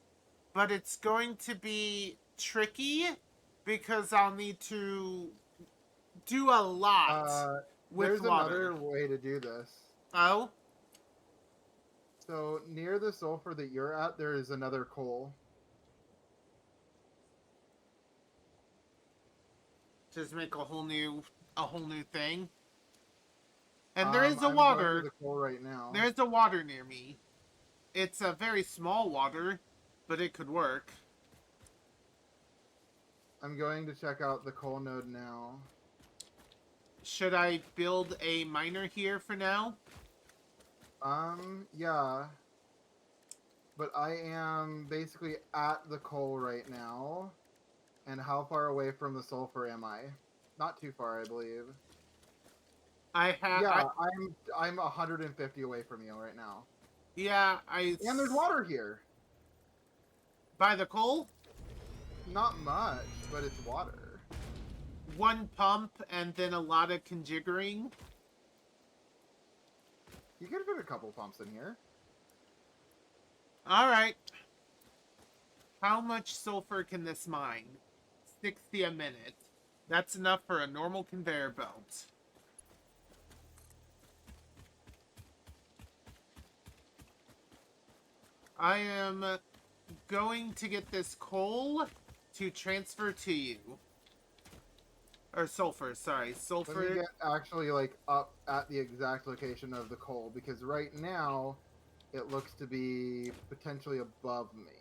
but it's going to be tricky because I'll need to do a lot with there's water. another way to do this. Oh? So near the sulfur that you're at, there is another coal. Just make a whole new thing. And there is a I'm water. going to the coal right now. There's a water near me. It's a very small water, but it could work. I'm going to check out the coal node now. Should I build a miner here for now? Yeah. But I am basically at the coal right now. And how far away from the sulfur am I? Not too far, I believe. I have. Yeah, I'm 150 away from you right now. And there's water here. By the coal? Not much, but it's water. One pump and then a lot of conjiggering. You could fit a couple pumps in here. Alright. How much sulfur can this mine? 60 a minute. That's enough for a normal conveyor belt. I am going to get this coal to transfer to you. Or sulfur, sorry. Let me Sulfur. get actually like up at the exact location of the coal because right now it looks to be potentially above me.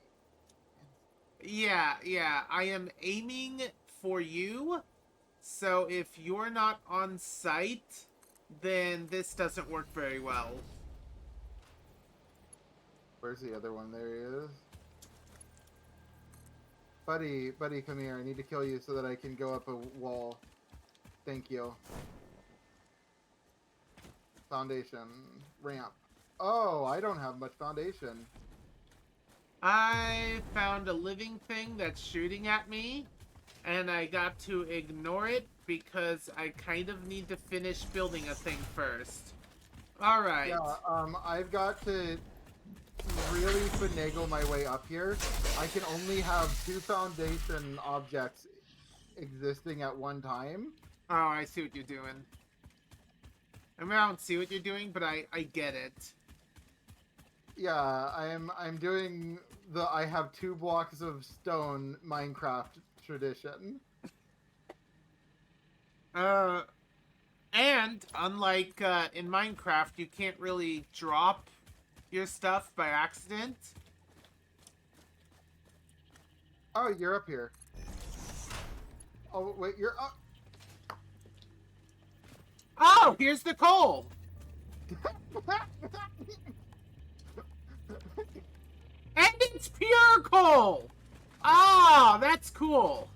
Yeah. I am aiming for you. So if you're not on site, then this doesn't work very well. Where's the other one? There he is. Buddy, come here. I need to kill you so that I can go up a wall. Thank you. Foundation. Ramp. Oh, I don't have much foundation. I found a living thing that's shooting at me, and I got to ignore it because I kind of need to finish building a thing first. Alright. Yeah, I've got to really finagle my way up here. I can only have 2 foundation objects existing at one time. Oh, I see what you're doing. I mean, I don't see what you're doing, but I get it. Yeah, I'm doing the I have 2 blocks of stone Minecraft tradition. And unlike in Minecraft, you can't really drop your stuff by accident. Oh, you're up here. Oh, wait, you're up. Oh, here's the coal! And it's pure coal! Ah, that's cool.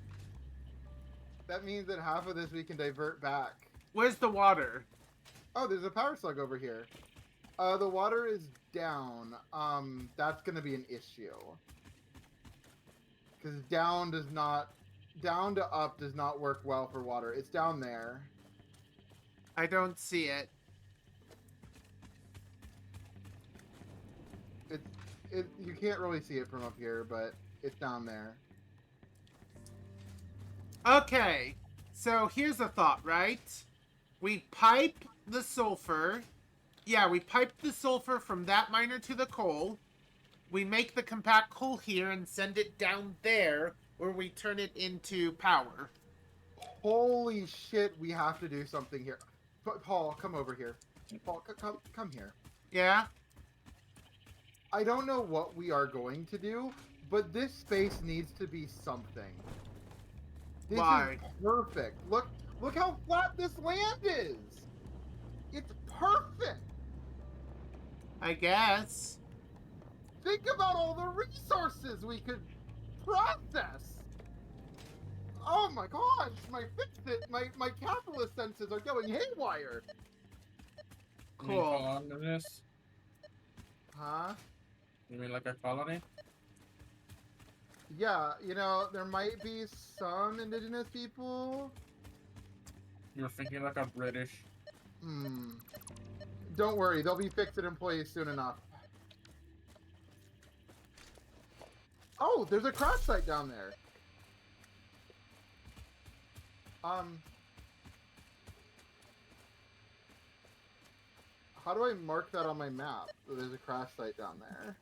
That means that half of this we can divert back. Where's the water? Oh, there's a power slug over here. The water is down. That's gonna be an issue. Because down to up does not work well for water. It's down there. I don't see it. You can't really see it from up here, but it's down there. Okay, so here's a thought, right? We pipe the sulfur. Yeah, we pipe the sulfur from that miner to the coal. We make the compact coal here and send it down there where we turn it into power. Holy shit, we have to do something here. Paul, come over here. Paul, come here. Yeah? I don't know what we are going to do, but this space needs to be something. This Why? is perfect. Look how flat this land is. It's perfect. I guess. Think about all the resources we could process. Oh my gosh, my Fitbit, my capitalist senses are going haywire. You mean Cool. colonists? Huh? You mean like a colony? Yeah, you know, there might be some indigenous people. You're thinking like a British. Don't worry, they'll be fixed employees soon enough. Oh, there's a crash site down there. How do I mark that on my map? So there's a crash site down there.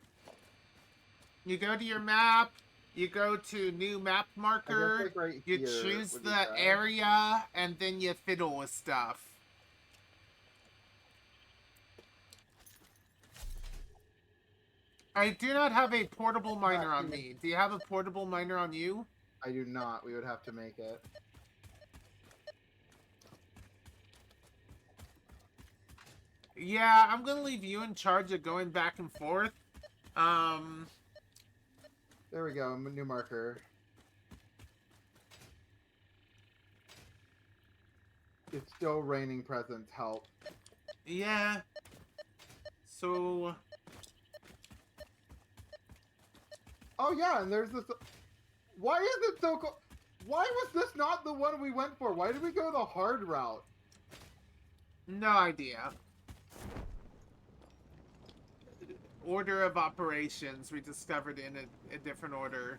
You go to your map, you go to new map I marker, guess, like, right you here choose would be the bad. area, and then you fiddle with stuff. I do not have a portable miner on me. Do you have a portable miner on you? I do not. We would have to make it. Yeah, I'm gonna leave you in charge of going back and forth. There we go. New marker. It's still raining presents. Help. Yeah. So, Oh yeah, and there's this. Why is it so cool? Why was this not the one we went for? Why did we go the hard route? no idea. Order of operations, we discovered in a different order.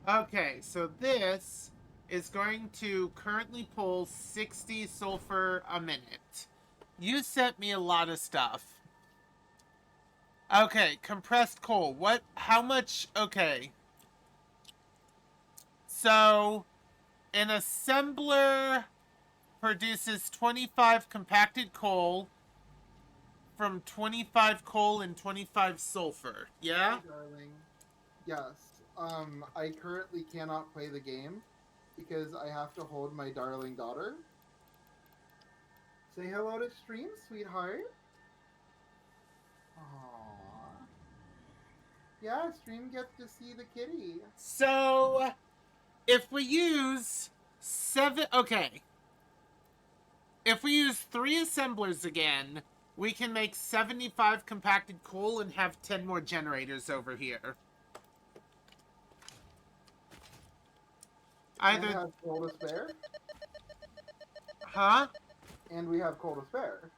Okay, so this is going to currently pull 60 sulfur a minute. You sent me a lot of stuff. Okay, compressed coal. What? How much? Okay. So, an assembler produces 25 compacted coal from 25 coal and 25 sulfur. Yeah? Hey, darling. Yes. I currently cannot play the game because I have to hold my darling daughter. Say hello to stream, sweetheart. Aww. Yeah, stream gets to see the kitty. So, if we use 7... Okay. If we use 3 assemblers again, we can make 75 compacted coal and have 10 more generators over here. And Either... have coal to spare. Huh? And we have coal to spare.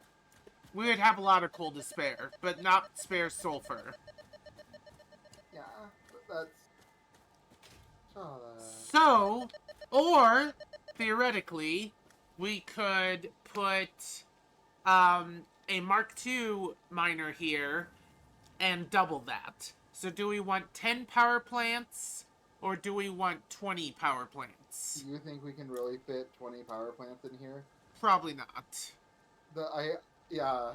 We would have a lot of coal to spare, but not spare sulfur. Yeah, but that's... So, or, theoretically, we could put a Mark II miner here and double that. So do we want 10 power plants, or do we want 20 power plants? Do you think we can really fit 20 power plants in here? Probably not. Yeah.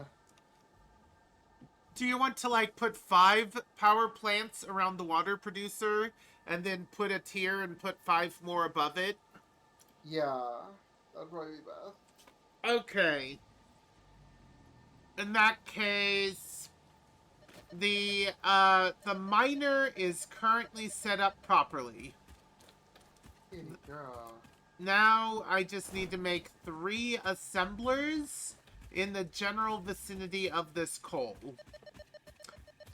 Do you want to, like, put 5 power plants around the water producer, and then put a tier and put 5 more above it? Yeah, that'd probably be best. Okay. In that case, the miner is currently set up properly. Kitty girl. Now I just need to make 3 assemblers in the general vicinity of this coal.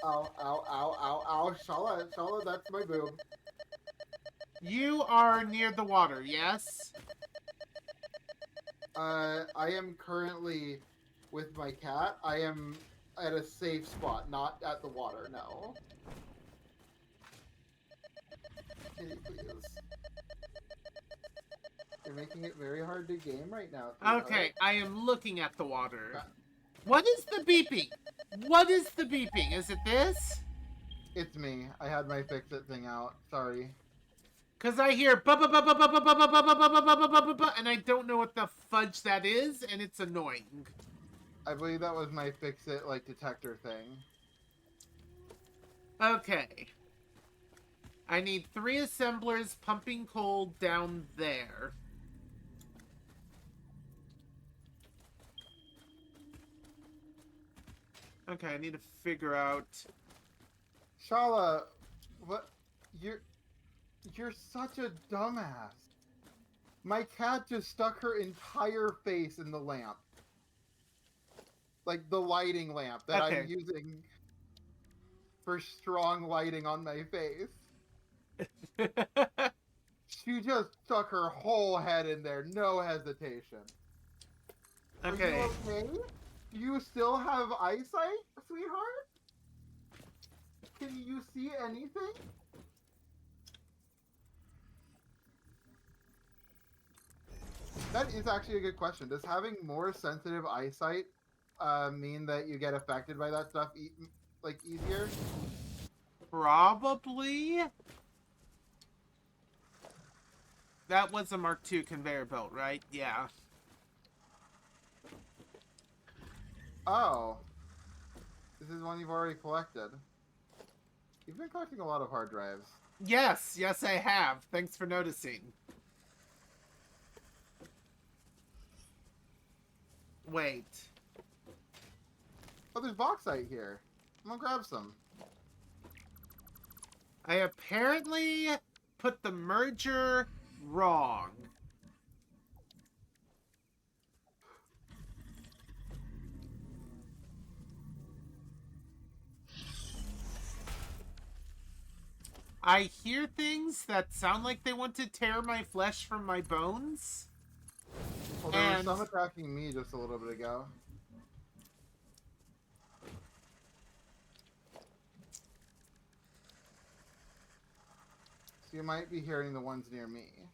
Ow, ow, ow, ow, ow. Shala, that's my boob. You are near the water, yes? I am currently with my cat. I am at a safe spot, not at the water, no. Kitty, please. You're making it very hard to game right now. Sweetheart. Okay, I am looking at the water. What is the beeping? What is the beeping? Is it this? It's me. I had my fix-it thing out. Sorry. Because I hear ba ba ba ba ba ba ba ba ba ba ba ba ba ba ba ba, and I don't know what the fudge that is, and it's annoying. I believe that was my fix-it, like, detector thing. Okay. I need 3 assemblers pumping coal down there. Okay, I need to figure out... Shala, what? You're such a dumbass. My cat just stuck her entire face in the lamp. Like the lighting lamp that Okay. I'm using for strong lighting on my face. She just stuck her whole head in there, no hesitation. Okay. Are you okay? Do you still have eyesight, sweetheart? Can you see anything? That is actually a good question. Does having more sensitive eyesight mean that you get affected by that stuff like easier? Probably. That was a Mark II conveyor belt, right? Yeah. Oh. This is one you've already collected. You've been collecting a lot of hard drives. Yes, yes I have. Thanks for noticing. Wait. Oh, there's bauxite here. I'm gonna grab some. I apparently put the merger wrong. I hear things that sound like they want to tear my flesh from my bones. Well, there And- were some attacking me just a little bit ago. So you might be hearing the ones near me.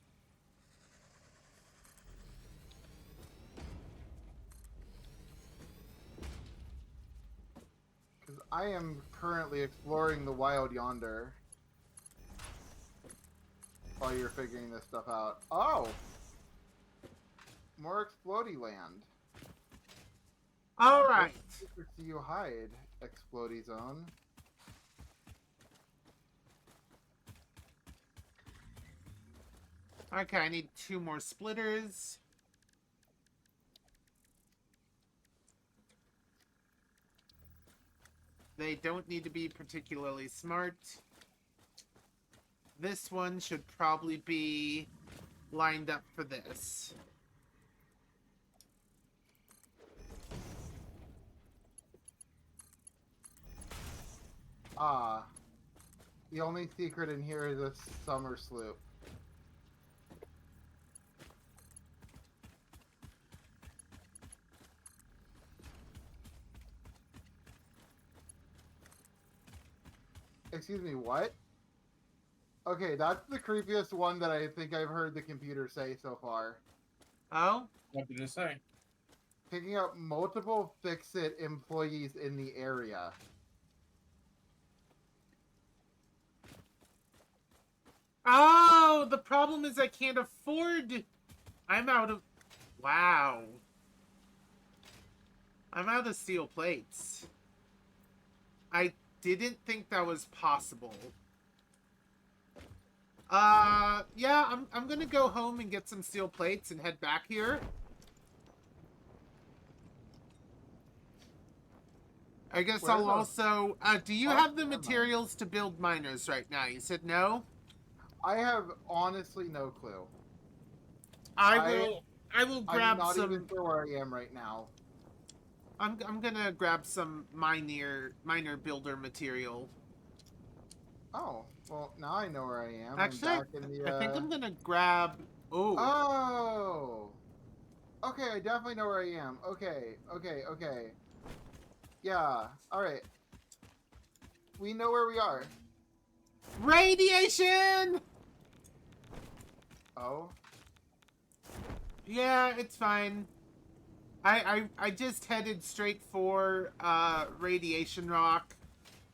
Because I am currently exploring the wild yonder. While you're figuring this stuff out. Oh! More explodey land. Alright. What secrets do you hide, explodey zone? Okay, I need 2 more splitters. They don't need to be particularly smart. This one should probably be lined up for this. Ah. The only secret in here is a summer sloop. Excuse me, what? Okay, that's the creepiest one that I think I've heard the computer say so far. Oh? What did it say? Picking up multiple Fix-It employees in the area. Oh, the problem is I can't afford... I'm out of... Wow. I'm out of steel plates. I didn't think that was possible. Yeah, I'm gonna go home and get some steel plates and head back here. I guess Where I'll the also... do you fuck have the am I? materials to build miners right now? You said no? I have honestly no clue. I will I'm grab not some... even sure where I am right now. I'm gonna grab some miner builder material. Oh, well, now I know where I am. Actually, I'm back in the, I think I'm gonna grab... Oh. Oh! Okay, I definitely know where I am. Okay. Yeah, alright. We know where we are. Radiation! Oh? Yeah, it's fine. I just headed straight for radiation rock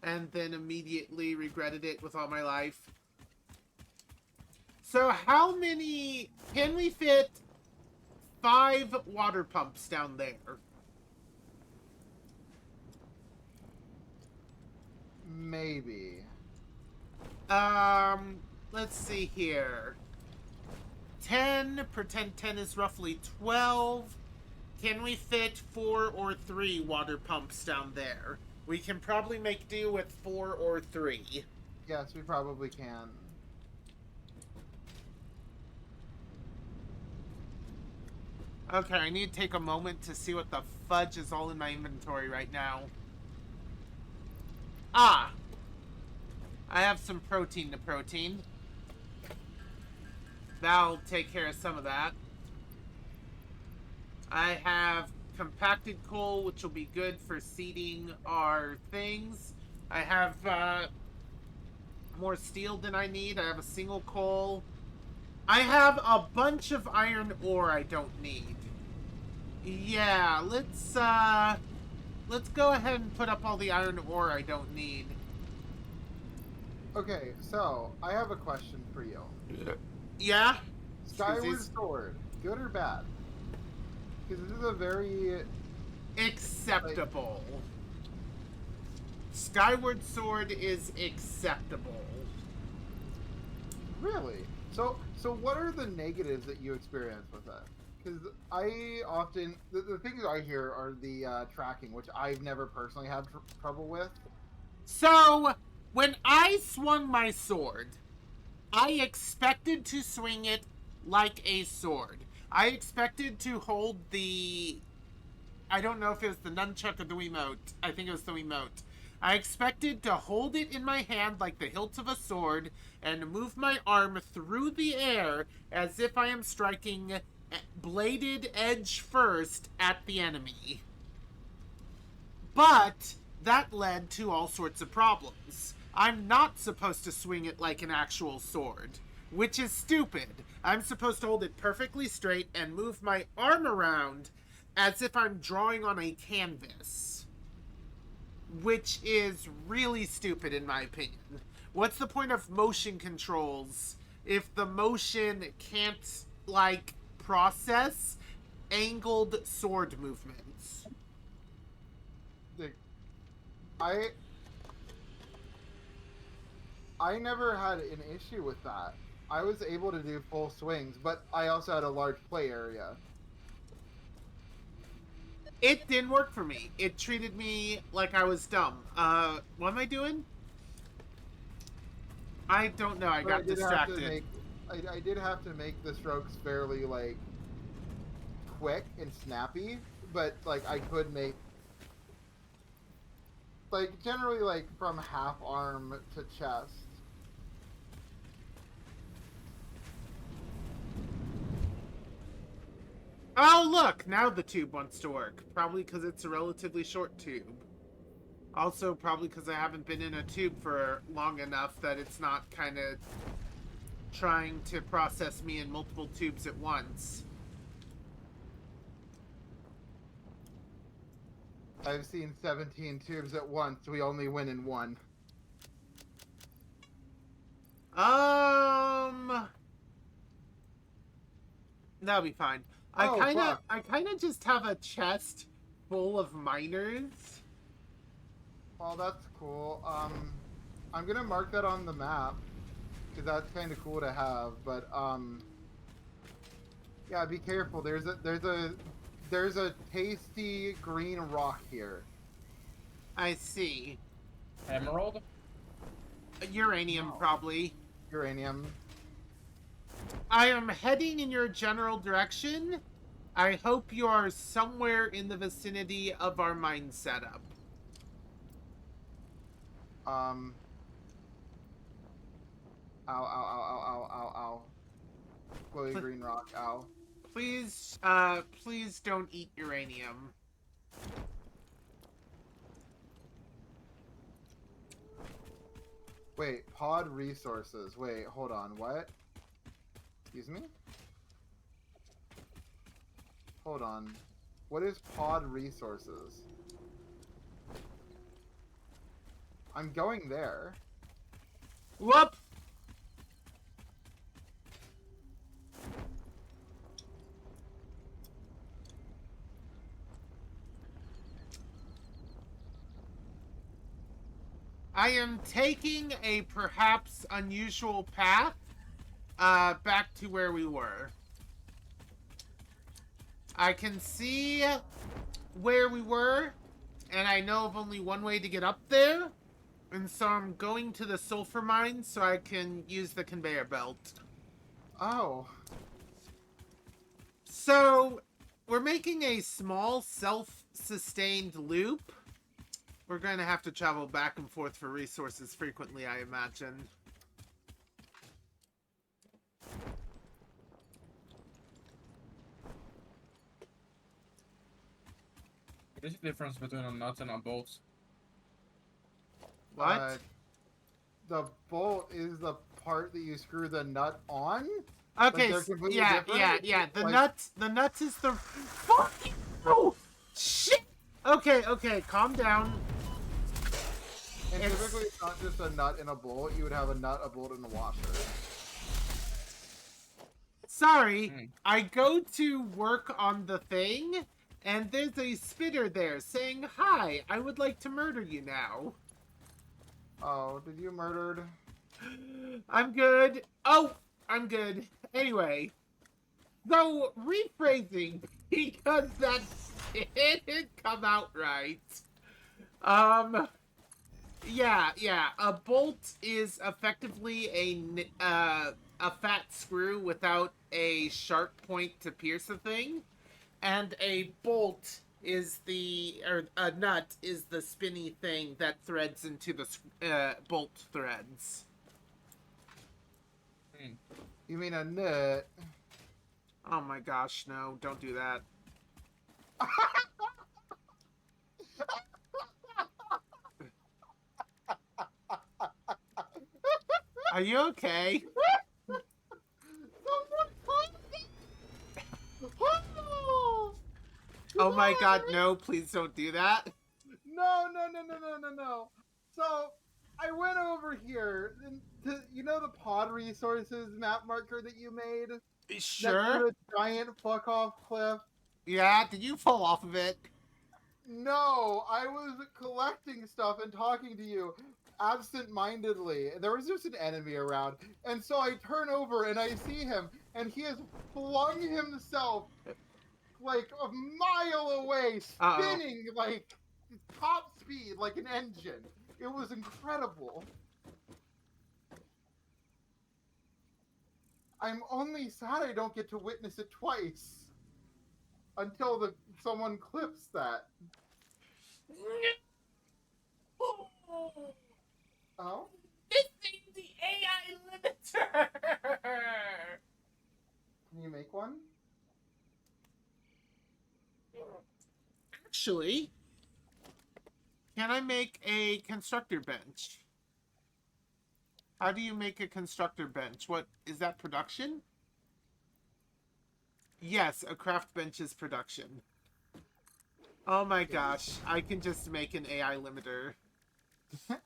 and then immediately regretted it with all my life. So how many... Can we fit 5 water pumps down there? Maybe. Let's see here. 10, pretend 10 is roughly 12. Can we fit 4 or 3 water pumps down there? We can probably make do with 4 or 3. Yes, we probably can. Okay, I need to take a moment to see what the fudge is all in my inventory right now. Ah! I have some protein to protein. That'll take care of some of that. I have compacted coal, which will be good for seeding our things. I have more steel than I need. I have a single coal. I have a bunch of iron ore I don't need. Yeah, let's go ahead and put up all the iron ore I don't need. Okay, so, I have a question for you. Yeah? Skyward Excuse me? Sword, good or bad? Because this is a very... Acceptable. Skyward Sword is acceptable. Really? So what are the negatives that you experience with that? Because I often... The things I hear are the tracking, which I've never personally had trouble with. So, when I swung my sword, I expected to swing it like a sword. I expected to hold the... I don't know if it was the nunchuck or the Wiimote. I think it was the Wiimote. I expected to hold it in my hand like the hilt of a sword and move my arm through the air as if I am striking bladed edge first at the enemy. But that led to all sorts of problems. I'm not supposed to swing it like an actual sword, which is stupid. I'm supposed to hold it perfectly straight and move my arm around as if I'm drawing on a canvas, which is really stupid in my opinion. What's the point of motion controls if the motion can't, like, process angled sword movements? I never had an issue with that. I was able to do full swings, but I also had a large play area. It didn't work for me. It treated me like I was dumb. What am I doing? I don't know. I But I got did have to distracted. make I did have to make the strokes fairly like quick and snappy, but like I could make like generally like from half arm to chest. Oh, look! Now the tube wants to work. Probably because it's a relatively short tube. Also, probably because I haven't been in a tube for long enough that it's not kind of trying to process me in multiple tubes at once. I've seen 17 tubes at once. We only win in one. That'll be fine. Oh, fuck. I kind of just have a chest full of miners. Oh, that's cool. I'm gonna mark that on the map because that's kind of cool to have. But yeah, be careful. There's a tasty green rock here. I see. Emerald? Uranium, No. probably. Uranium. I am heading in your general direction. I hope you are somewhere in the vicinity of our mine setup. Ow, ow, ow, ow, ow, ow, ow. Glowy green rock, ow. Please, please don't eat uranium. Wait, pod resources. Wait, hold on, what? Excuse me? Hold on. What is pod resources? I'm going there. Whoop! I am taking a perhaps unusual path back to where we were. I can see where we were, and I know of only one way to get up there, and so I'm going to the sulfur mine so I can use the conveyor belt. Oh. So, we're making a small self-sustained loop. We're going to have to travel back and forth for resources frequently, I imagine. What is the difference between a nut and a bolt? What? The bolt is the part that you screw the nut on? Okay, they're completely yeah, different? yeah. The Like- nuts is the... Fucking... Oh, shit! Okay, calm down. And It's- typically it's not just a nut and a bolt, you would have a nut, a bolt, and a washer. Sorry, I go to work on the thing, and there's a spitter there saying, "Hi, I would like to murder you now." Oh, did you murdered? I'm good. Oh, I'm good. Anyway, so rephrasing, because that didn't come out right. Yeah. A bolt is effectively a fat screw without a sharp point to pierce a thing, and a bolt is a nut is the spinny thing that threads into the bolt threads. You mean a nut? Oh my gosh, no! Don't do that. Are you okay? Oh my god, no, please don't do that. No. So, I went over here to, you know the pod resources map marker that you made? Next Sure. to the giant fuck off cliff? Yeah, did you fall off of it? No, I was collecting stuff and talking to you absent-mindedly. There was just an enemy around. And so I turn over and I see him, and he has flung himself like a mile away, Uh-oh. spinning like top speed like an engine. It was incredible. I'm only sad I don't get to witness it twice until someone clips that. Oh, This thing's the AI limiter! can you make one? Actually, can I make a constructor bench? How do you make a constructor bench? What is that, production? Yes, a craft bench is production. Oh my gosh, I can just make an AI limiter. You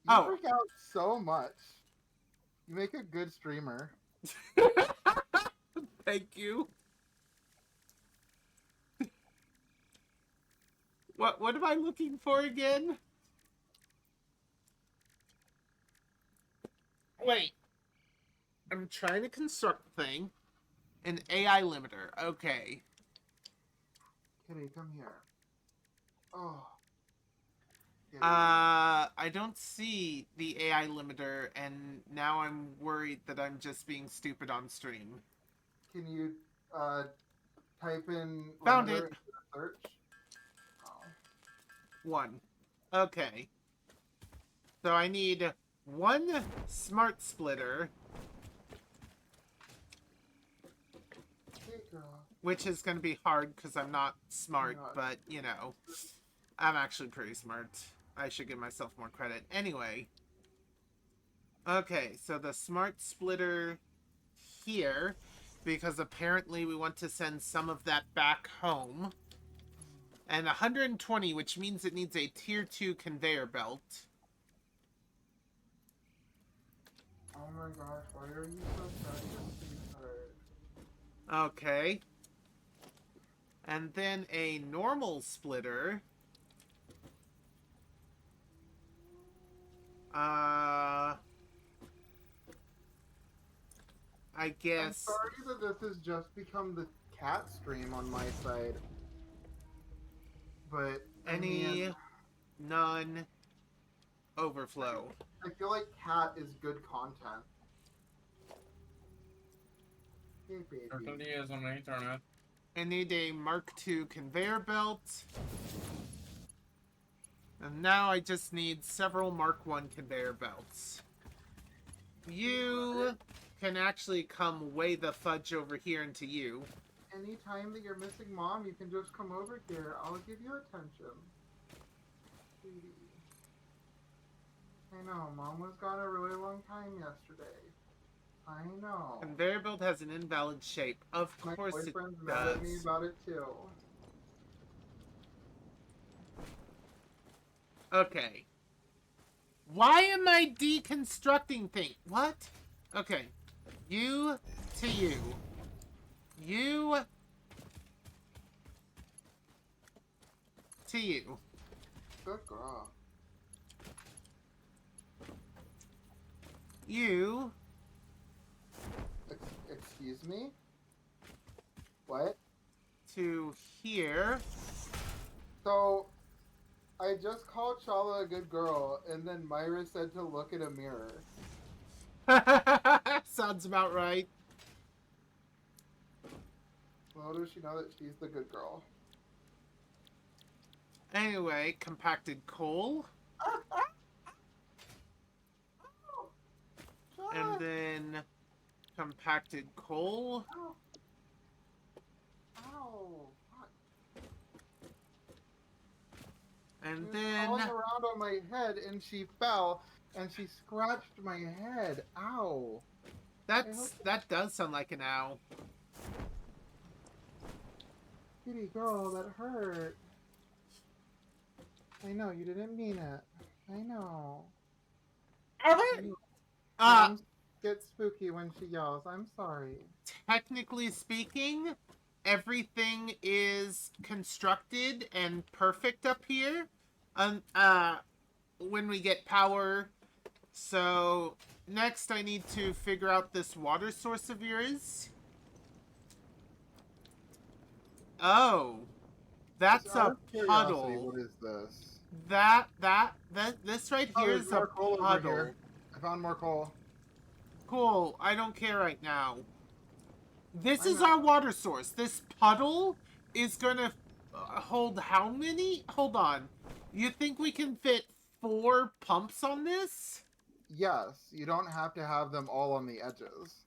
Oh. freak out so much. You make a good streamer. Thank you. What am I looking for again? Wait. I'm trying to construct the thing. An AI limiter. Okay. Kitty, come here. Oh. Kitty. I don't see the AI limiter, and now I'm worried that I'm just being stupid on stream. Can you type in Found limiter it. into the search? Oh. 1. Okay. So I need 1 smart splitter, Hey, girl. which is going to be hard because I'm not smart, God. but, you know, I'm actually pretty smart. I should give myself more credit. Anyway. Okay, so the smart splitter here, because apparently we want to send some of that back home. And 120, which means it needs a tier 2 conveyor belt. Oh my gosh, why are you so sad, sweetheart? Okay. And then a normal splitter. I guess. I'm sorry that this has just become the cat stream on my side. But Any, none, overflow. I feel like cat is good content. Hey, baby. Certainly is on the internet. I need a Mark II conveyor belt. And now I just need several Mark I conveyor belts. You can actually come way the fudge over here into you. Anytime that you're missing mom, you can just come over here. I'll give you attention. Sweetie. I know, mom was gone a really long time yesterday. I know. Conveyor belt has an invalid shape. Of My course it boyfriend's mad at me does. about it too. Okay. Why am I deconstructing things? What? Okay. You to you. You to you. Good girl. You Excuse me? What? to here. So, I just called Shala a good girl, and then Myra said to look in a mirror. Sounds about right. Well, does she know that she's the good girl? Anyway, compacted coal. And then compacted coal. Ow. Ow. Fuck. And She was then crawling around on my head, and she fell, and she scratched my head. Ow. that does sound like an owl. Kitty girl, that hurt. I know, you didn't mean it. I know. Moms get spooky when she yells. I'm sorry. Technically speaking, everything is constructed and perfect up here. When we get power. So next I need to figure out this water source of yours. Oh, Just that's out a of curiosity, puddle. what is this? This right Oh, here there's is a more coal over puddle. here. I found more coal. Cool. I don't care right now. This I is know. our water source. This puddle is gonna hold how many? Hold on. You think we can fit 4 pumps on this? Yes, you don't have to have them all on the edges.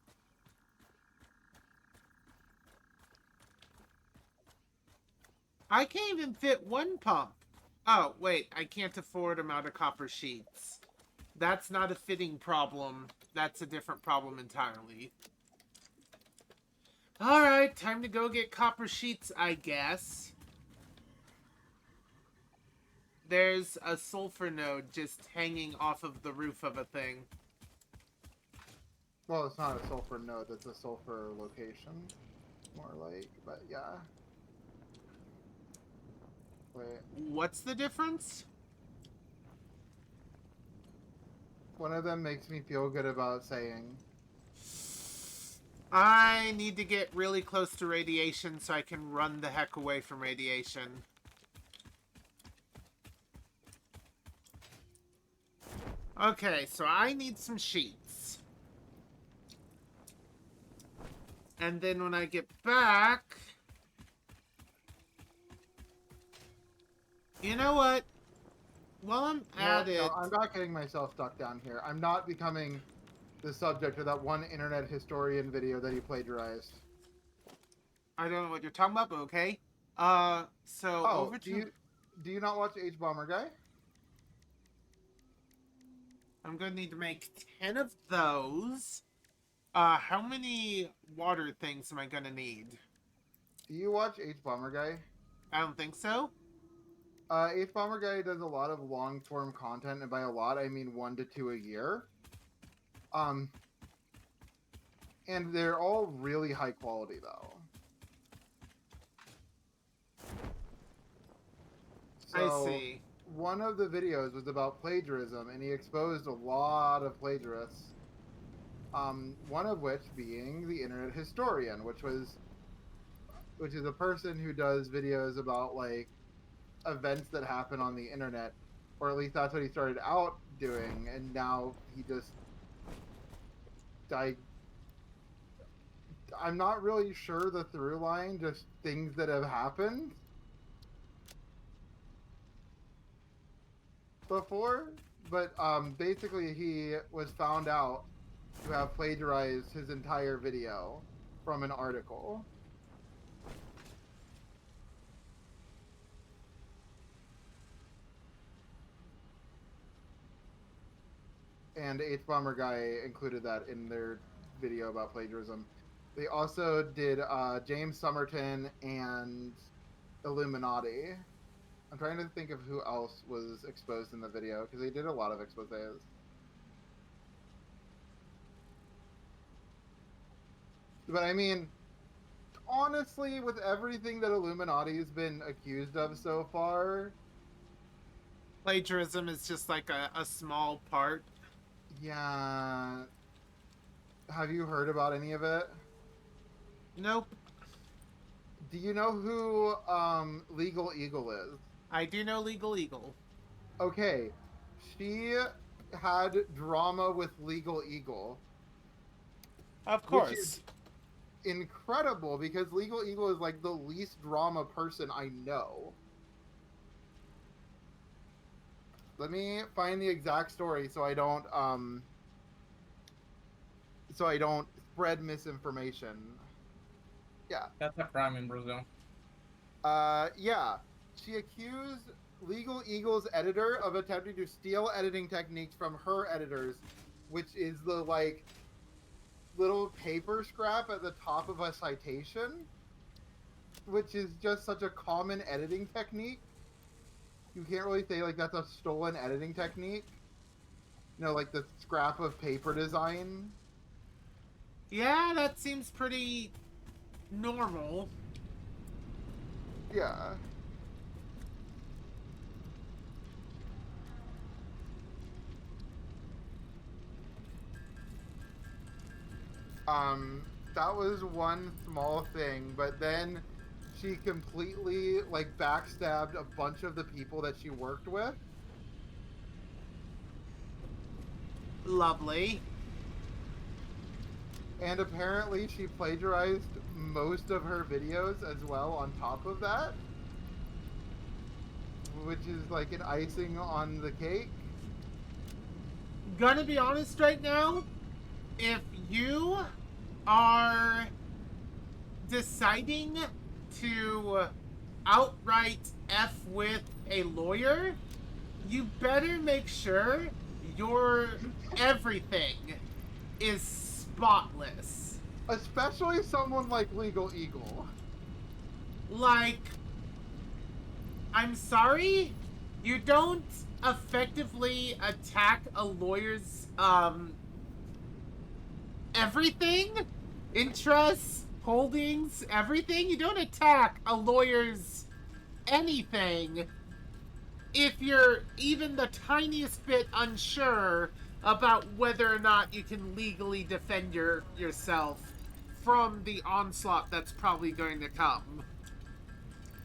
I can't even fit 1 pump. Oh, wait. I can't afford amount of copper sheets. That's not a fitting problem. That's a different problem entirely. Alright, time to go get copper sheets, I guess. There's a sulfur node just hanging off of the roof of a thing. Well, it's not a sulfur node, it's a sulfur location. More like, but yeah. Wait, What's the difference? one of them makes me feel good about saying. I need to get really close to radiation so I can run the heck away from radiation. Okay, so I need some sheets. And then when I get back... You know what? While I'm at it... No, I'm not getting myself stuck down here. I'm not becoming the subject of that one internet historian video that he plagiarized. I don't know what you're talking about, but okay. So Oh, over to... do you not watch H Bomber Guy? I'm gonna need to make 10 of those. How many water things am I gonna need? Do you watch H Bomber Guy? I don't think so. H Bomber Guy does a lot of long form content, and by a lot I mean 1 to 2 a year. And they're all really high quality though. So, I see. one of the videos was about plagiarism, and he exposed a lot of plagiarists. One of which being the internet historian, which is a person who does videos about like events that happen on the internet, or at least that's what he started out doing, and now he just I'm not really sure the through line, just things that have happened before, but basically he was found out to have plagiarized his entire video from an article. And H Bomber Guy included that in their video about plagiarism. They also did James Somerton and Illuminati. I'm trying to think of who else was exposed in the video, because they did a lot of exposés. But I mean, honestly, with everything that Illuminati's been accused of so far, Plagiarism is just like a small part. yeah. Have you heard about any of it? Nope. Do you know who Legal Eagle is? I do know Legal Eagle. Okay, she had drama with Legal Eagle. Of Which course. is incredible, because Legal Eagle is like the least drama person I know. Let me find the exact story so I don't spread misinformation. Yeah. That's a crime in Brazil. Yeah. She accused Legal Eagle's editor of attempting to steal editing techniques from her editors, which is the like little paper scrap at the top of a citation, which is just such a common editing technique. You can't really say like that's a stolen editing technique. You know, like the scrap of paper design. Yeah, that seems pretty normal. Yeah. That was one small thing, but then she completely like backstabbed a bunch of the people that she worked with. Lovely. And apparently she plagiarized most of her videos as well on top of that. Which is like an icing on the cake. Gonna be honest right now, if you are deciding to outright F with a lawyer, you better make sure your everything is spotless. Especially someone like Legal Eagle. Like, I'm sorry, you don't effectively attack a lawyer's, everything? Interests, holdings, everything? You don't attack a lawyer's anything if you're even the tiniest bit unsure about whether or not you can legally defend yourself from the onslaught that's probably going to come.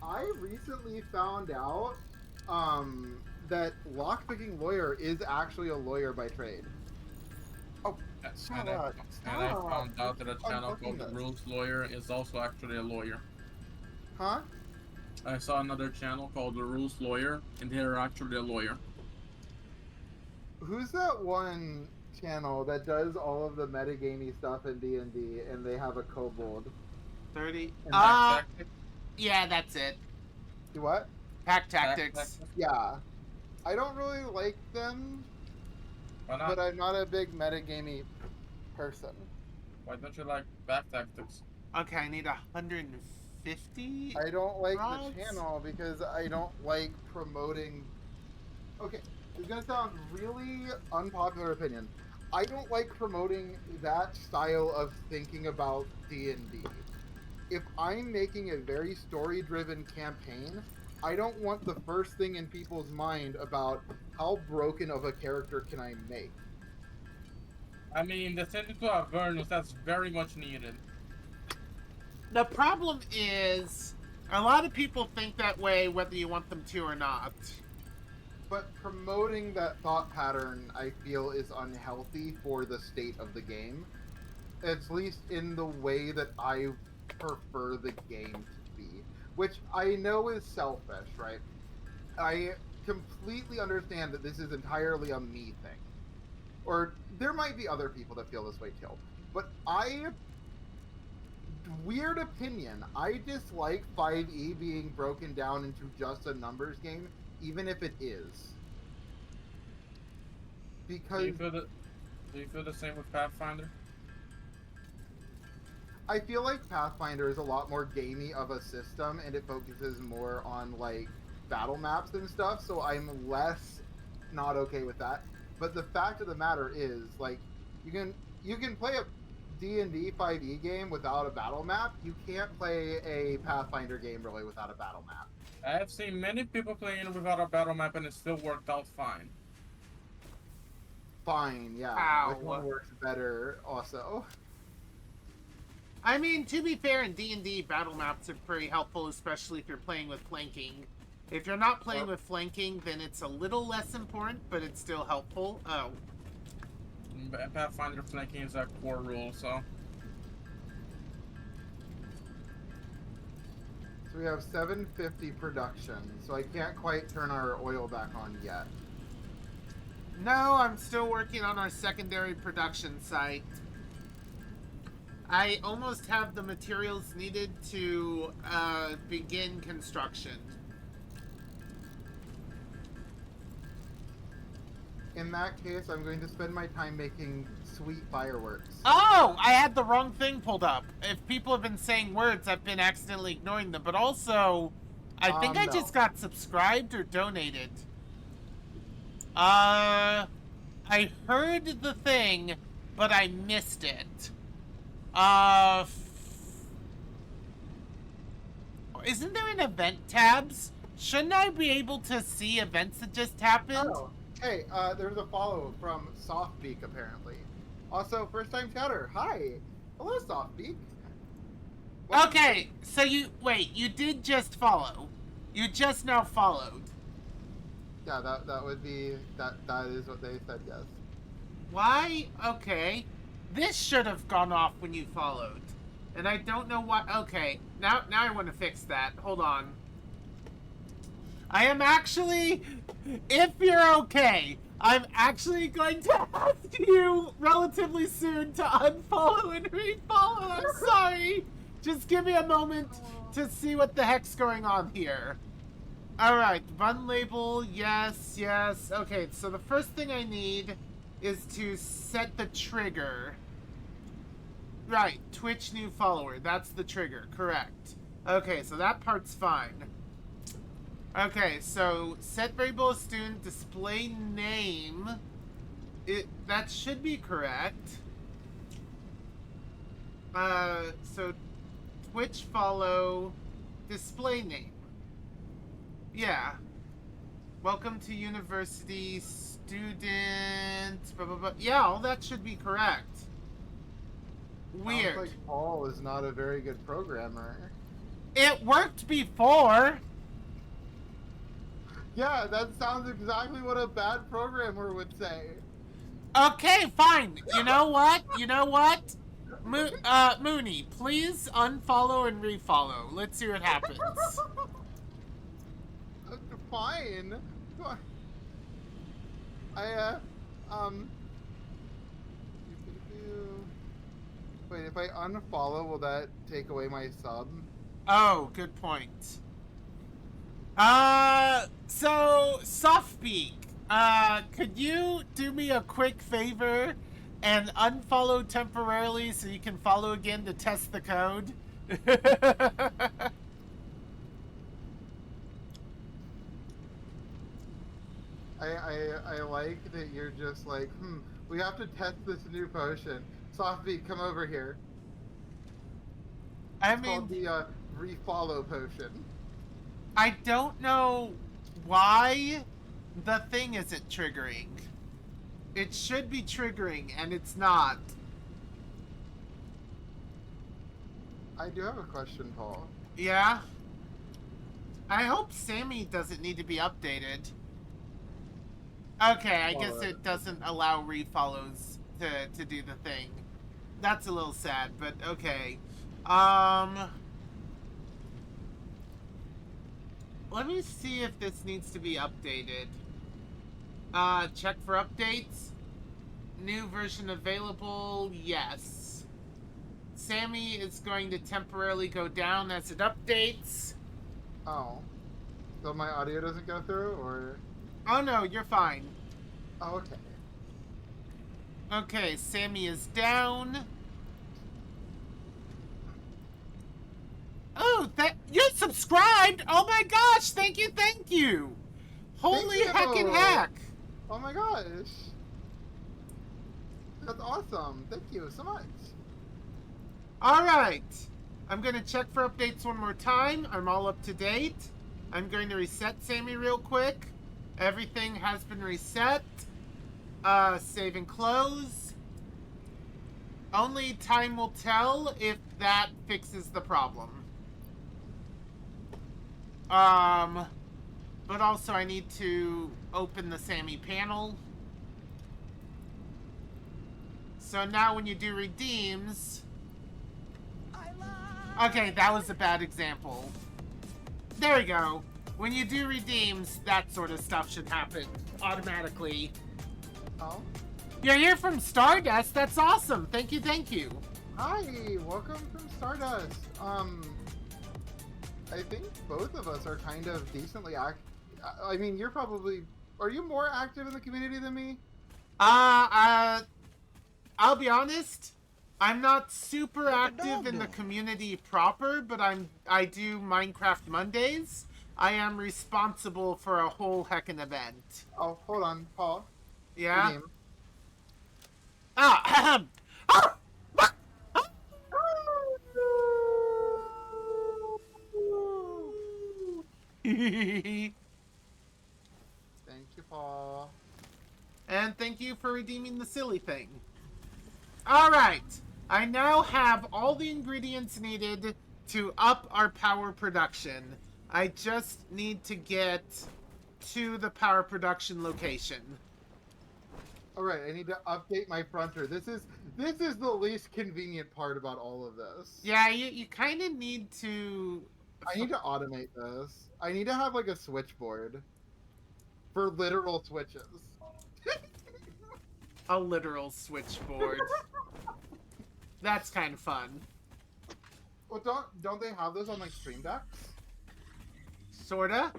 I recently found out that Lockpicking Lawyer is actually a lawyer by trade. Oh, And I found out that a channel called The Rules Lawyer is also actually a lawyer. Huh? I saw another channel called The Rules Lawyer, and they're actually a lawyer. Who's that one channel that does all of the metagamey stuff in D&D and they have a kobold? 30. And Yeah, that's it. Do what? Pack Tactics. Yeah. I don't really like them, Why not? but I'm not a big metagamey person. Why don't you like Back Tactics? Okay, I need 150. I don't like Rods? the channel because I don't like promoting. Okay, it's gonna sound really unpopular opinion. I don't like promoting that style of thinking about D&D. If I'm making a very story-driven campaign, I don't want the first thing in people's mind about how broken of a character can I make. I mean, the sending to Avernus, that's very much needed. The problem is, a lot of people think that way whether you want them to or not. But promoting that thought pattern, I feel, is unhealthy for the state of the game. At least in the way that I prefer the game to be. Which I know is selfish, right? I completely understand that this is entirely a me thing. Or there might be other people that feel this way too. But weird opinion, I dislike 5e being broken down into just a numbers game, even if it is. Because Do you feel the same with Pathfinder? I feel like Pathfinder is a lot more gamey of a system, and it focuses more on like battle maps and stuff, so I'm less not okay with that. But the fact of the matter is, like, you can play a D&D 5e game without a battle map. You can't play a Pathfinder game really without a battle map. I have seen many people playing without a battle map, and it still worked out fine. Fine, yeah. Ow. Which one works better also? I mean, to be fair, in D&D, battle maps are pretty helpful, especially if you're playing with flanking. If you're not playing with flanking, then it's a little less important, but it's still helpful. Oh. Pathfinder flanking is a core rule, so. So we have 750 production, so I can't quite turn our oil back on yet. No, I'm still working on our secondary production site. I almost have the materials needed to begin construction. In that case, I'm going to spend my time making sweet fireworks. Oh, I had the wrong thing pulled up. If people have been saying words, I've been accidentally ignoring them. But also, I think I No. just got subscribed or donated. I heard the thing, but I missed it. Isn't there an event tabs? Shouldn't I be able to see events that just happened? Oh, hey, there's a follow from Softbeak apparently. Also, first time chatter. Hi. Hello, Softbeak. What? Okay, so you did just follow. You just now followed. Yeah, that would be that is what they said. Yes. Why? Okay. This should have gone off when you followed. And I don't know why. Okay, now I want to fix that. Hold on. I am actually, if you're okay, I'm actually going to ask you relatively soon to unfollow and refollow. I'm sorry. Just give me a moment to see what the heck's going on here. Alright, run label, yes, yes. Okay, so the first thing I need is to set the trigger. Right, Twitch new follower, that's the trigger, correct. Okay, so that part's fine. Okay, so set variable as student, display name. That should be correct. So Twitch follow, display name. Yeah. Welcome to university, student, blah, blah, blah. Yeah, all that should be correct. Weird. Sounds like Paul is not a very good programmer. It worked before. Yeah, that sounds exactly what a bad programmer would say. Okay, fine. You know what? You know what? Mooney, please unfollow and refollow. Let's see what happens. Fine. Wait, if I unfollow, will that take away my sub? Oh, good point. So, Softbeak, could you do me a quick favor and unfollow temporarily so you can follow again to test the code? I like that you're just like, we have to test this new potion. Softbeat, come over here. I It's mean, called the refollow potion. I don't know why the thing isn't triggering. It should be triggering, and it's not. I do have a question, Paul. Yeah? I hope Sammy doesn't need to be updated. Okay, I guess it doesn't allow refollows to do the thing. That's a little sad, but okay. Let me see if this needs to be updated. Check for updates. New version available, yes. Sammy is going to temporarily go down as it updates. Oh. So my audio doesn't go through, or? Oh no, you're fine. Oh, okay. Okay, Sammy is down. Oh, you subscribed! Oh my gosh, thank you, thank you! Holy Thank heckin' you. heck! Oh my gosh. That's awesome. Thank you so much. Alright, I'm gonna check for updates one more time. I'm all up to date. I'm going to reset Sammy real quick. Everything has been reset. Save and close. Only time will tell if that fixes the problem. But also I need to open the Sammy panel. So now when you do redeems... Okay, that was a bad example. There we go. When you do redeems, that sort of stuff should happen automatically. Oh. You're here from Stardust. That's awesome. Thank you, thank you. Hi, welcome from Stardust. I think both of us are kind of decently I mean, you're probably... Are you more active in the community than me? I'll be honest. I'm not super active in the community proper, but I do Minecraft Mondays. I am responsible for a whole heckin' event. Oh, hold on, Paul. Yeah? Your name. Ah, Thank you, Paul. And thank you for redeeming the silly thing. Alright. I now have all the ingredients needed to up our power production. I just need to get to the power production location. All right, I need to update my fronter. This is the least convenient part about all of this. Yeah, you kind of need to... I need to automate this. I need to have like a switchboard for literal switches. A literal switchboard. That's kind of fun. Well, don't they have those on like Stream Decks? Sorta.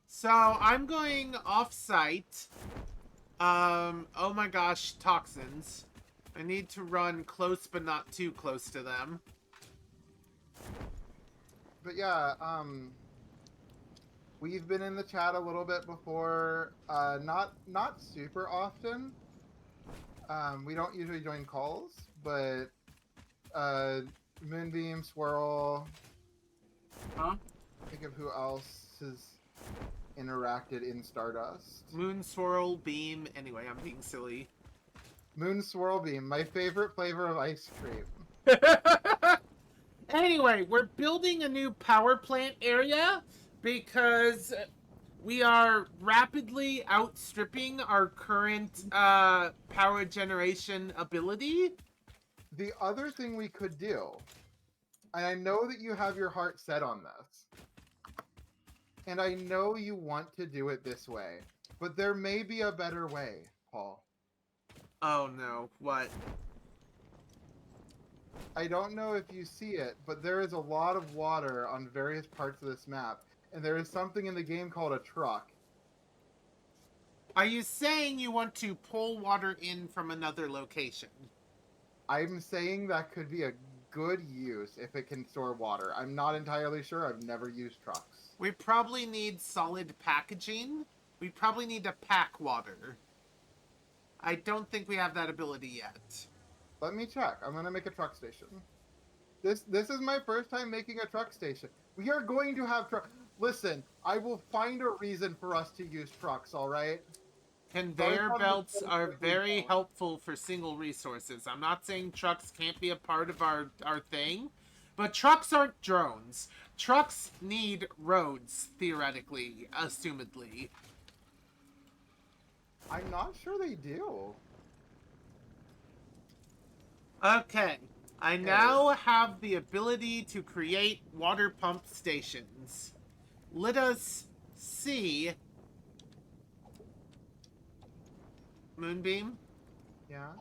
So I'm going off-site. Oh my gosh, toxins. I need to run close but not too close to them. But yeah, we've been in the chat a little bit before. Not super often. We don't usually join calls, but Moonbeam, Swirl. Huh? Think of who else has interacted in Stardust. Moon, swirl, beam. Anyway, I'm being silly. Moon Swirl Beam, my favorite flavor of ice cream. Anyway, we're building a new power plant area because we are rapidly outstripping our current power generation ability. The other thing we could do, and I know that you have your heart set on this, and I know you want to do it this way, but there may be a better way, Paul. Oh no, what? I don't know if you see it, but there is a lot of water on various parts of this map, and there is something in the game called a truck. Are you saying you want to pull water in from another location? I'm saying that could be a good use if it can store water. I'm not entirely sure. I've never used trucks. We probably need solid packaging. We probably need to pack water. I don't think we have that ability yet. Let me check. I'm gonna make a truck station. This is my first time making a truck station. We are going to have truck. Listen, I will find a reason for us to use trucks. All right. Conveyor belts are very helpful for single resources. I'm not saying trucks can't be a part of our thing, but trucks aren't drones. Trucks need roads, theoretically, assumedly. I'm not sure they do. Okay. I now have the ability to create water pump stations. Let us see. Moonbeam? Yeah.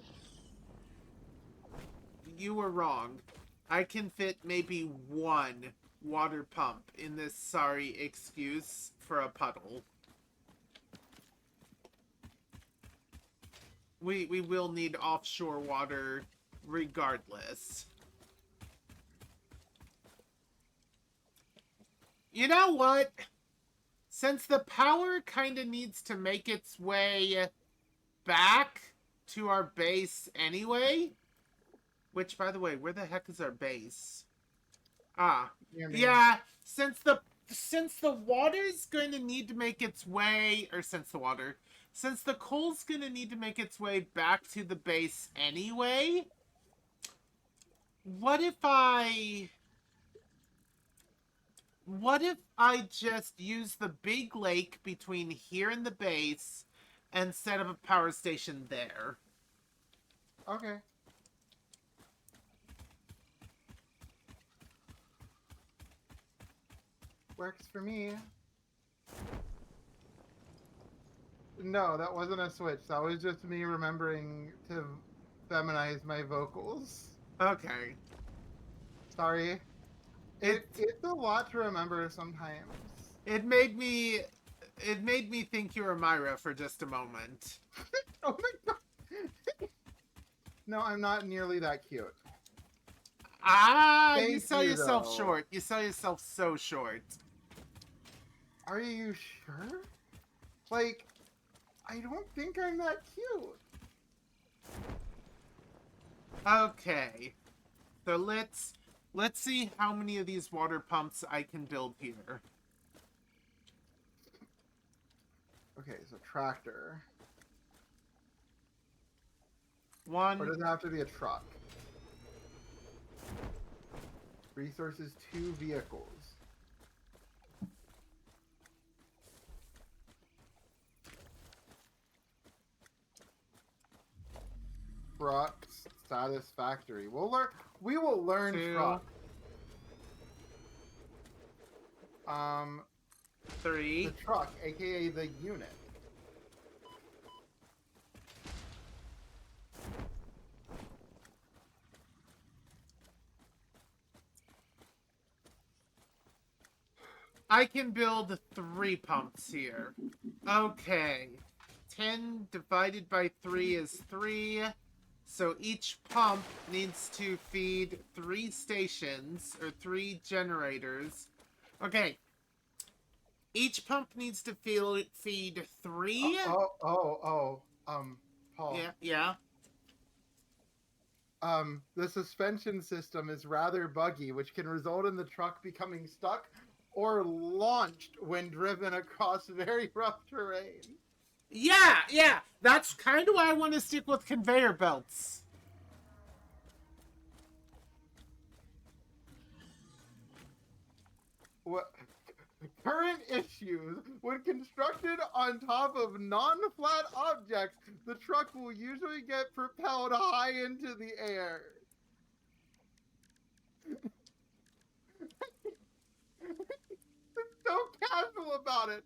You were wrong. I can fit maybe one water pump in this sorry excuse for a puddle. We will need offshore water regardless. You know what? Since the power kind of needs to make its way back to our base anyway, which, by the way, where the heck is our base? Ah, yeah, since the water's going to need to make its way, or since the coal's going to need to make its way back to the base anyway, what if I just use the big lake between here and the base and set up a power station there? Okay. Works for me. No, that wasn't a switch. That was just me remembering to feminize my vocals. Okay. Sorry. It's a lot to remember sometimes. It made me think you were Myra for just a moment. Oh my god. No, I'm not nearly that cute. Ah, you Thank sell you, yourself though. short. You sell yourself so short. Are you sure? Like, I don't think I'm that cute. Okay. So let's see how many of these water pumps I can build here. Okay, so tractor. One. Or does it have to be a truck? Resources 2 vehicles. Trucks Satisfactory. We'll learn. We will learn 2, truck. The 3. truck, aka the unit. I can build 3 pumps here. Okay. 10 divided by 3 is 3. So each pump needs to feed 3 stations, or 3 generators. Okay. Each pump needs to feed 3. Paul. Yeah. The suspension system is rather buggy, which can result in the truck becoming stuck or launched when driven across very rough terrain. Yeah. That's kind of why I want to stick with conveyor belts. What current issues? When constructed on top of non-flat objects, the truck will usually get propelled high into the air. So casual about it.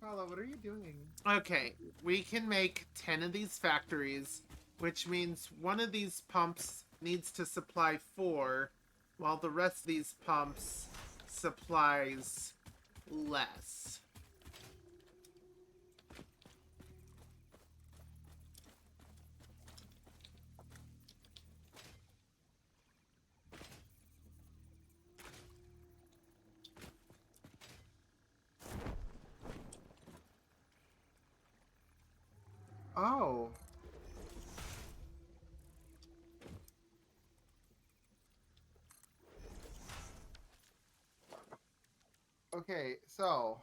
Paula, what are you doing? Okay, we can make 10 of these factories, which means one of these pumps needs to supply 4, while the rest of these pumps supplies less. Oh. Okay, so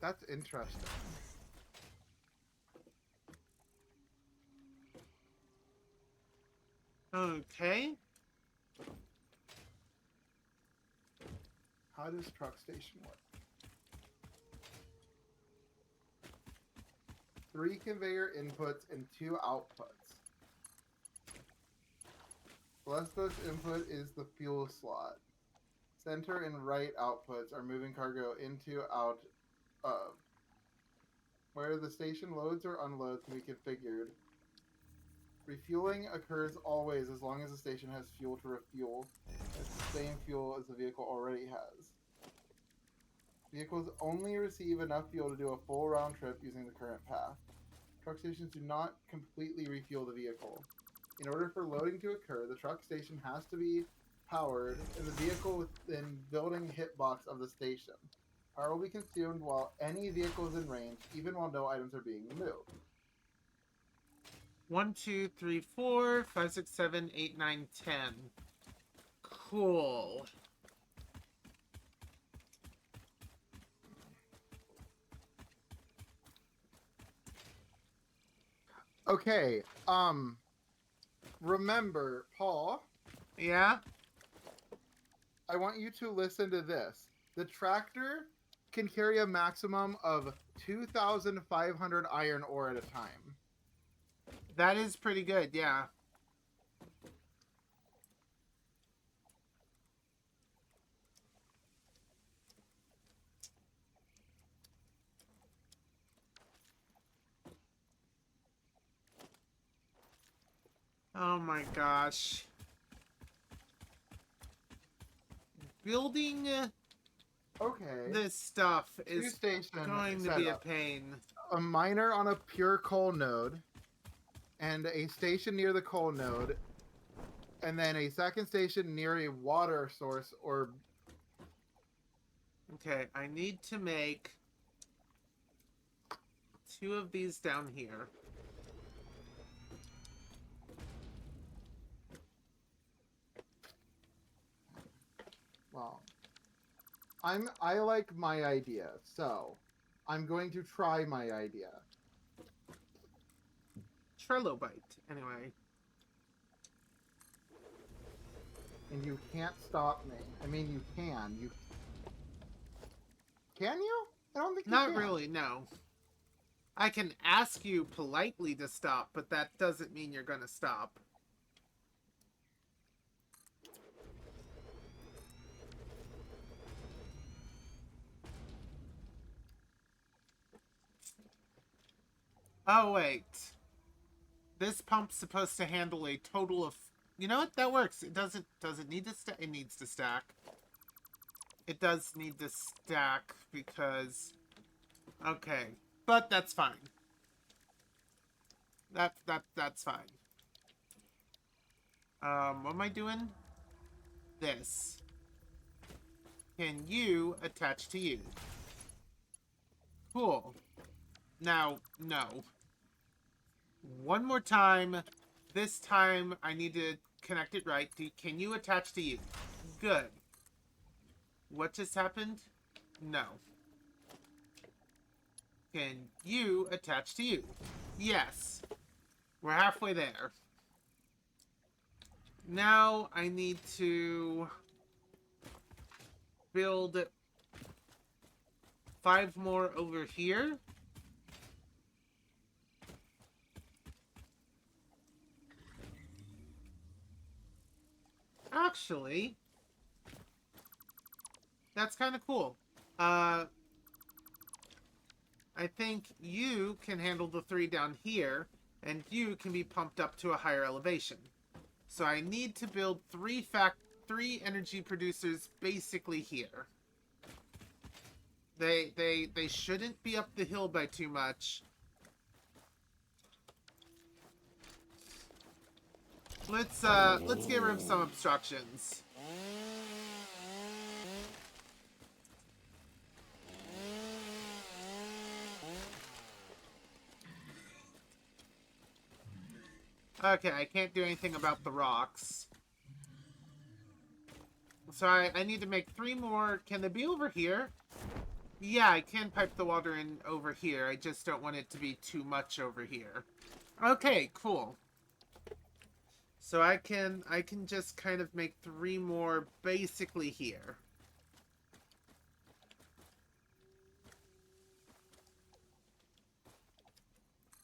that's interesting. Okay. How does truck station work? 3 conveyor inputs and 2 outputs. Less input is the fuel slot. Center and right outputs are moving cargo into out of. Where the station loads or unloads can be configured. Refueling occurs always as long as the station has fuel to refuel. It's the same fuel as the vehicle already has. Vehicles only receive enough fuel to do a full round trip using the current path. Truck stations do not completely refuel the vehicle. In order for loading to occur, the truck station has to be powered and the vehicle within building hitbox of the station. Power will be consumed while any vehicle is in range, even while no items are being moved. 1, 2, 3, 4, 5, 6, 7, 8, 9, 10. Cool. Okay, remember, Paul, Yeah? I want you to listen to this. The tractor can carry a maximum of 2,500 iron ore at a time. That is pretty good, yeah. Oh my gosh. Building Okay. this stuff Two is station going to be a setup. pain. A miner on a pure coal node, and a station near the coal node, and then a second station near a water source or... Okay, I need to make 2 of these down here. Well, I like my idea. So, I'm going to try my idea. Trilobite, anyway. And you can't stop me. I mean, you can. You can you? I don't think you Not can. really, no. I can ask you politely to stop, but that doesn't mean you're gonna stop. Oh, wait. This pump's supposed to handle a total of... You know what? That works. It doesn't need to stack. It needs to stack. It does need to stack because... Okay. But that's fine. That's fine. What am I doing? This. Can you attach to you? Cool. Now, no. One more time. This time, I need to connect it right. Can you attach to you? Good. What just happened? No. Can you attach to you? Yes. We're halfway there. Now, I need to build 5 more over here. Actually, that's kind of cool. I think you can handle the 3 down here, and you can be pumped up to a higher elevation. So I need to build 3 energy producers basically here. They shouldn't be up the hill by too much. Let's get rid of some obstructions. Okay, I can't do anything about the rocks. So I need to make 3 more. Can they be over here? Yeah, I can pipe the water in over here. I just don't want it to be too much over here. Okay, cool. So I can just kind of make 3 more basically here.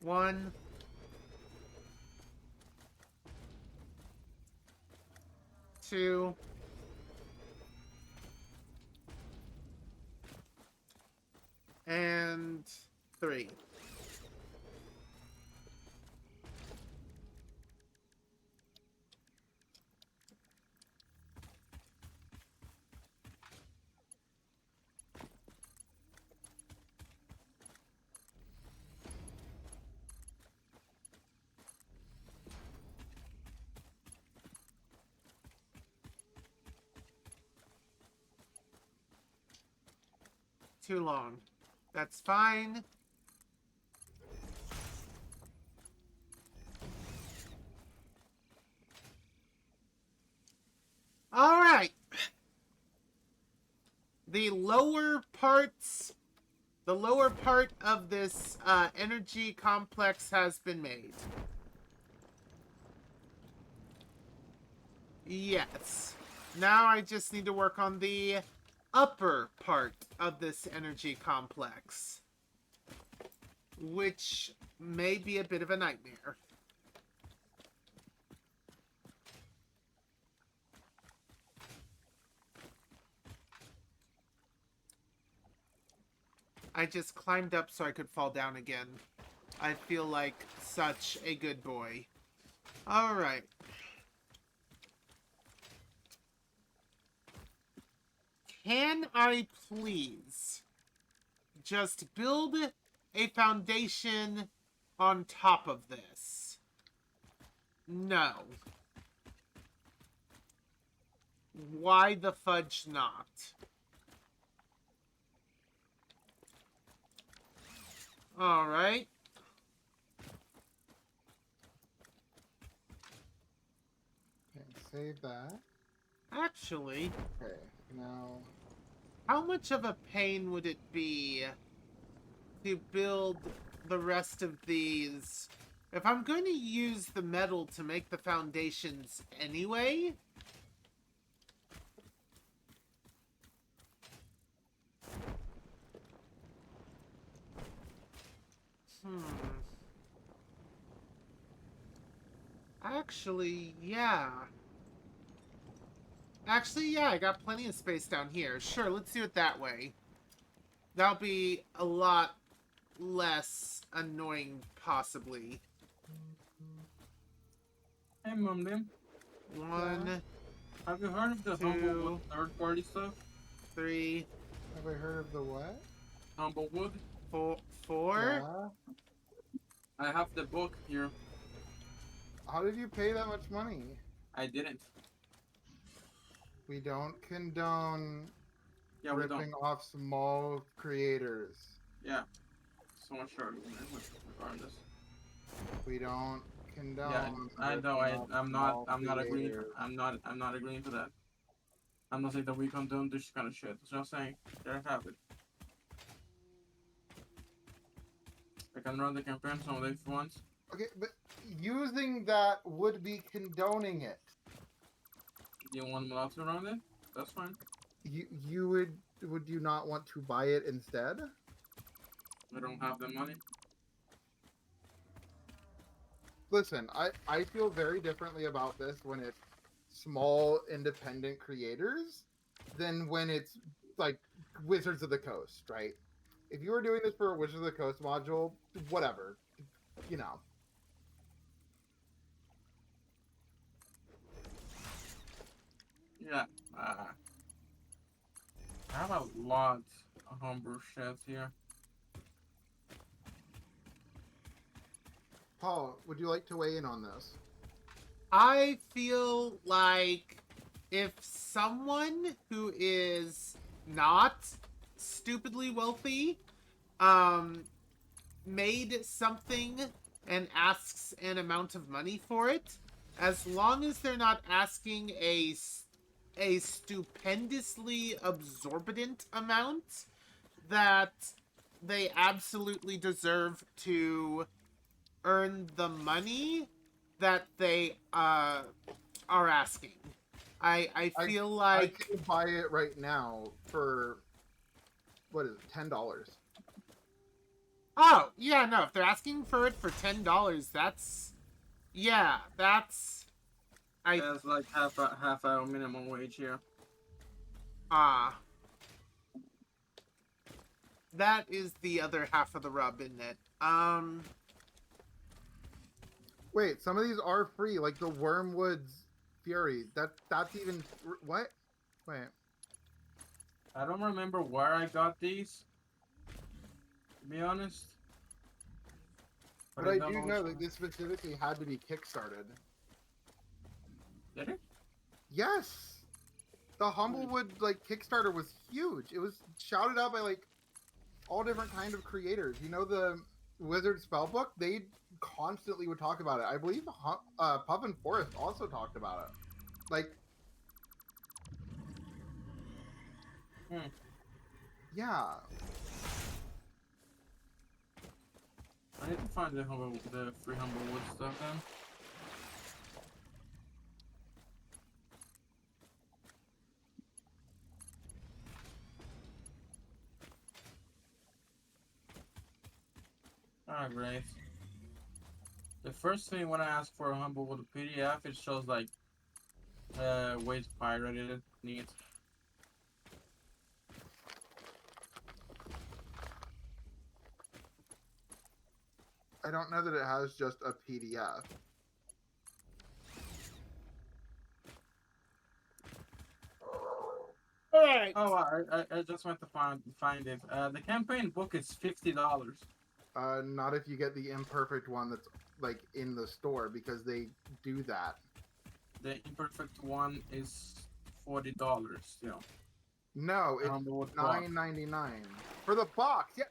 One. Two. And 3. Too long. That's fine. All right. The lower part of this energy complex has been made. Yes. Now I just need to work on the upper part of this energy complex, which may be a bit of a nightmare. I just climbed up so I could fall down again. I feel like such a good boy. Alright. Can I please just build a foundation on top of this? No. Why the fudge not? Alright. Okay, save that. Actually, Okay, now... how much of a pain would it be to build the rest of these. If I'm going to use the metal to make the foundations anyway... Actually, yeah. Actually, yeah, I got plenty of space down here. Sure, let's do it that way. That'll be a lot less annoying, possibly. Hey, Mumdim. One, Have you heard of the Two. Humblewood third-party stuff? 3, Have I heard of the what? Humblewood? 4. Yeah. I have the book here. How did you pay that much money? I didn't. We don't condone Yeah, we ripping don't. off small creators. Yeah. So much shorter regardless. We don't condone. Yeah, I know. ripping off I'm not. small I'm not agreeing. creators. I'm not agreeing to that. I'm not saying that we condone this kind of shit. I'm just saying there have it. I can run the campaign some of these ones. Okay, but using that would be condoning it. You want me to run it? That's fine. You would you not want to buy it instead? I don't have the money. Listen, I feel very differently about this when it's small independent creators than when it's like Wizards of the Coast, right? If you were doing this for a Wizards of the Coast module, whatever, you know. Yeah. I have a lot of homebrew shit here. Paul, would you like to weigh in on this? I feel like if someone who is not stupidly wealthy made something and asks an amount of money for it, as long as they're not asking a stupendously absorbent amount, that they absolutely deserve to earn the money that they are asking. I feel I like can buy it right now for what is it, $10? oh yeah, no, if they're asking for it for $10, that's That's like half a minimum wage here. ah that is the other half of the rub, isn't it? Wait, some of these are free, like the Wormwood's Fury. That's even what? Wait. I don't remember where I got these, to be honest. But I don't do which know one. that this specifically had to be kickstarted. Did it? Yes. The Humblewood like Kickstarter was huge. It was shouted out by like all different kind of creators. You know the Wizard Spellbook? They constantly would talk about it. I believe Puff and Forest also talked about it. Like, yeah. I need to find the free Humblewood stuff then. Ah, great. The first thing when I ask for a Humblewood PDF, it shows like ways pirated it needs. I don't know that it has just a PDF. Alright. Oh, I just went to find it. The campaign book is $50. Not if you get the imperfect one that's like in the store because they do that. The imperfect one is $40 still. No, it's Humblewood box. $9.99 for the box. Yeah.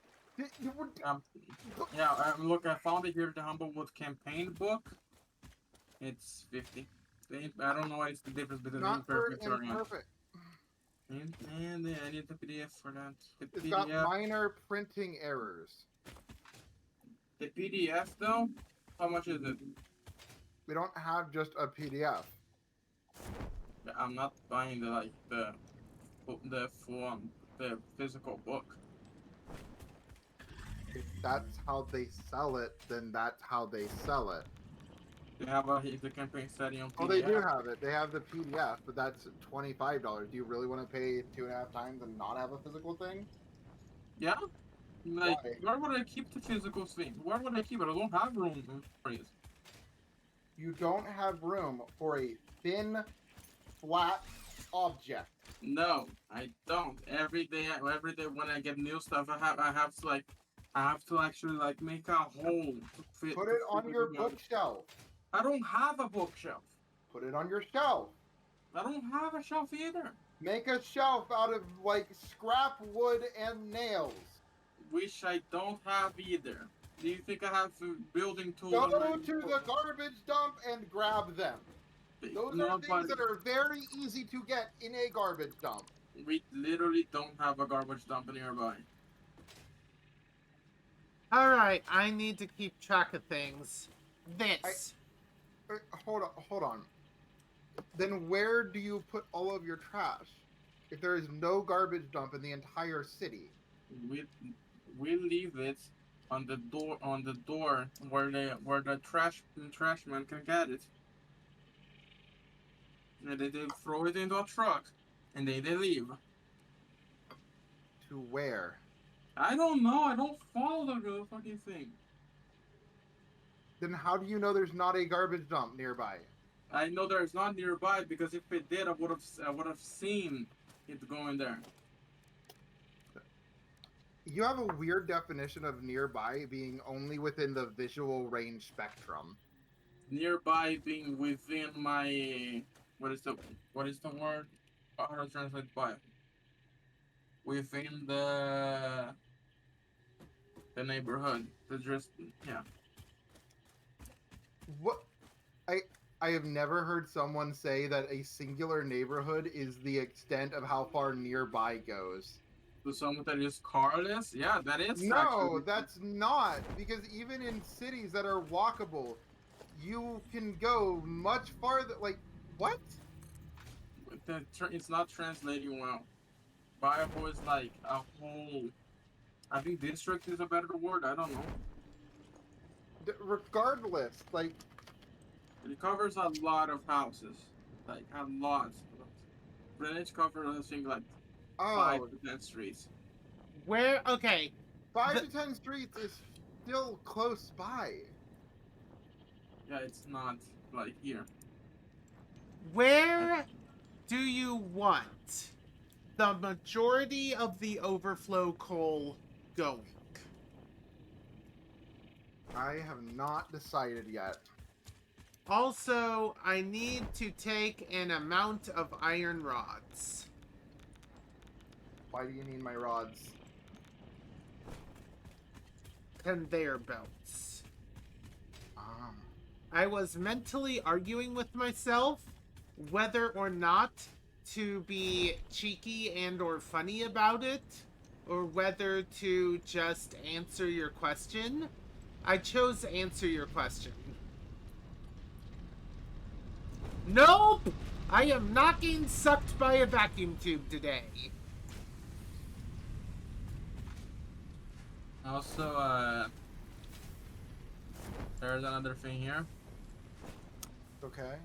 Look, I found it here. The Humblewood campaign book. It's 50. I don't know what is the difference between Not for imperfect or not. imperfect. And I need the PDF for that. The It's got PDF. minor printing errors. The PDF though. How much is it? We don't have just a PDF. I'm not buying the full the physical book. If that's how they sell it, then that's how they sell it. They have the campaign study on PDF. Oh, they do have it. They have the PDF, but that's $25. Do you really want to pay 2.5 times and not have a physical thing? Yeah. Like, Why? where would I keep the physical thing? Where would I keep it? I don't have room for it. You don't have room for a thin, flat object. No, I don't. Every day when I get new stuff, I have to actually like make a hole to fit. Put to it fit on your it together. bookshelf. I don't have a bookshelf. Put it on your shelf. I don't have a shelf either. Make a shelf out of like scrap wood and nails. Which I don't have either. Do you think I have building tools? Go to the garbage dump and grab them. Those are things that are very easy to get in a garbage dump. We literally don't have a garbage dump nearby. Alright, I need to keep track of things. This. Hold on. Then where do you put all of your trash? If there is no garbage dump in the entire city. We leave it on the door where the trashman can get it. And they throw it into a truck, and they leave. To where? I don't know. I don't follow the fucking thing. Then how do you know there's not a garbage dump nearby? I know there's not nearby because if it did, I would have seen it going there. You have a weird definition of nearby being only within the visual range spectrum. Nearby being within my what is the word? How do I translate by? Within the neighborhood. Yeah. What? I have never heard someone say that a singular neighborhood is the extent of how far nearby goes. To someone that is carless, yeah, that is. No, actually, that's not. Because even in cities that are walkable, you can go much farther. Like, what? It's not translating well. Viable is like a whole. I think district is a better word. I don't know. Regardless, like, It covers a lot of houses, like a lot. Greenwich covers I think like 5 oh, to 10 streets. Where? Okay. 5 to 10 streets is still close by. Yeah, it's not like here. Where do you want the majority of the overflow coal going? I have not decided yet. Also, I need to take an amount of iron rods. Why do you need my rods? Conveyor belts. Um, I was mentally arguing with myself whether or not to be cheeky and or funny about it, or whether to just answer your question. I chose to answer your question. Nope! I am not getting sucked by a vacuum tube today. Also, there's another thing here. okay.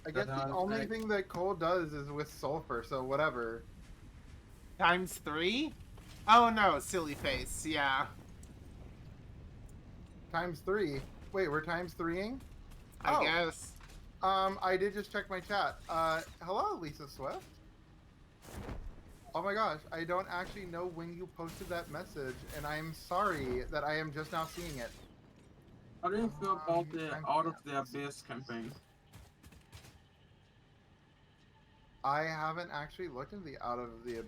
I guess the only thing that coal does is with sulfur, so whatever. Times 3? Oh no, silly face, yeah. Times 3. Wait, we're times 3ing? I Oh. guess. I did just check my chat. Hello, Lisa Swift. Oh my gosh, I don't actually know when you posted that message, and I'm sorry that I am just now seeing it. How do you feel about the Out of the Abyss campaign? I haven't actually looked into the out of the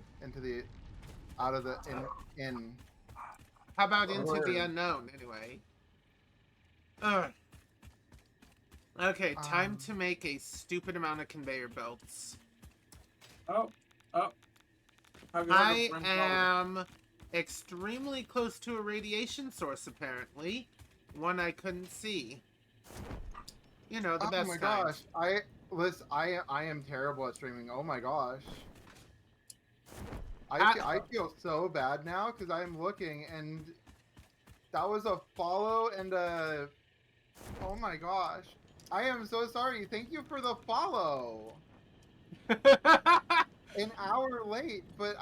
in. How about Into the Word. Unknown, anyway? Ugh. Okay, time Um, to make a stupid amount of conveyor belts. Oh, oh. Have you heard of I French power? am extremely close to a radiation source, apparently. One I couldn't see. You know, the oh best my kind. gosh. I am terrible at streaming. Oh my gosh. I feel so bad now because I'm looking and that was a follow and a. Oh my gosh. I am so sorry. Thank you for the follow. An hour late, but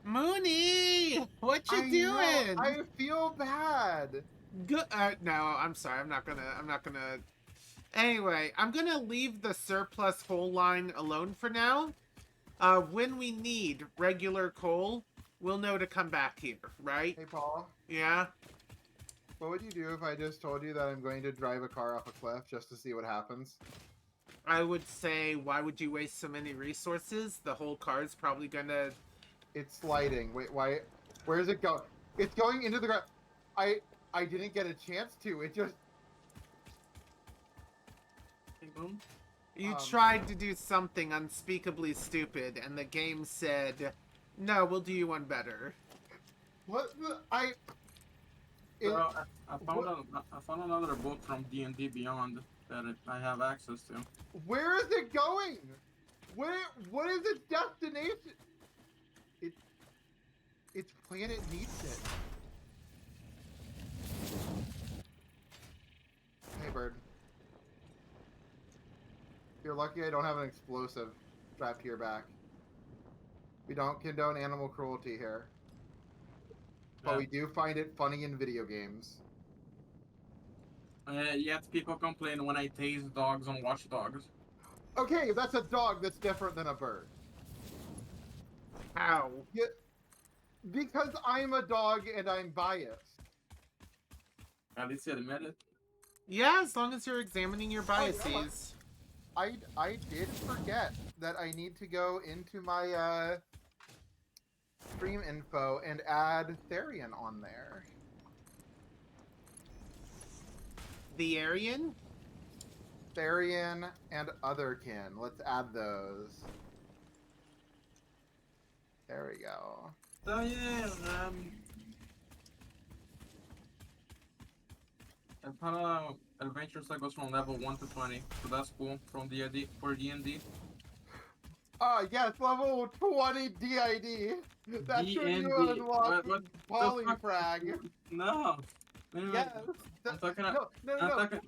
Mooney! What you I know doing? I feel bad. Good. No, I'm sorry. I'm not gonna. Anyway, I'm gonna leave the surplus coal line alone for now. When we need regular coal, we'll know to come back here, right? Hey Paul, Yeah. what would you do if I just told you that I'm going to drive a car off a cliff just to see what happens? I would say, why would you waste so many resources? The whole car's probably gonna. It's sliding. Wait, why? Where's it going? It's going into the ground. I I didn't get a chance to. It just. Hey, boom. You Um, tried to do something unspeakably stupid, and the game said, "No, we'll do you one better." What the I. It, So I found what, I found another book from D&D Beyond that I have access to. where is it going? What is its destination? It its planet needs it. Hey bird. You're lucky I don't have an explosive strapped to your back. We don't condone animal cruelty here. But Yeah. we do find it funny in video games. Yet people complain when I tase dogs on Watch Dogs. Okay, that's a dog that's different than a bird. How? Yeah, because I'm a dog and I'm biased. At least admit it. Yeah, as long as you're examining your Oh, you know what? biases. I did forget that I need to go into my stream info and add Therian on there. The Aryan? Therian and Otherkin. Let's add those. There we go. So yeah, I found adventures that goes from level 1 to 20, so that's cool from D&D for D&D. Yes, level 20 DID. That's when you D&D. unlock What the fuck? Polyfrag. No. Wait, Yes. I'm talking. No. I'm talking.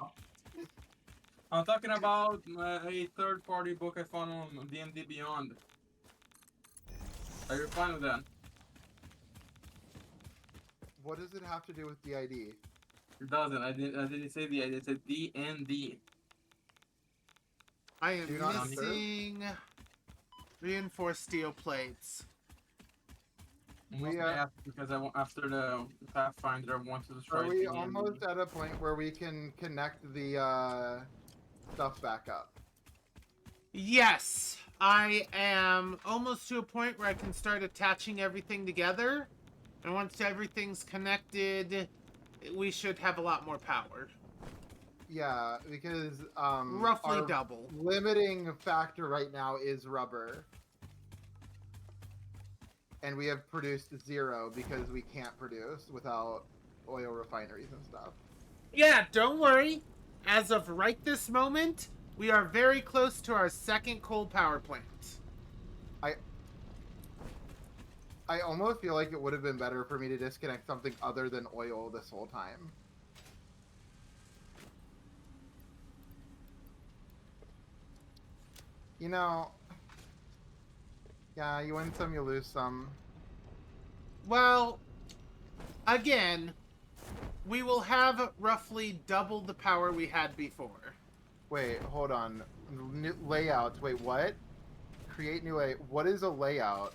I'm talking about a third-party book I found on D&D Beyond. Are you fine with that? What does it have to do with DID? It doesn't. I didn't say the. I said D&D. I am Do not disturb. missing reinforced steel plates. We because after the Pathfinder, I want to destroy. Are we D&D. almost at a point where we can connect the stuff back up? Yes, I am almost to a point where I can start attaching everything together. And once everything's connected, we should have a lot more power. Yeah, because Roughly our double. limiting factor right now is rubber. And we have produced 0 because we can't produce without oil refineries and stuff. Yeah, don't worry. As of right this moment, we are very close to our second coal power plant. I almost feel like it would have been better for me to disconnect something other than oil this whole time. You know, yeah, you win some, you lose some. Well, again, we will have roughly double the power we had before. Wait, hold on. New layouts. Wait, what? Create new layout. What is a layout?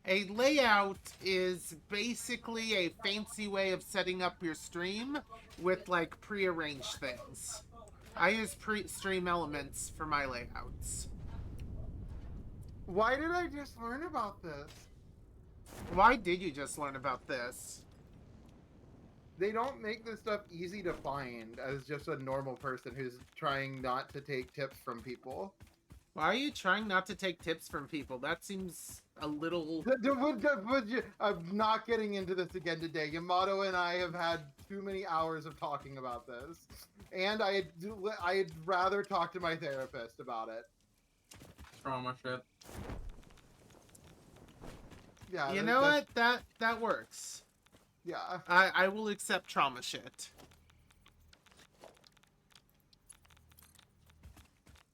A layout is basically a fancy way of setting up your stream with like prearranged things. I use stream elements for my layouts. Why did I just learn about this? Why did you just learn about this? they don't make this stuff easy to find as just a normal person who's trying not to take tips from people. Why are you trying not to take tips from people? That seems a little... I'm not getting into this again today. Yamato and I have had too many hours of talking about this. And I'd rather talk to my therapist about it. Trauma shit. Yeah, You know what? That works. Yeah. I will accept trauma shit.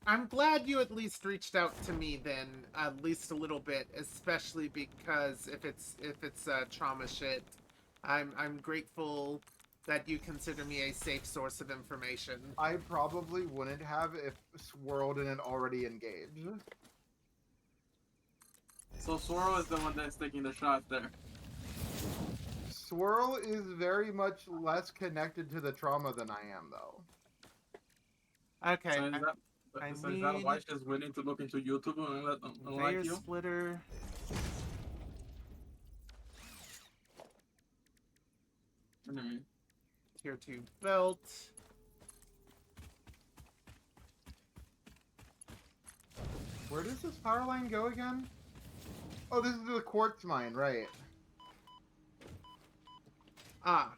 I'm glad you at least reached out to me then, at least a little bit, especially because if it's trauma shit, I'm grateful that you consider me a safe source of information. I probably wouldn't have if Swirl didn't already engage. So Swirl is the one that's taking the shot there. Swirl is very much less connected to the trauma than I am, though. Okay. So is that why she's willing to look into YouTube and Conveyor like you? splitter. Enemy. Tier 2 belt. Where does this power line go again? Oh, this is the quartz mine, right? Ah.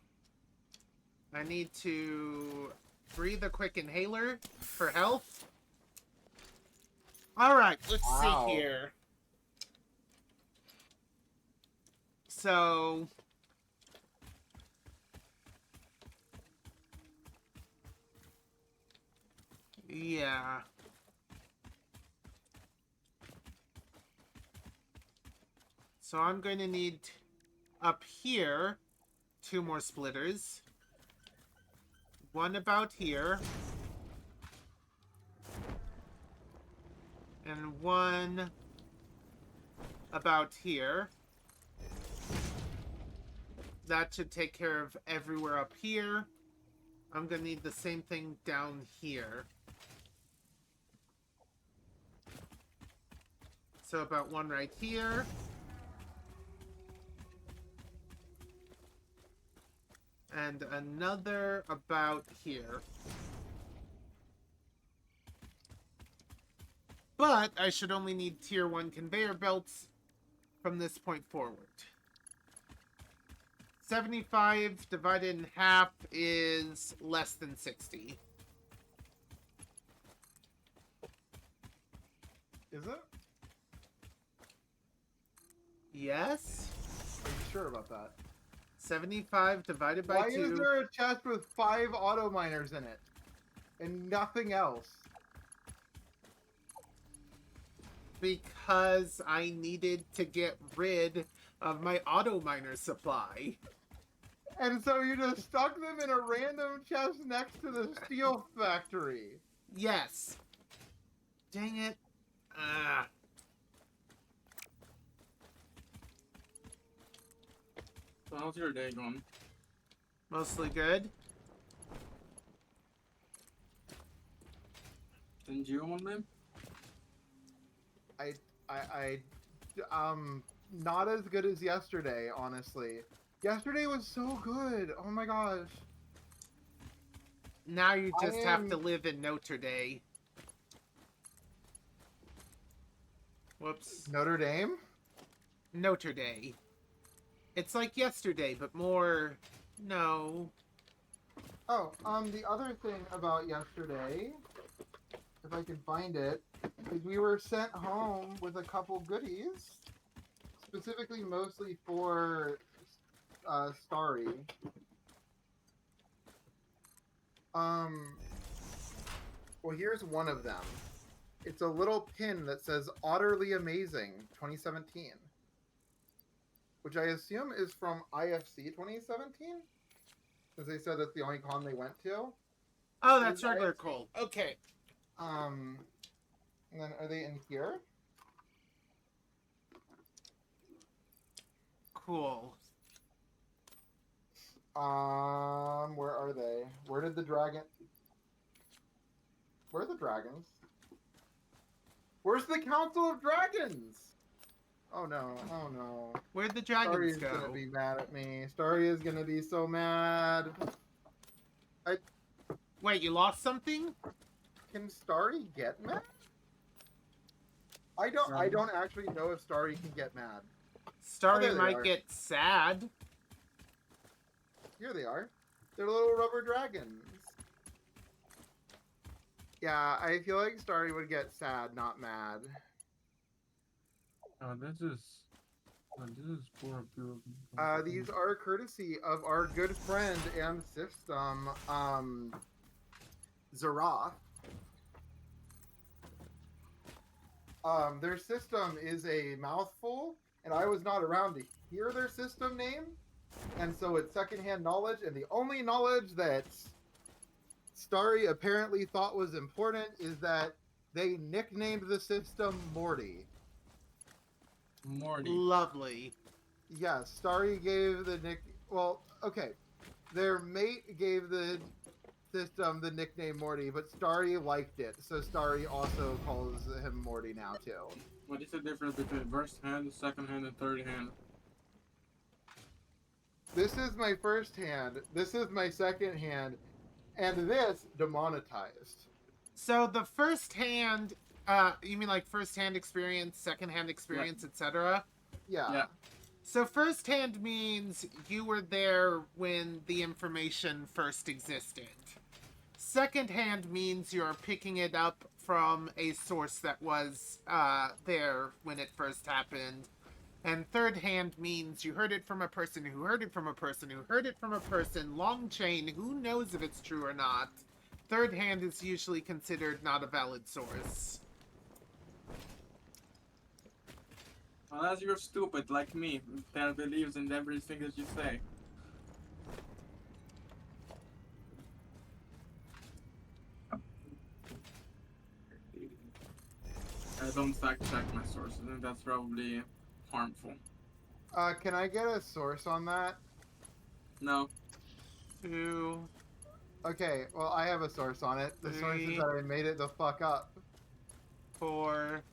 I need to breathe a quick inhaler for health. Alright, let's Wow. see here. So... yeah. So I'm going to need up here 2 more splitters. One about here. And one about here. That should take care of everywhere up here. I'm going to need the same thing down here. So about one right here. And another about here. But I should only need tier 1 conveyor belts from this point forward. 75 divided in half is less than 60. Is it? Yes? Are you sure about that? 75 divided by Why 2. is there a chest with 5 auto miners in it? And nothing else? Because I needed to get rid of my auto miner supply. And so you just stuck them in a random chest next to the steel factory. Yes. Dang it. Ah. So how's your day going? Mostly good. And you on them? Not as good as yesterday, honestly. Yesterday was so good. Oh my gosh. Now you just I have am- to live in Notre Dame. Whoops. Notre Dame? Notre Dame. It's like yesterday, but more... no. Oh, the other thing about yesterday, if I can find it, is we were sent home with a couple goodies, specifically mostly for Starry. Well, here's one of them. It's a little pin that says "Utterly Amazing 2017," which I assume is from IFC 2017, because they said that's the only con they went to. Oh, that's Is that regular it? coal. Okay. And then are they in here? Cool. Where are they? Where are the dragons? Where's the Council of Dragons? Oh no, oh no. Where'd the Starry dragons is go? gonna be mad at me. Starry is gonna be so mad. Wait, you lost something? Can Starry get mad? I don't actually know if Starry can get mad. Starry there they might are. get sad. Here they are. They're little rubber dragons. Yeah, I feel like Starry would get sad, not mad. Oh, this is poor people. These are courtesy of our good friend and system, Zarath. Their system is a mouthful, and I was not around to hear their system name, and so it's secondhand knowledge, and the only knowledge that Starry apparently thought was important is that they nicknamed the system Morty. Morty. Lovely. Yes, Starry gave the nick. Well, okay, their mate gave the system the nickname Morty, but Starry liked it, so Starry also calls him Morty now too. What is the difference between first hand, second hand, and third hand? This is my first hand. This is my second hand, and this demonetized. So the first hand, you mean like first hand experience, second hand experience, etc.? Yeah. So first hand means you were there when the information first existed. Second hand means you're picking it up from a source that was there when it first happened. And third hand means you heard it from a person who heard it from a person who heard it from a person, long chain, who knows if it's true or not. Third hand is usually considered not a valid source. Unless you're stupid like me, that believes in everything that you say. I don't fact check my sources, and that's probably harmful. Can I get a source on that? No. 2, Okay, well, I have a source on it. The source is 3. that I made it the fuck up. 4,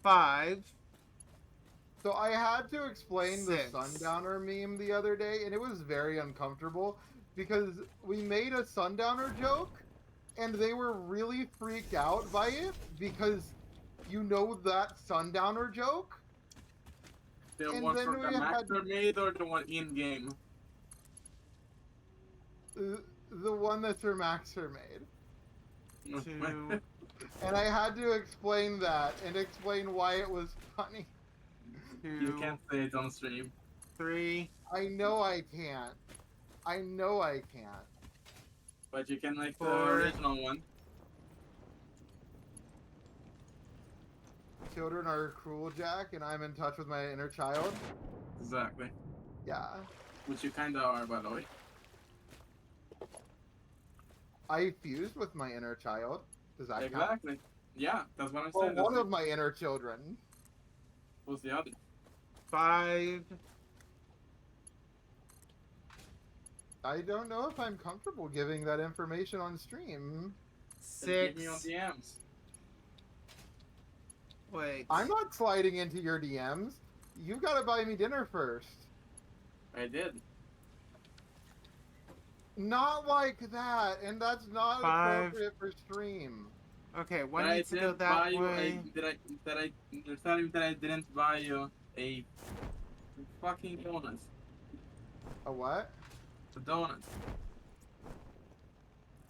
5. So I had to explain the 6. Sundowner meme the other day, and it was very uncomfortable because we made a Sundowner joke, and they were really freaked out by it because you know that Sundowner joke? The And one then from the we had- master made or the one in game? The one that Sir Maxer made. 2, And I had to explain that and explain why it was funny. You 2, can't say it on stream. 3. I know I can't. I know I can't. But you can make the 4. original one. Children are cruel, Jack, and I'm in touch with my inner child. Exactly. Yeah. Which you kinda are, by the way. I fused with my inner child. Does that count? Exactly. Yeah, that's what I'm Well, saying. one That's of my inner children. Who's the other? 5. I don't know if I'm comfortable giving that information on stream. Then give 6. me on DMs. Wait. I'm not sliding into your DMs. You've got to buy me dinner first. I did. Not like that, and that's not 5. appropriate for stream. Okay, But one I needs to go didn't that buy you way. you're telling me that I didn't buy you a fucking donut. A what? A donut.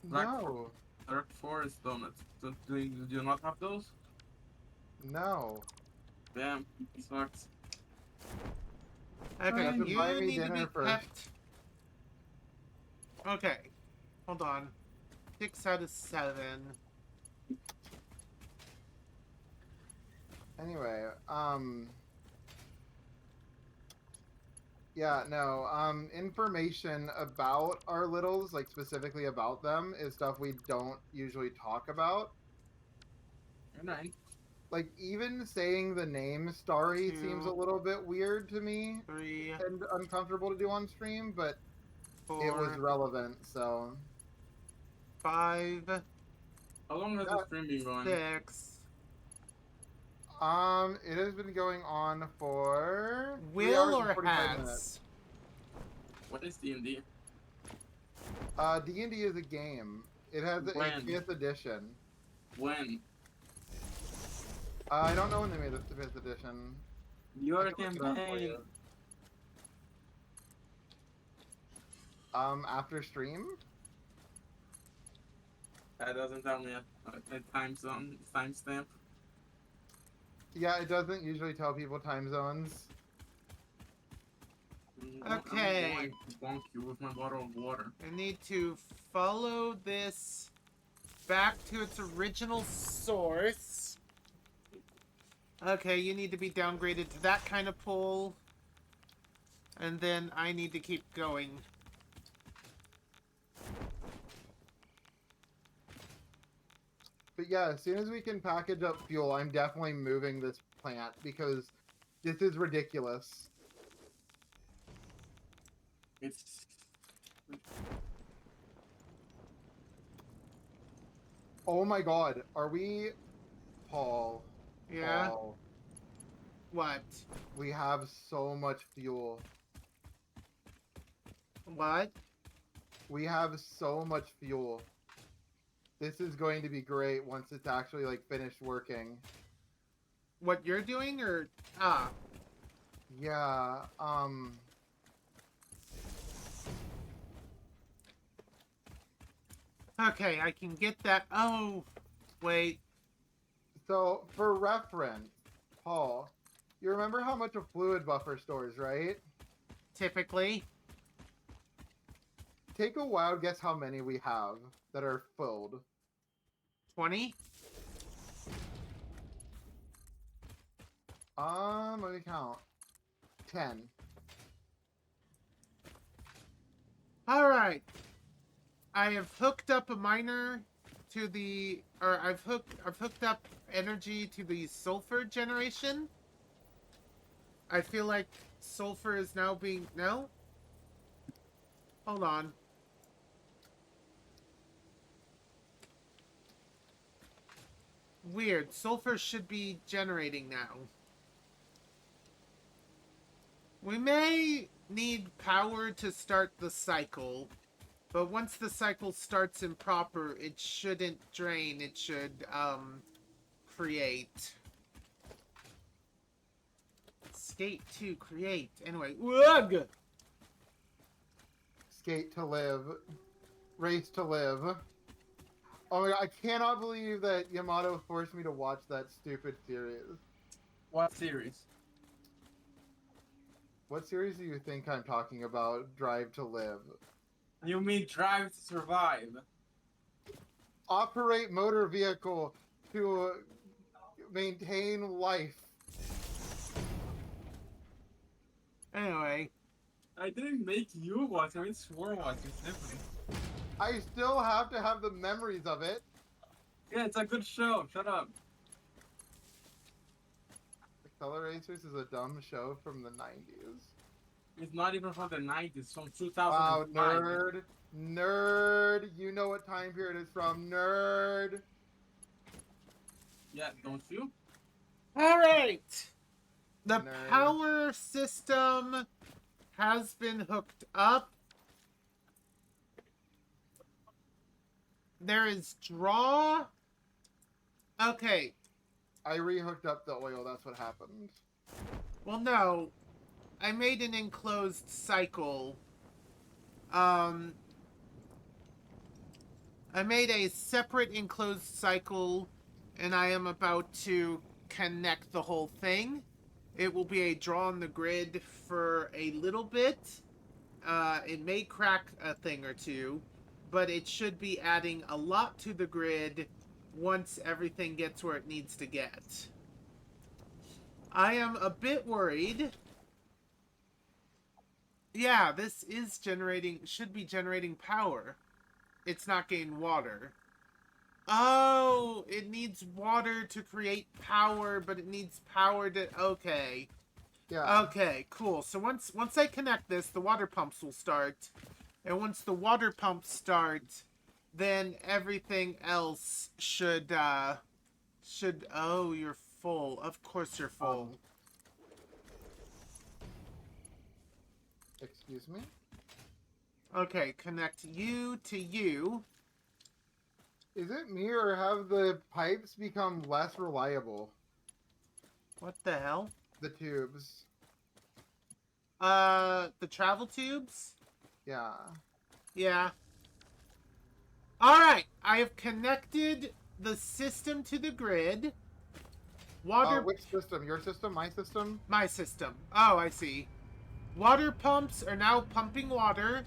Black No. Dark Forest donut. So do you not have those? No. Damn, sucks. Okay, have to buy you me need to be dinner first. kept. Okay, hold on. 6 out of 7. Anyway, yeah, no, information about our littles, like specifically about them, is stuff we don't usually talk about. Good night. Like, even saying the name Starry seems a 2. little bit weird to me 3, and uncomfortable to do on stream, but 4, it was relevant, so. 5, How long has the stream been going? 6. It has been going on for 3 Will hours and or 45 minutes. has? What is D&D? D&D is a game. It has a When? 5th edition. When? I don't know when they made the 5th edition. Your I can look it up for campaign. you. After stream? That doesn't tell me a timestamp. Yeah, it doesn't usually tell people time zones. Okay. I'm going to bonk you with my bottle of water. I need to follow this back to its original source. Okay, you need to be downgraded to that kind of pull. And then I need to keep going. But yeah, as soon as we can package up fuel, I'm definitely moving this plant because this is ridiculous. It's Oh my god, are we... Paul. Yeah? Paul, What? we have so much fuel. What? We have so much fuel. This is going to be great once it's actually, like, finished working. What you're doing, or... Ah. Yeah, Okay, I can get that. Oh, wait. So, for reference, Paul, you remember how much a fluid buffer stores, right? Typically. Take a wild guess how many we have that are filled. 20? Let me count. 10. Alright. I have hooked up a miner to the... Or I've hooked up energy to the sulfur generation. I feel like sulfur is now being... No? Hold on. Weird. Sulfur should be generating now. We may need power to start the cycle, but once the cycle starts improper, it shouldn't drain. It should, create. Skate to create. Anyway, ugh! Skate to live. Race to live. Oh my god, I cannot believe that Yamato forced me to watch that stupid series. what series? What series do you think I'm talking about? Drive to Live. You mean Drive to Survive? Operate motor vehicle to maintain life. Anyway, I didn't make you watch it. I swore watch it. It's different. I still have to have the memories of it. Yeah, it's a good show. Shut up. Acceleracers is a dumb show from the 90s. It's not even from the 90s. It's from Wow, 2005. nerd. Nerd. You know what time period it's from. Nerd. Yeah, don't you? alright! The Nerd. power system has been hooked up. There is draw. Okay. I rehooked up the oil. That's what happened. Well, no. I made an enclosed cycle. I made a separate enclosed cycle, and I am about to connect the whole thing. It will be a draw on the grid for a little bit. It may crack a thing or two, but it should be adding a lot to the grid once everything gets where it needs to get. I am a bit worried. Yeah, this is should be generating power. It's not getting water. Oh, it needs water to create power, but it needs power to... Okay. Yeah. Okay, cool. So once I connect this, the water pumps will start. And once the water pumps start, then everything else should... Oh, you're full. Of course you're full. Excuse me? Okay, connect you to you. Is it me or have the pipes become less reliable? What the hell? The tubes. The travel tubes? Yeah. Yeah. Alright, I have connected the system to the grid. Water... Which system? Your system? My system? My system. Oh, I see. Water pumps are now pumping water.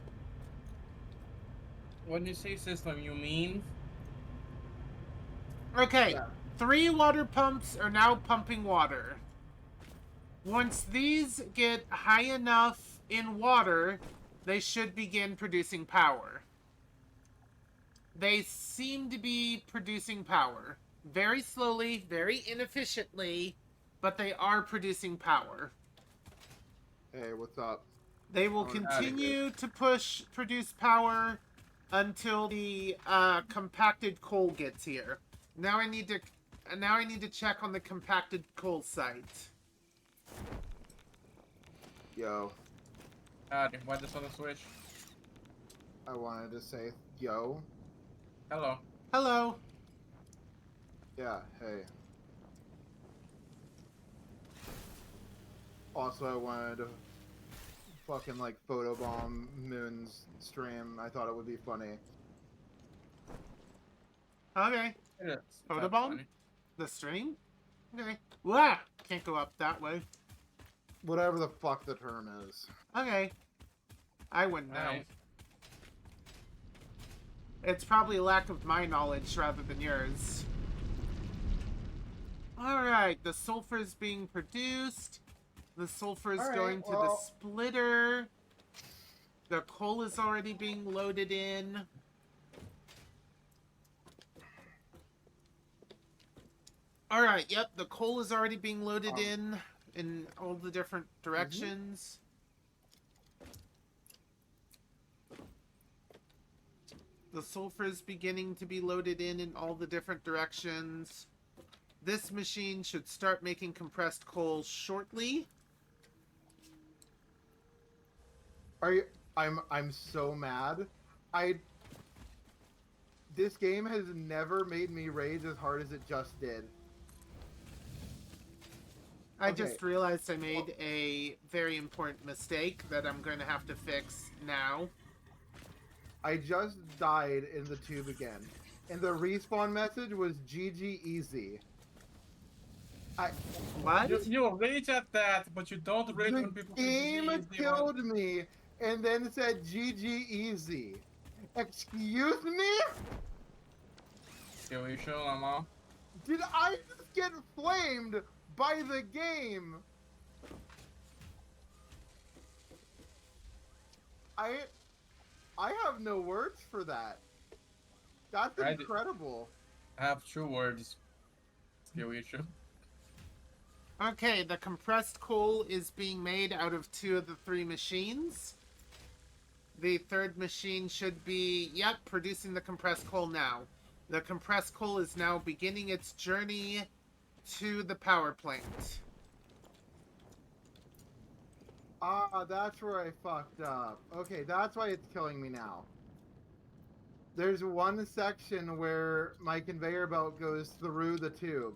When you say system, you mean? Okay, Yeah. 3 water pumps are now pumping water. Once these get high enough in water, they should begin producing power. They seem to be producing power. Very slowly, very inefficiently, but they are producing power. Hey, what's up? They will Oh, continue to produce power until the compacted coal gets here. Now I need to check on the compacted coal site. Yo. Why this on the switch? I wanted to say yo. Hello. Hello. Yeah, hey. Also, I wanted to fucking like photobomb Moon's stream. I thought it would be funny. Okay. It is. Photobomb? That's funny. The stream? Okay. Wah! Can't go up that way. Whatever the fuck the term is. Okay. I wouldn't know. Alright. It's probably a lack of my knowledge rather than yours. Alright, the sulfur is being produced. The sulfur is Alright, going to the well- splitter. The coal is already being loaded in. Alright, yep, the coal is already being loaded in all the different directions. The sulfur is beginning to be loaded in all the different directions. This machine should start making compressed coal shortly. Are you? I'm so mad. This game has never made me rage as hard as it just did. I Okay. just realized I made a very important mistake that I'm going to have to fix now. I just died in the tube again, and the respawn message was GG easy. What? You rage at that, but you don't rage when The people say game GG, they killed me and then said GG easy. Excuse me? Yo, you sure, Lama? Did I just get flamed by the game? I have no words for that. That's I did- incredible. I have 2 words. Skill issue. Okay, the compressed coal is being made out of 2 of the 3 machines. The 3rd machine should be, yep, producing the compressed coal now. The compressed coal is now beginning its journey to the power plant. Ah, that's where I fucked up. Okay, that's why it's killing me now. There's one section where my conveyor belt goes through the tube.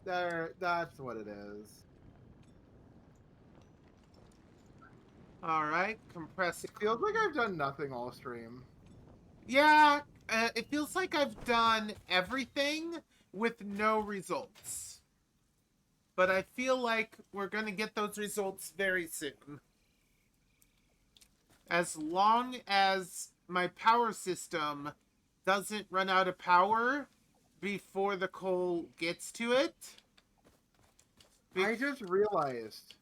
That's what it is. Alright, compressed It feels like I've done nothing all stream. Yeah, it feels like I've done everything with no results. But I feel like we're going to get those results very soon. As long as my power system doesn't run out of power before the coal gets to it. I just realized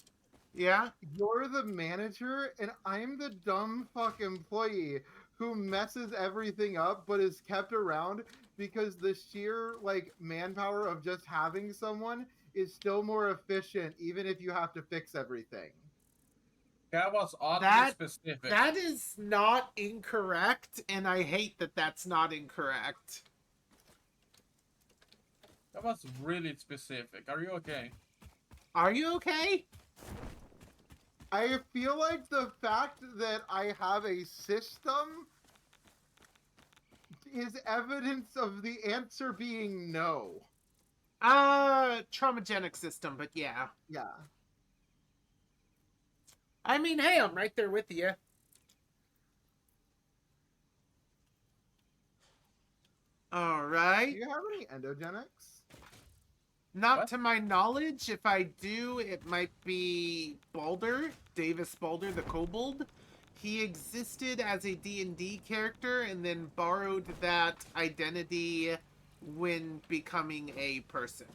Yeah? you're the manager and I'm the dumb fuck employee who messes everything up but is kept around because the sheer like manpower of just having someone is still more efficient even if you have to fix everything. That was oddly That- specific. That is not incorrect, and I hate that that's not incorrect. That was really specific. Are you okay? Are you okay? I feel like the fact that I have a system is evidence of the answer being no. Traumagenic system, but yeah. Yeah. I mean, hey, I'm right there with you. All Do right. you have any endogenics? Not What? to my knowledge. If I do, it might be Balder, Davis Balder, the Kobold. He existed as a D&D character and then borrowed that identity when becoming a person.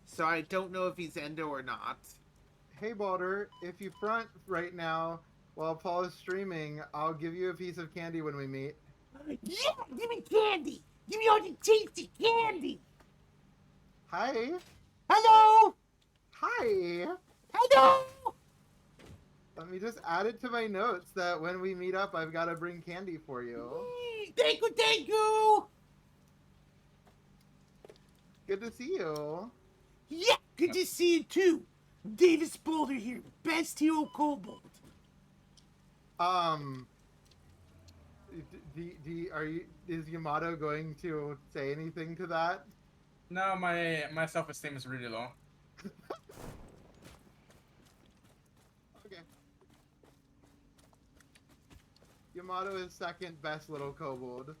So I don't know if he's Endo or not. Hey Balder, if you front right now while Paul is streaming, I'll give you a piece of candy when we meet. Yeah, give me candy. Give me all the tasty candy. Hi. Hello. Hi. Hello. Let me just add it to my notes that when we meet up, I've got to bring candy for you. Thank you, thank you. Good to see you. Yeah, good to see you too. Davis Boulder here, best hero kobold. Is Yamato going to say anything to that? No, my self-esteem is really low. Okay. Yamato is second best little kobold.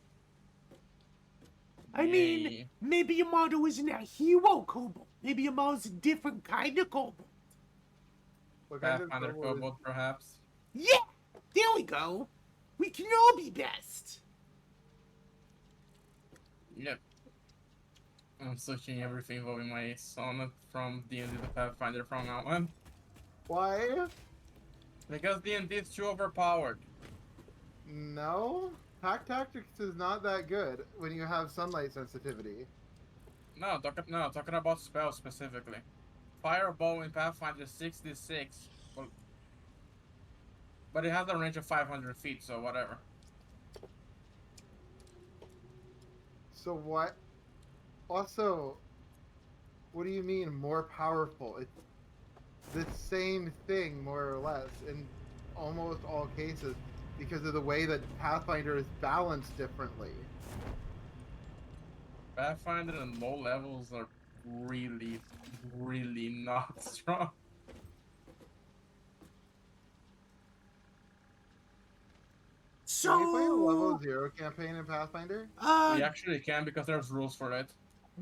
I mean, Yay. maybe Yamato isn't a hero kobold. Maybe Yamato's a different kind of kobold. What kind of Pathfinder kobold is- kobold, perhaps. Yeah, there we go. We can all be best. Yep. I'm switching everything involving my Sonnet from D&D to Pathfinder from now on. Why? Because D&D is too overpowered. No. Pack Tactics is not that good when you have sunlight sensitivity. No, talking about spells specifically. Fireball in Pathfinder is 66. But it has a range of 500 feet, so whatever. So what? Also, what do you mean more powerful? It's the same thing, more or less, in almost all cases, because of the way that Pathfinder is balanced differently. Pathfinder and low levels are really, really not strong. Can you play a level So, 0 campaign in Pathfinder? We actually can because there's rules for it.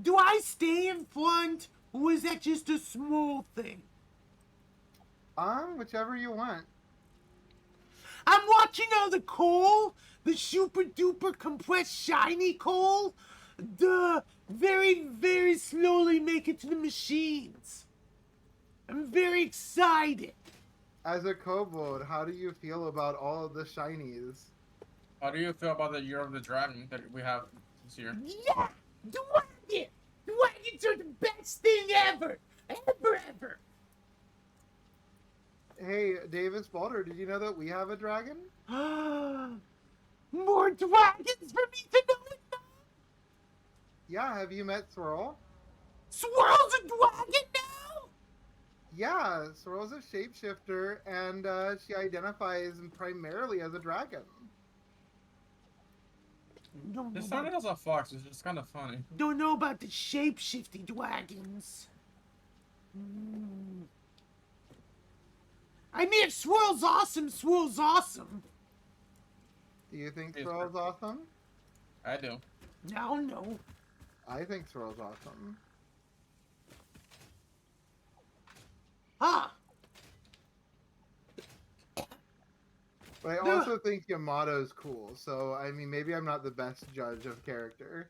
do I stay in front, or is that just a small thing? Whichever you want. I'm watching all the coal, the super duper compressed shiny coal, the very, very slowly make it to the machines. I'm very excited. As a kobold, how do you feel about all of the shinies? How do you feel about the Year of the Dragon that we have this year? Yeah, the wagon! The wagons are the best thing ever! Ever! Hey, Davis Balder, did you know that we have a dragon? More dragons for me to know about? Yeah, have you met Swirl? Swirl's a dragon now? Yeah, Swirl's a shapeshifter, and she identifies primarily as a dragon. Don't know, It started about, as a fox, which is kind of funny. don't know about the shape-shifting dragons. I mean, if Swirl's awesome, Swirl's awesome. Do you think Yes, Swirl's awesome? I do. Now, no. I think Swirl's awesome. Ah, But I also think Yamato's cool, so I mean, maybe I'm not the best judge of character.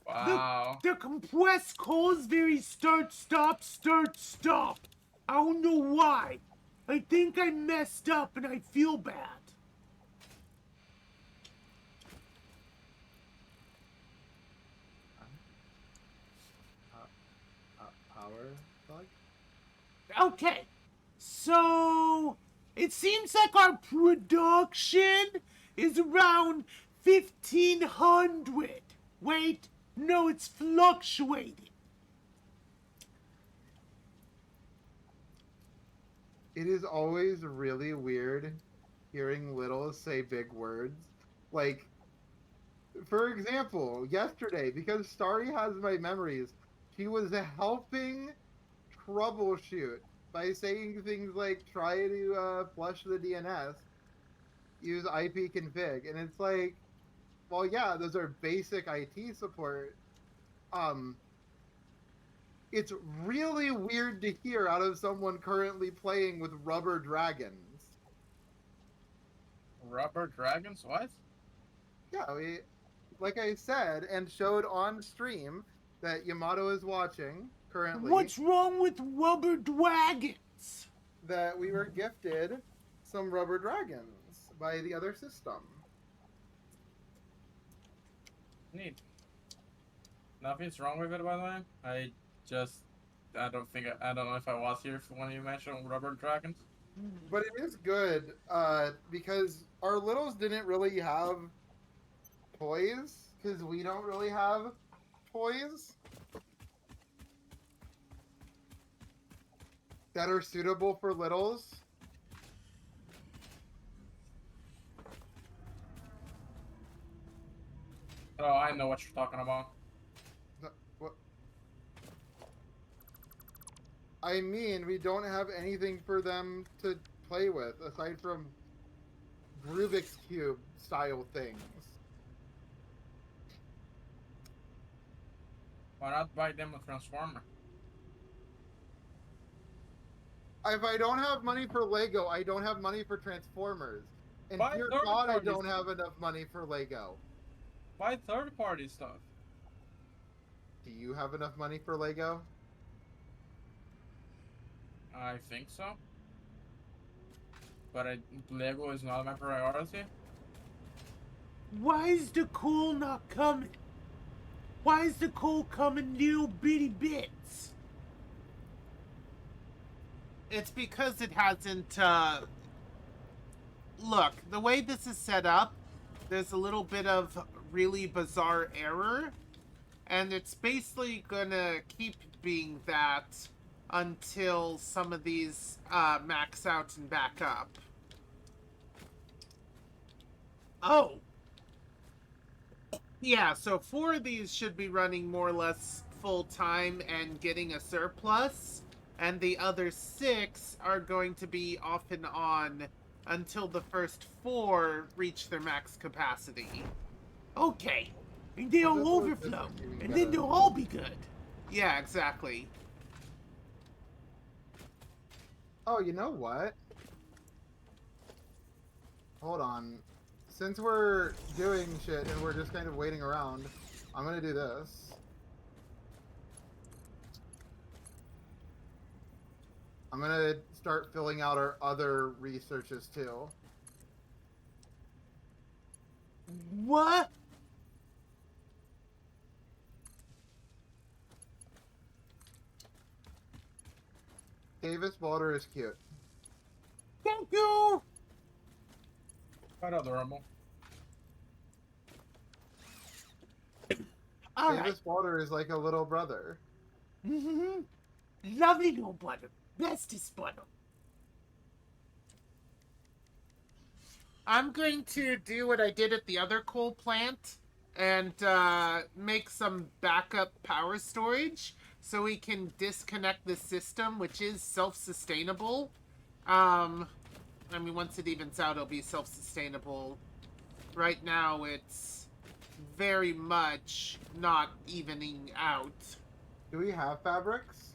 Wow. the compressed coal is very start, stop, start, stop. I don't know why. I think I messed up and I feel bad. Power bug? Okay, so it seems like our production is around 1,500. Wait, no, it's fluctuating. It is always really weird hearing Littles say big words. Like, for example, yesterday, because Starry has my memories, she was helping troubleshoot by saying things like try to flush the DNS, use IP config, and it's like, well, yeah, those are basic IT support. Um, it's really weird to hear out of someone currently playing with rubber dragons. Rubber dragons? What? Yeah, like I said and showed on stream that Yamato is watching currently. What's wrong with rubber dragons? That we were gifted some rubber dragons by the other system. Neat. Nothing's wrong with it, by the way. I don't know if I was here when you mentioned rubber dragons. But it is good because our littles didn't really have toys because we don't really have toys that are suitable for littles. Oh, I know what you're talking about. What? I mean, we don't have anything for them to play with aside from Rubik's Cube style things. Why not buy them a transformer? If I don't have money for Lego, I don't have money for Transformers. And Buy dear third God, I parties. don't have enough money for Lego. Buy third-party stuff. Do you have enough money for Lego? I think so. But Lego is not my priority. Why is the coal not coming? Why is the coal coming little bitty bits? It's because it hasn't, Look, the way this is set up, there's a little bit of really bizarre error. And it's basically gonna keep being that until some of these, max out and back up. Oh! Yeah, so 4 of these should be running more or less full-time and getting a surplus, and the other 6 are going to be off and on until the first 4 reach their max capacity. Okay, and they'll Well, overflow, and then they'll all be good. Yeah, exactly. Oh, you know what? Hold on. Since we're doing shit and we're just kind of waiting around, I'm gonna do this. I'm gonna start filling out our other researches too. What? Davis Balder is cute. Thank you! Quite adorable. Alright. Davis Balder is like a little brother. Mm-hmm. Lovely little brother. Bestest brother. I'm going to do what I did at the other coal plant and make some backup power storage so we can disconnect the system, which is self-sustainable. I mean, once it evens out, it'll be self-sustainable. Right now, it's very much not evening out. Do we have fabrics?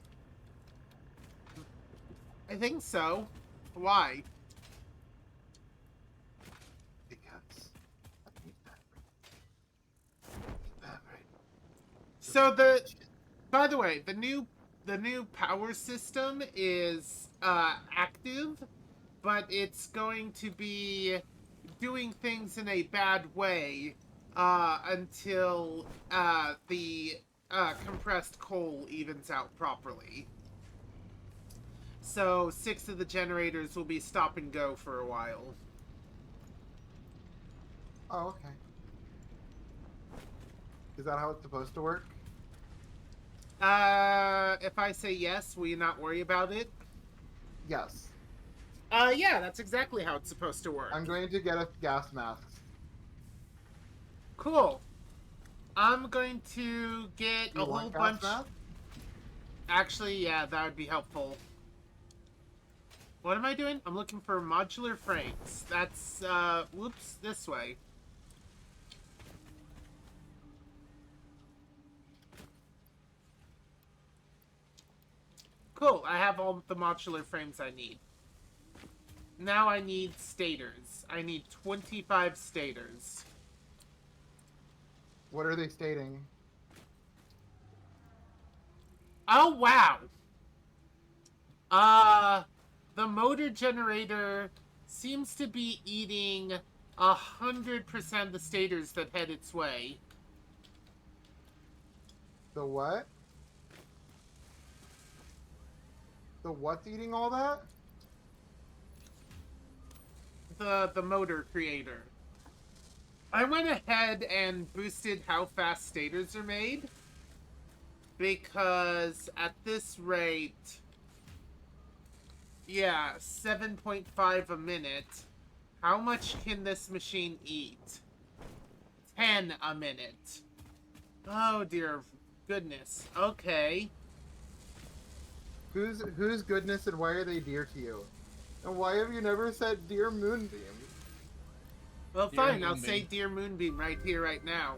I think so. Why? Because I need fabric. So by the way, the new power system is active, but it's going to be doing things in a bad way until the compressed coal evens out properly. So 6 of the generators will be stop and go for a while. Oh, okay. Is that how it's supposed to work? If I say yes, will you not worry about it? Yes. Yeah, that's exactly how it's supposed to work. I'm going to get us gas masks. Cool. I'm going to get You a want whole gas bunch. masks? Actually, yeah, that would be helpful. What am I doing? I'm looking for modular frames. That's, whoops, this way. Cool, I have all the modular frames I need. Now I need stators. I need 25 stators. What are they stating? Oh, wow! The motor generator seems to be eating 100% of the stators that head its way. The what? The what's eating all that? The motor creator. I went ahead and boosted how fast stators are made, because at this rate, yeah, 7.5 a minute. How much can this machine eat? 10 a minute. Oh dear goodness. Okay. Whose goodness and why are they dear to you? And why have you never said dear Moonbeam? Well, Dear fine. I'll say Moonbeam. Dear Moonbeam right here, right now.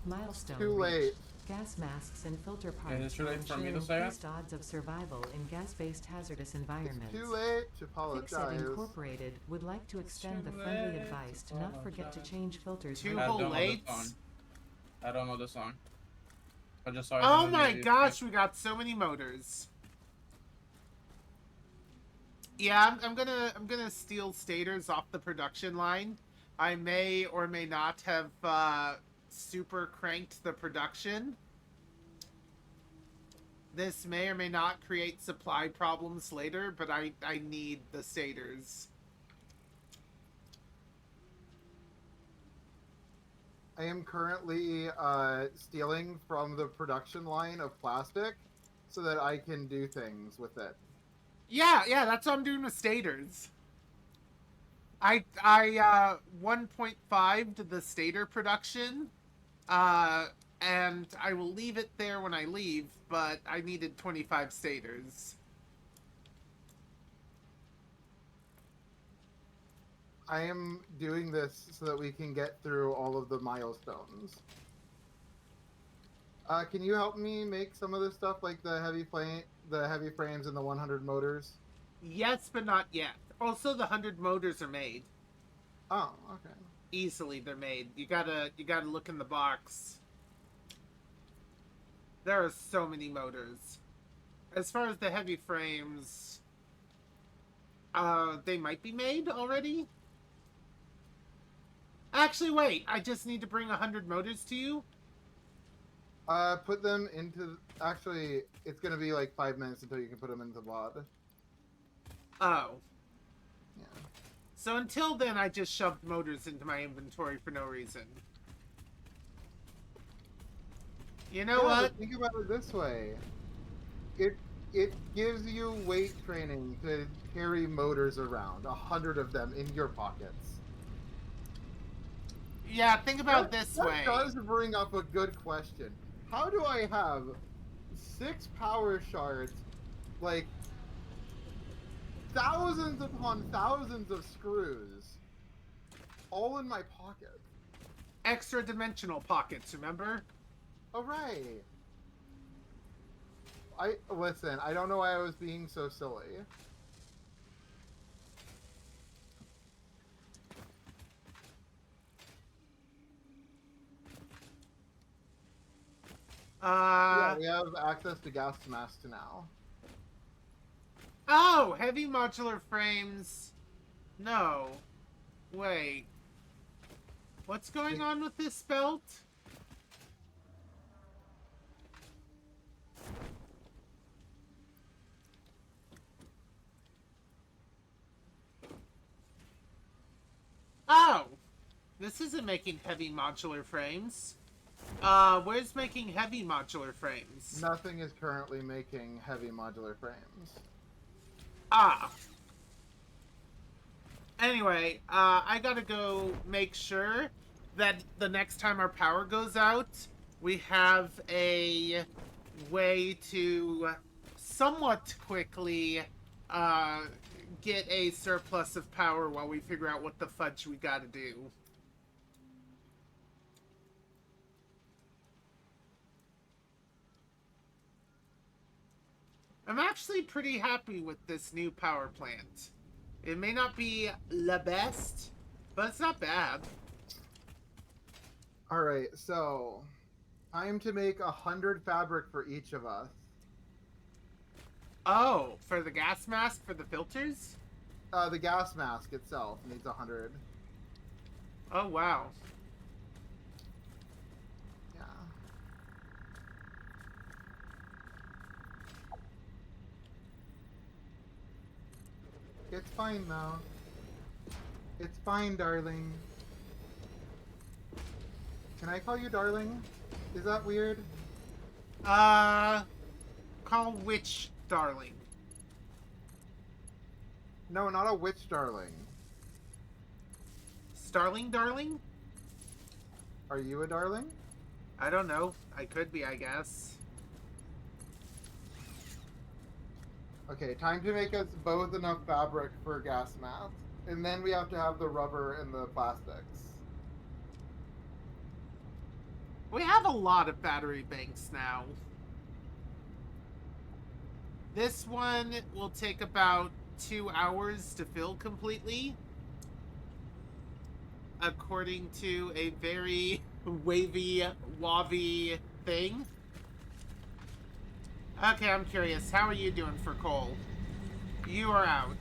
Milestone Too late. reached. Gas masks and filter parts it's too will late for me ensure to say it? increased odds of survival in gas-based hazardous environments. It's too late to Fixit apologize. Incorporated would like to extend the too friendly late advice to to not forget to apologize. change filters. Too I don't know late. the song. I don't know the song. I just saw it. Oh in the my news. gosh, we got so many motors. Yeah, I'm gonna steal stators off the production line. I may or may not have super cranked the production. This may or may not create supply problems later, but I need the stators. I am currently stealing from the production line of plastic so that I can do things with it. Yeah, that's what I'm doing with stators. I 1.5 to the stator production, and I will leave it there when I leave, but I needed 25 stators. I am doing this so that we can get through all of the milestones. Can you help me make some of this stuff, like the heavy frames and the 100 motors? Yes, but not yet. Also, the 100 motors are made. Oh, okay. Easily, they're made. You gotta look in the box. There are so many motors. As far as the heavy frames, they might be made already. Actually, wait. I just need to bring 100 motors to you. Put them into. Actually, it's gonna be like 5 minutes until you can put them into the VOD. Oh. Yeah. So until then, I just shoved motors into my inventory for no reason. You know Yeah, what? but think about it this way. It gives you weight training to carry motors around, 100 of them in your pockets. Yeah, think about it this that way. does bring up a good question. How do I have 6 power shards, like thousands upon thousands of screws, all in my pocket? Extra dimensional pockets, remember? All right. Listen. I don't know why I was being so silly. Yeah, we have access to gas masks now. Oh, heavy modular frames. No. Wait. What's going on with this belt? Oh! This isn't making heavy modular frames. Where's making heavy modular frames? Nothing is currently making heavy modular frames. Ah. Anyway, I gotta go make sure that the next time our power goes out, we have a way to somewhat quickly get a surplus of power while we figure out what the fudge we gotta do. I'm actually pretty happy with this new power plant. It may not be the best, but it's not bad. All right, so time to make 100 fabric for each of us. Oh, for the gas mask for the filters? The gas mask itself needs 100. Oh, wow. Yeah. It's fine though. It's fine, darling. Can I call you darling? Is that weird? Call which darling? No, not a witch darling. Starling darling? Are you a darling? I don't know. I could be, I guess. Okay, time to make us both enough fabric for gas mask. And then we have to have the rubber and the plastics. We have a lot of battery banks now. This one will take about 2 hours to fill completely, according to a very wavy, wavy thing. Okay, I'm curious. How are you doing for coal? You are out.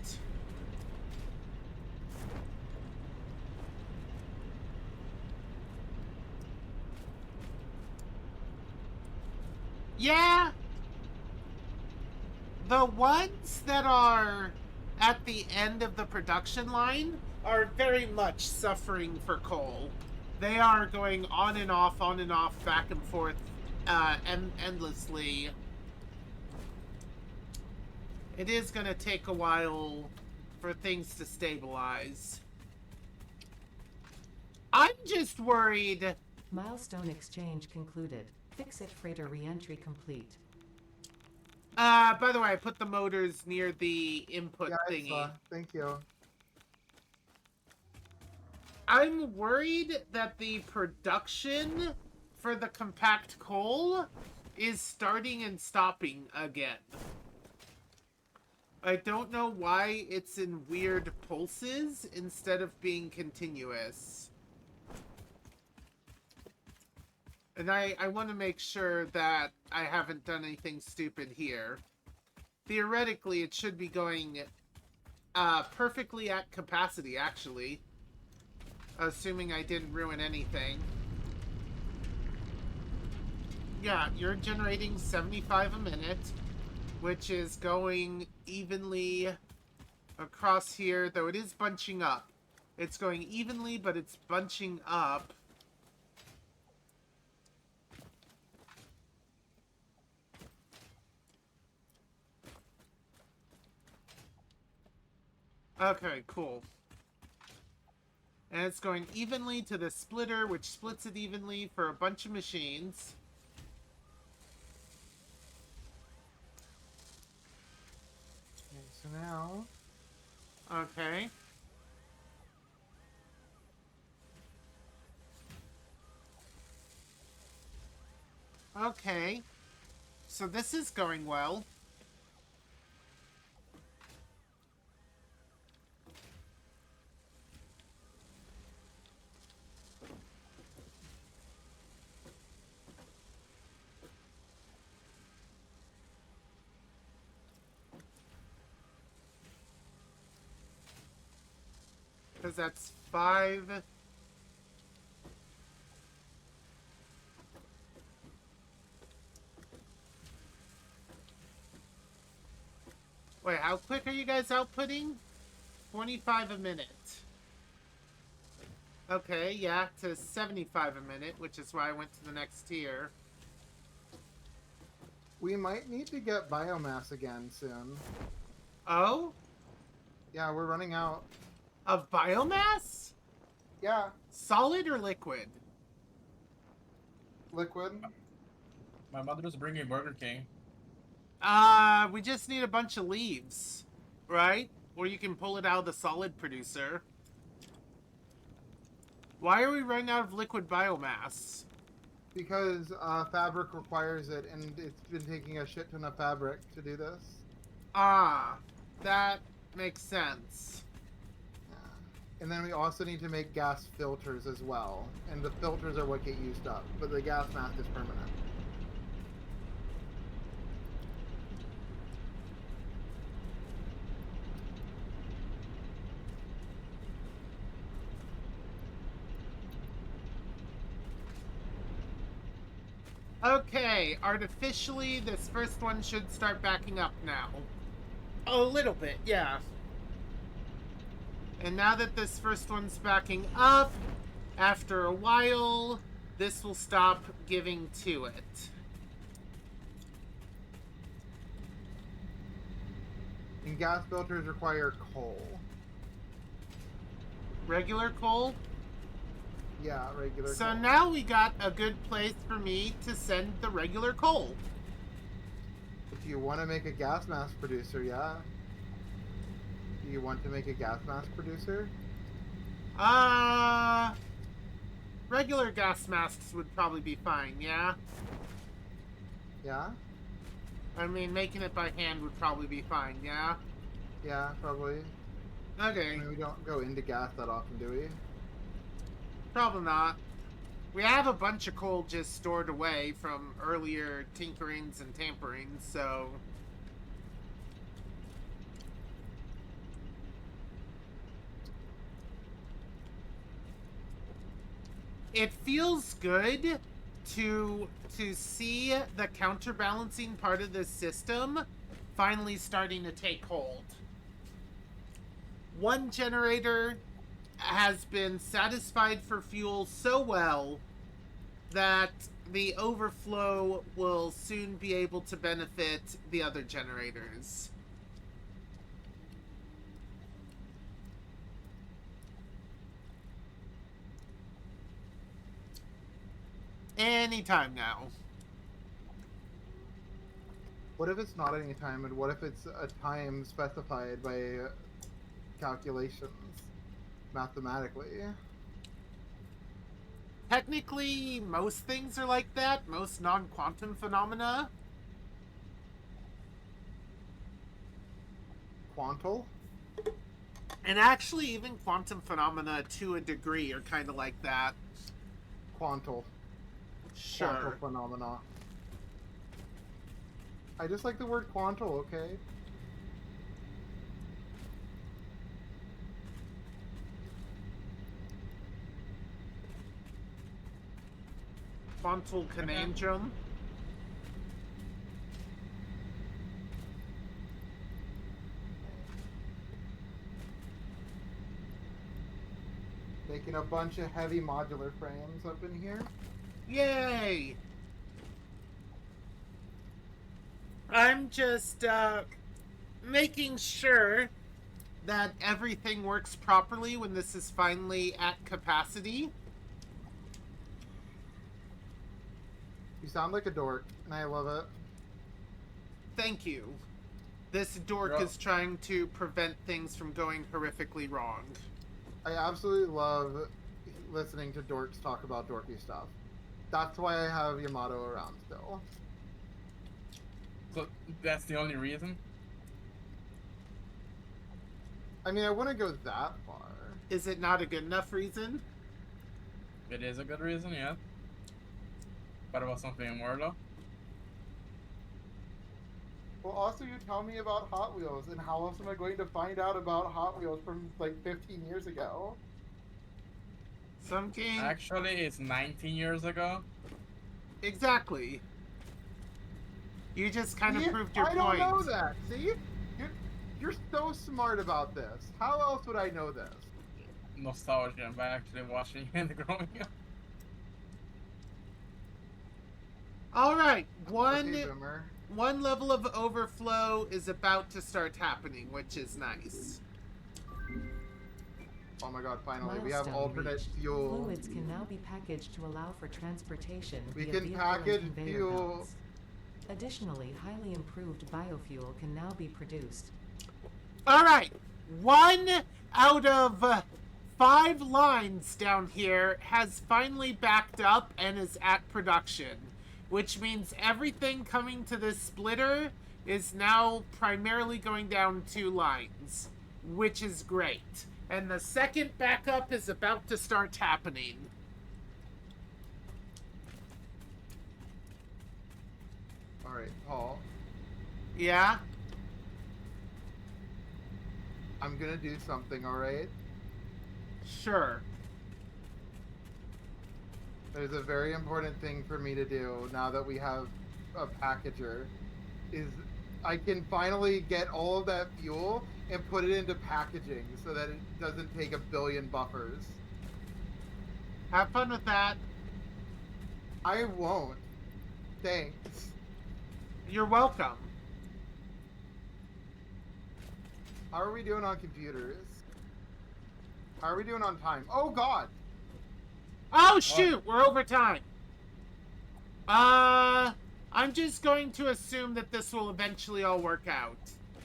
Yeah. The ones that are at the end of the production line are very much suffering for coal. They are going on and off, back and forth, endlessly. It is going to take a while for things to stabilize. I'm just worried. Milestone exchange concluded. Fix-it freighter re-entry complete. By the way, I put the motors near the input Yeah, I thingy. saw. Thank you. I'm worried that the production for the compact coal is starting and stopping again. I don't know why it's in weird pulses instead of being continuous. And I want to make sure that I haven't done anything stupid here. Theoretically, it should be going perfectly at capacity, actually. Assuming I didn't ruin anything. Yeah, you're generating 75 a minute, which is going evenly across here, though it is bunching up. It's going evenly, but it's bunching up. Okay, cool. And it's going evenly to the splitter, which splits it evenly for a bunch of machines. Okay, so now... Okay. Okay. So this is going well. Because that's 5. Wait, how quick are you guys outputting? 25 a minute. Okay, yeah, to 75 a minute, which is why I went to the next tier. We might need to get biomass again soon. Oh? Yeah, we're running out. Of biomass? Yeah, Solid or liquid? liquid. My mother's bringing Burger King. We just need a bunch of leaves, right? Or you can pull it out of the solid producer. Why are we running out of liquid biomass? Because fabric requires it, and it's been taking a shit ton of fabric to do this. Ah, that makes sense. Yeah. And then we also need to make gas filters as well. And the filters are what get used up, but the gas mask is permanent. Okay, artificially, this first one should start backing up now. A little bit, yeah. And now that this first one's backing up, after a while, this will stop giving to it. And gas filters require coal. Regular coal? Yeah, regular So coal. now we got a good place for me to send the regular coal. If you want to make a gas mask producer, yeah. Do you want to make a gas mask producer? Regular gas masks would probably be fine, yeah? Yeah? I mean, making it by hand would probably be fine, yeah? Yeah, probably. I Okay, mean, we don't go into gas that often, do we? probably not. We have a bunch of coal just stored away from earlier tinkerings and tamperings, so... It feels good to see the counterbalancing part of this system finally starting to take hold. One generator has been satisfied for fuel so well that the overflow will soon be able to benefit the other generators. Anytime now. What if it's not any time, and what if it's a time specified by calculations mathematically? Technically, most things are like that. Most non-quantum phenomena. Quantal? And actually, even quantum phenomena to a degree are kind of like that. Quantal. Sure. Quantal phenomena. I just like the word quantal, okay? Quantal conundrum. Making a bunch of heavy modular frames up in here. Yay! I'm just making sure that everything works properly when this is finally at capacity. You sound like a dork, and I love it. Thank you. This dork Yeah. is trying to prevent things from going horrifically wrong. I absolutely love listening to dorks talk about dorky stuff. That's why I have Yamato around still. So that's the only reason? I mean, I wouldn't go that far. Is it not a good enough reason? It is a good reason, yeah. What about something more though? Well, also, you tell me about Hot Wheels, and how else am I going to find out about Hot Wheels from like 15 years ago? Something. Actually, it's 19 years ago. Exactly. You just kind of See? proved your I point. don't know that. See, you're so smart about this. How else would I know this? Nostalgia by actually watching and growing up. All right, Okay, Boomer. one level of overflow is about to start happening, which is nice. Oh my god, finally. We have Milestone alternate reached. fuel. Fluids can now be packaged to allow for transportation We via can vehicle package and conveyor fuel. belts. Additionally, highly improved biofuel can now be produced. All right, 1 out of 5 lines down here has finally backed up and is at production, which means everything coming to this splitter is now primarily going down 2 lines, which is great. And the second backup is about to start happening. All right, Paul. Yeah? I'm gonna do something, all right? Sure. There's a very important thing for me to do now that we have a packager. Is I can finally get all of that fuel and put it into packaging so that it doesn't take a billion buffers. Have fun with that. I won't. Thanks. You're welcome. How are we doing on computers? How are we doing on time? Oh god! Oh shoot, we're over time. I'm just going to assume that this will eventually all work out.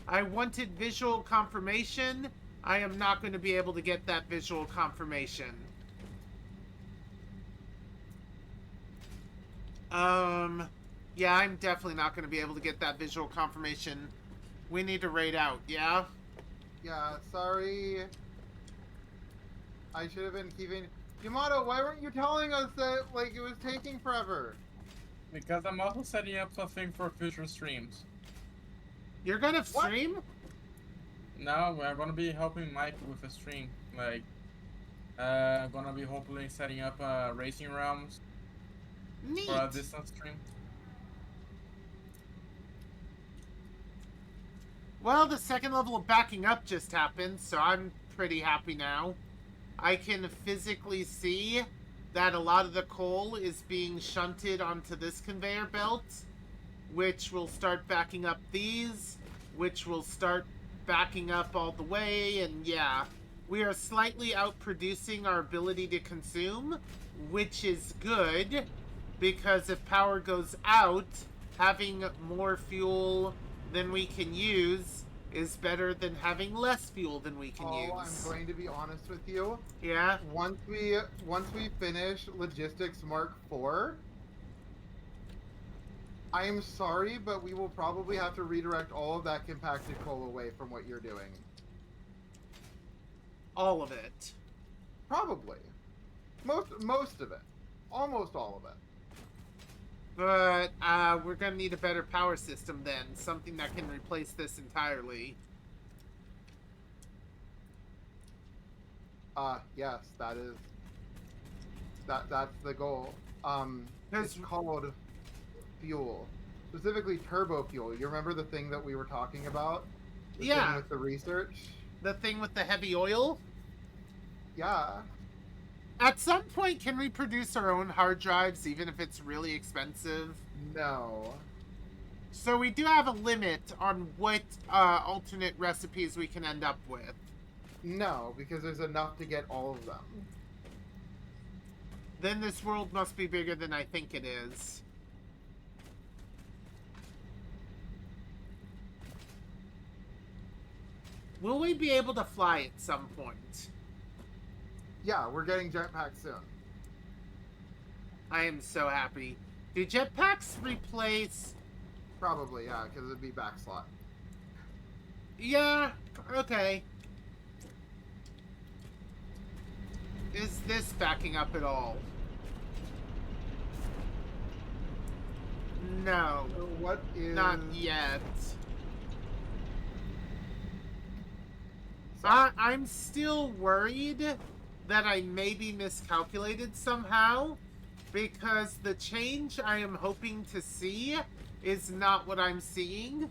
I wanted visual confirmation. I am not going to be able to get that visual confirmation. Yeah, I'm definitely not going to be able to get that visual confirmation. We need to raid out, yeah? Yeah, sorry. I should have been keeping... Yamato, why weren't you telling us that, like, it was taking forever? Because I'm also setting up something for future streams. You're gonna stream? No, we're gonna be helping Mike with a stream. Like, gonna be hopefully setting up racing realms Neat. for a distance stream. Well, the second level of backing up just happened, so I'm pretty happy now. I can physically see that a lot of the coal is being shunted onto this conveyor belt, which will start backing up these, which will start backing up all the way, and yeah. We are slightly outproducing our ability to consume, which is good, because if power goes out, having more fuel than we can use is better than having less fuel than we can use. I'm going to be honest with you. Yeah? Once we finish Logistics Mark IV, I am sorry, but we will probably have to redirect all of that compacted coal away from what you're doing. All of it. Probably. Most of it. Almost all of it. But we're gonna need a better power system then, something that can replace this entirely. Yes, that's the goal. It's called fuel. Specifically turbo fuel. You remember the thing that we were talking about? The Yeah. thing with the research? The thing with the heavy oil? Yeah. At some point, can we produce our own hard drives, even if it's really expensive? No. So we do have a limit on what alternate recipes we can end up with. No, because there's enough to get all of them. Then this world must be bigger than I think it is. Will we be able to fly at some point? Yeah, we're getting jetpacks soon. I am so happy. Do jetpacks replace... Probably, yeah, because it'd be backslot. Yeah, okay. Is this backing up at all? No, So what is... not yet. So- I'm still worried that I maybe miscalculated somehow, because the change I am hoping to see is not what I'm seeing.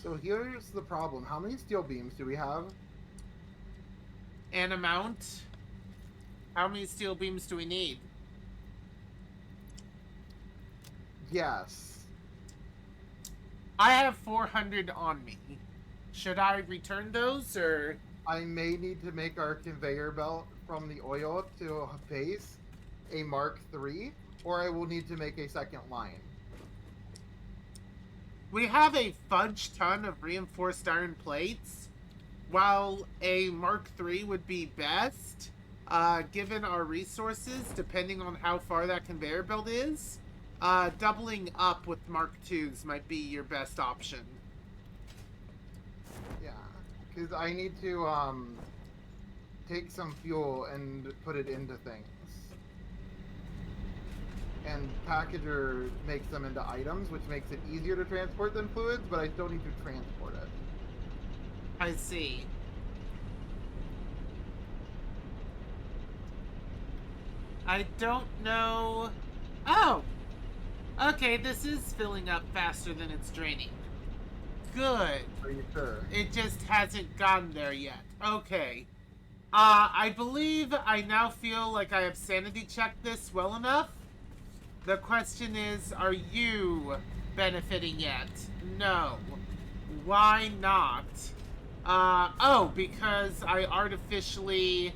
So here's the problem. How many steel beams do we have? An amount. How many steel beams do we need? Yes. I have 400 on me. Should I return those or? I may need to make our conveyor belt from the oil to a base a Mark III, or I will need to make a second line. We have a fudge ton of reinforced iron plates. While a Mark III would be best, given our resources, depending on how far that conveyor belt is, doubling up with Mark IIs might be your best option. Yeah, because I need to take some fuel and put it into things. And Packager makes them into items, which makes it easier to transport than fluids, but I still need to transport it. I see. I don't know. Oh! Okay, this is filling up faster than it's draining. Good. Are you sure? It just hasn't gotten there yet. Okay. I believe I now feel like I have sanity checked this well enough. The question is, are you benefiting yet? No. Why not? Oh, because I artificially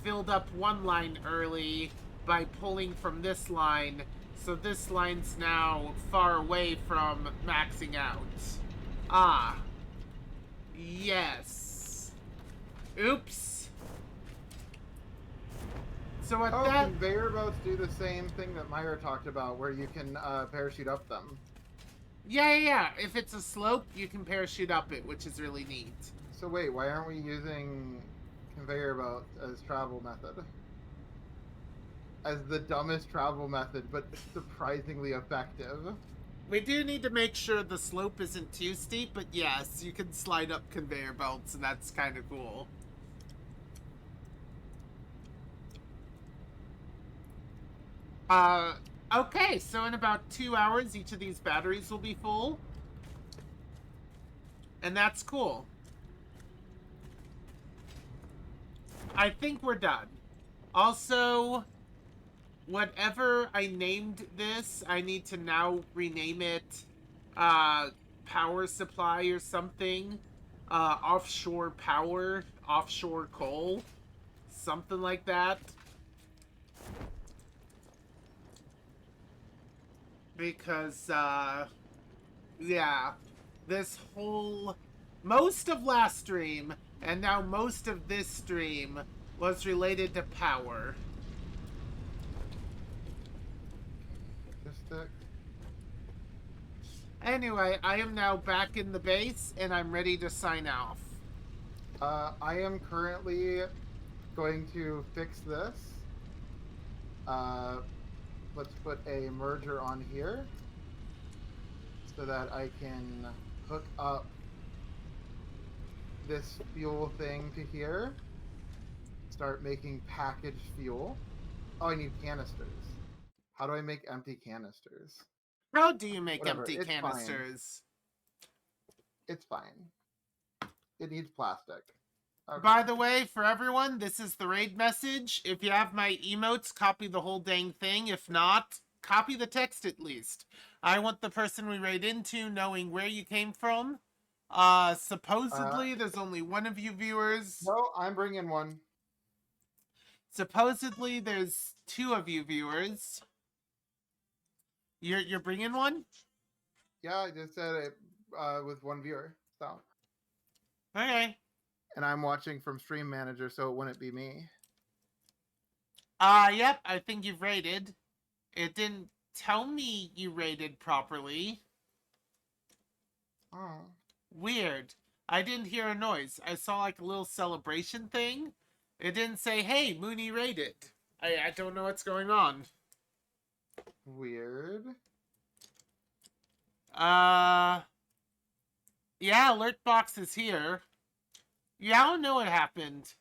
filled up one line early by pulling from this line, so this line's now far away from maxing out. Ah. Yes. Oops. So at that... conveyor belts do the same thing that Myra talked about, where you can parachute up them. Yeah. If it's a slope, you can parachute up it, which is really neat. So wait, why aren't we using conveyor belt as travel method? As the dumbest travel method, but surprisingly effective. We do need to make sure the slope isn't too steep, but yes, you can slide up conveyor belts, and that's kind of cool. Okay, so in about 2 hours, each of these batteries will be full. And that's cool. I think we're done. Also, whatever I named this, I need to now rename it, power supply or something. Offshore power, offshore coal, something like that. Because, yeah, this whole, most of last stream, and now most of this stream, was related to power. Anyway, I am now back in the base, and I'm ready to sign off. I am currently going to fix this. Let's put a merger on here so that I can hook up this fuel thing to here. Start making packaged fuel. Oh, I need canisters. How do I make empty canisters? How do you make Whatever, empty it's fine. canisters? It's fine. It needs plastic. Okay. By the way, for everyone, this is the raid message. If you have my emotes, copy the whole dang thing. If not, copy the text at least. I want the person we raid into knowing where you came from. Supposedly, there's only one of you viewers. No, I'm bringing one. Supposedly, there's 2 of you viewers. You're bringing one? Yeah, I just said it with one viewer. So. Okay. And I'm watching from Stream Manager, so it wouldn't be me. Yep, I think you've raided. It didn't tell me you raided properly. Oh. Weird. I didn't hear a noise. I saw like a little celebration thing. It didn't say, hey, Mooney raided. I don't know what's going on. Weird. Yeah, alert box is here. Yeah, I don't know what happened.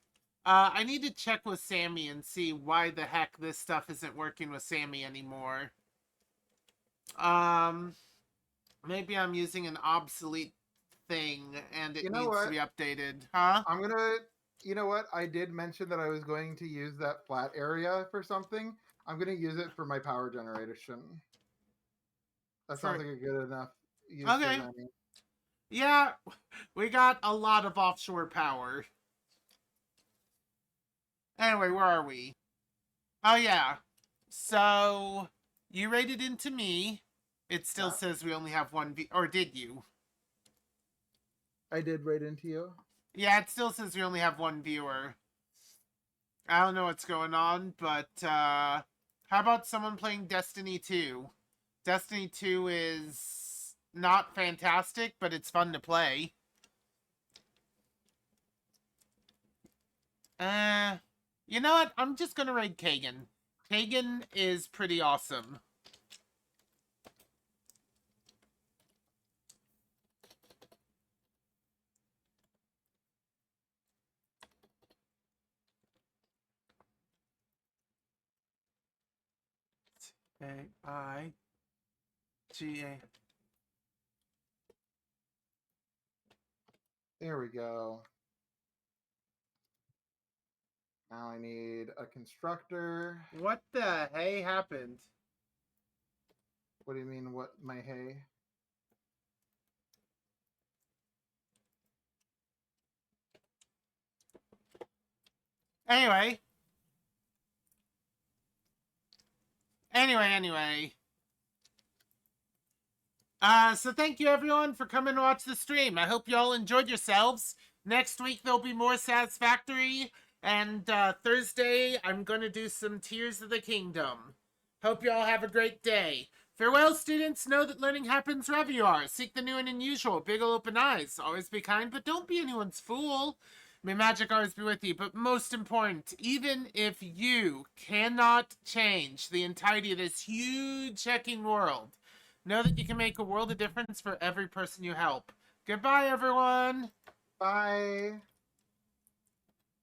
I need to check with Sammy and see why the heck this stuff isn't working with Sammy anymore. Maybe I'm using an obsolete thing and it needs to be updated. Huh? I'm gonna... You know what? I did mention that I was going to use that flat area for something. I'm gonna use it for my power generation. That sounds like a good enough use for Okay. money. Yeah, we got a lot of offshore power. Anyway, where are we? Oh, yeah. So, you raided into me. It still Yeah. says we only have one or did you? I did right into you. Yeah, it still says we only have one viewer. I don't know what's going on, but, how about someone playing Destiny 2? Destiny 2 is not fantastic, but it's fun to play. You know what? I'm just gonna raid Kagan. Kagan is pretty awesome. A-I-G-A. There we go. Now I need a constructor. What the hey happened? What do you mean, what my hay? Anyway. Anyway. So thank you everyone for coming to watch the stream. I hope you all enjoyed yourselves. Next week there'll be more Satisfactory, and Thursday I'm gonna do some Tears of the Kingdom. Hope you all have a great day. Farewell, students. Know that learning happens wherever you are. Seek the new and unusual. Big ol' open eyes. Always be kind, but don't be anyone's fool. May magic always be with you, but most important, even if you cannot change the entirety of this huge checking world, know that you can make a world of difference for every person you help. Goodbye, everyone. Bye.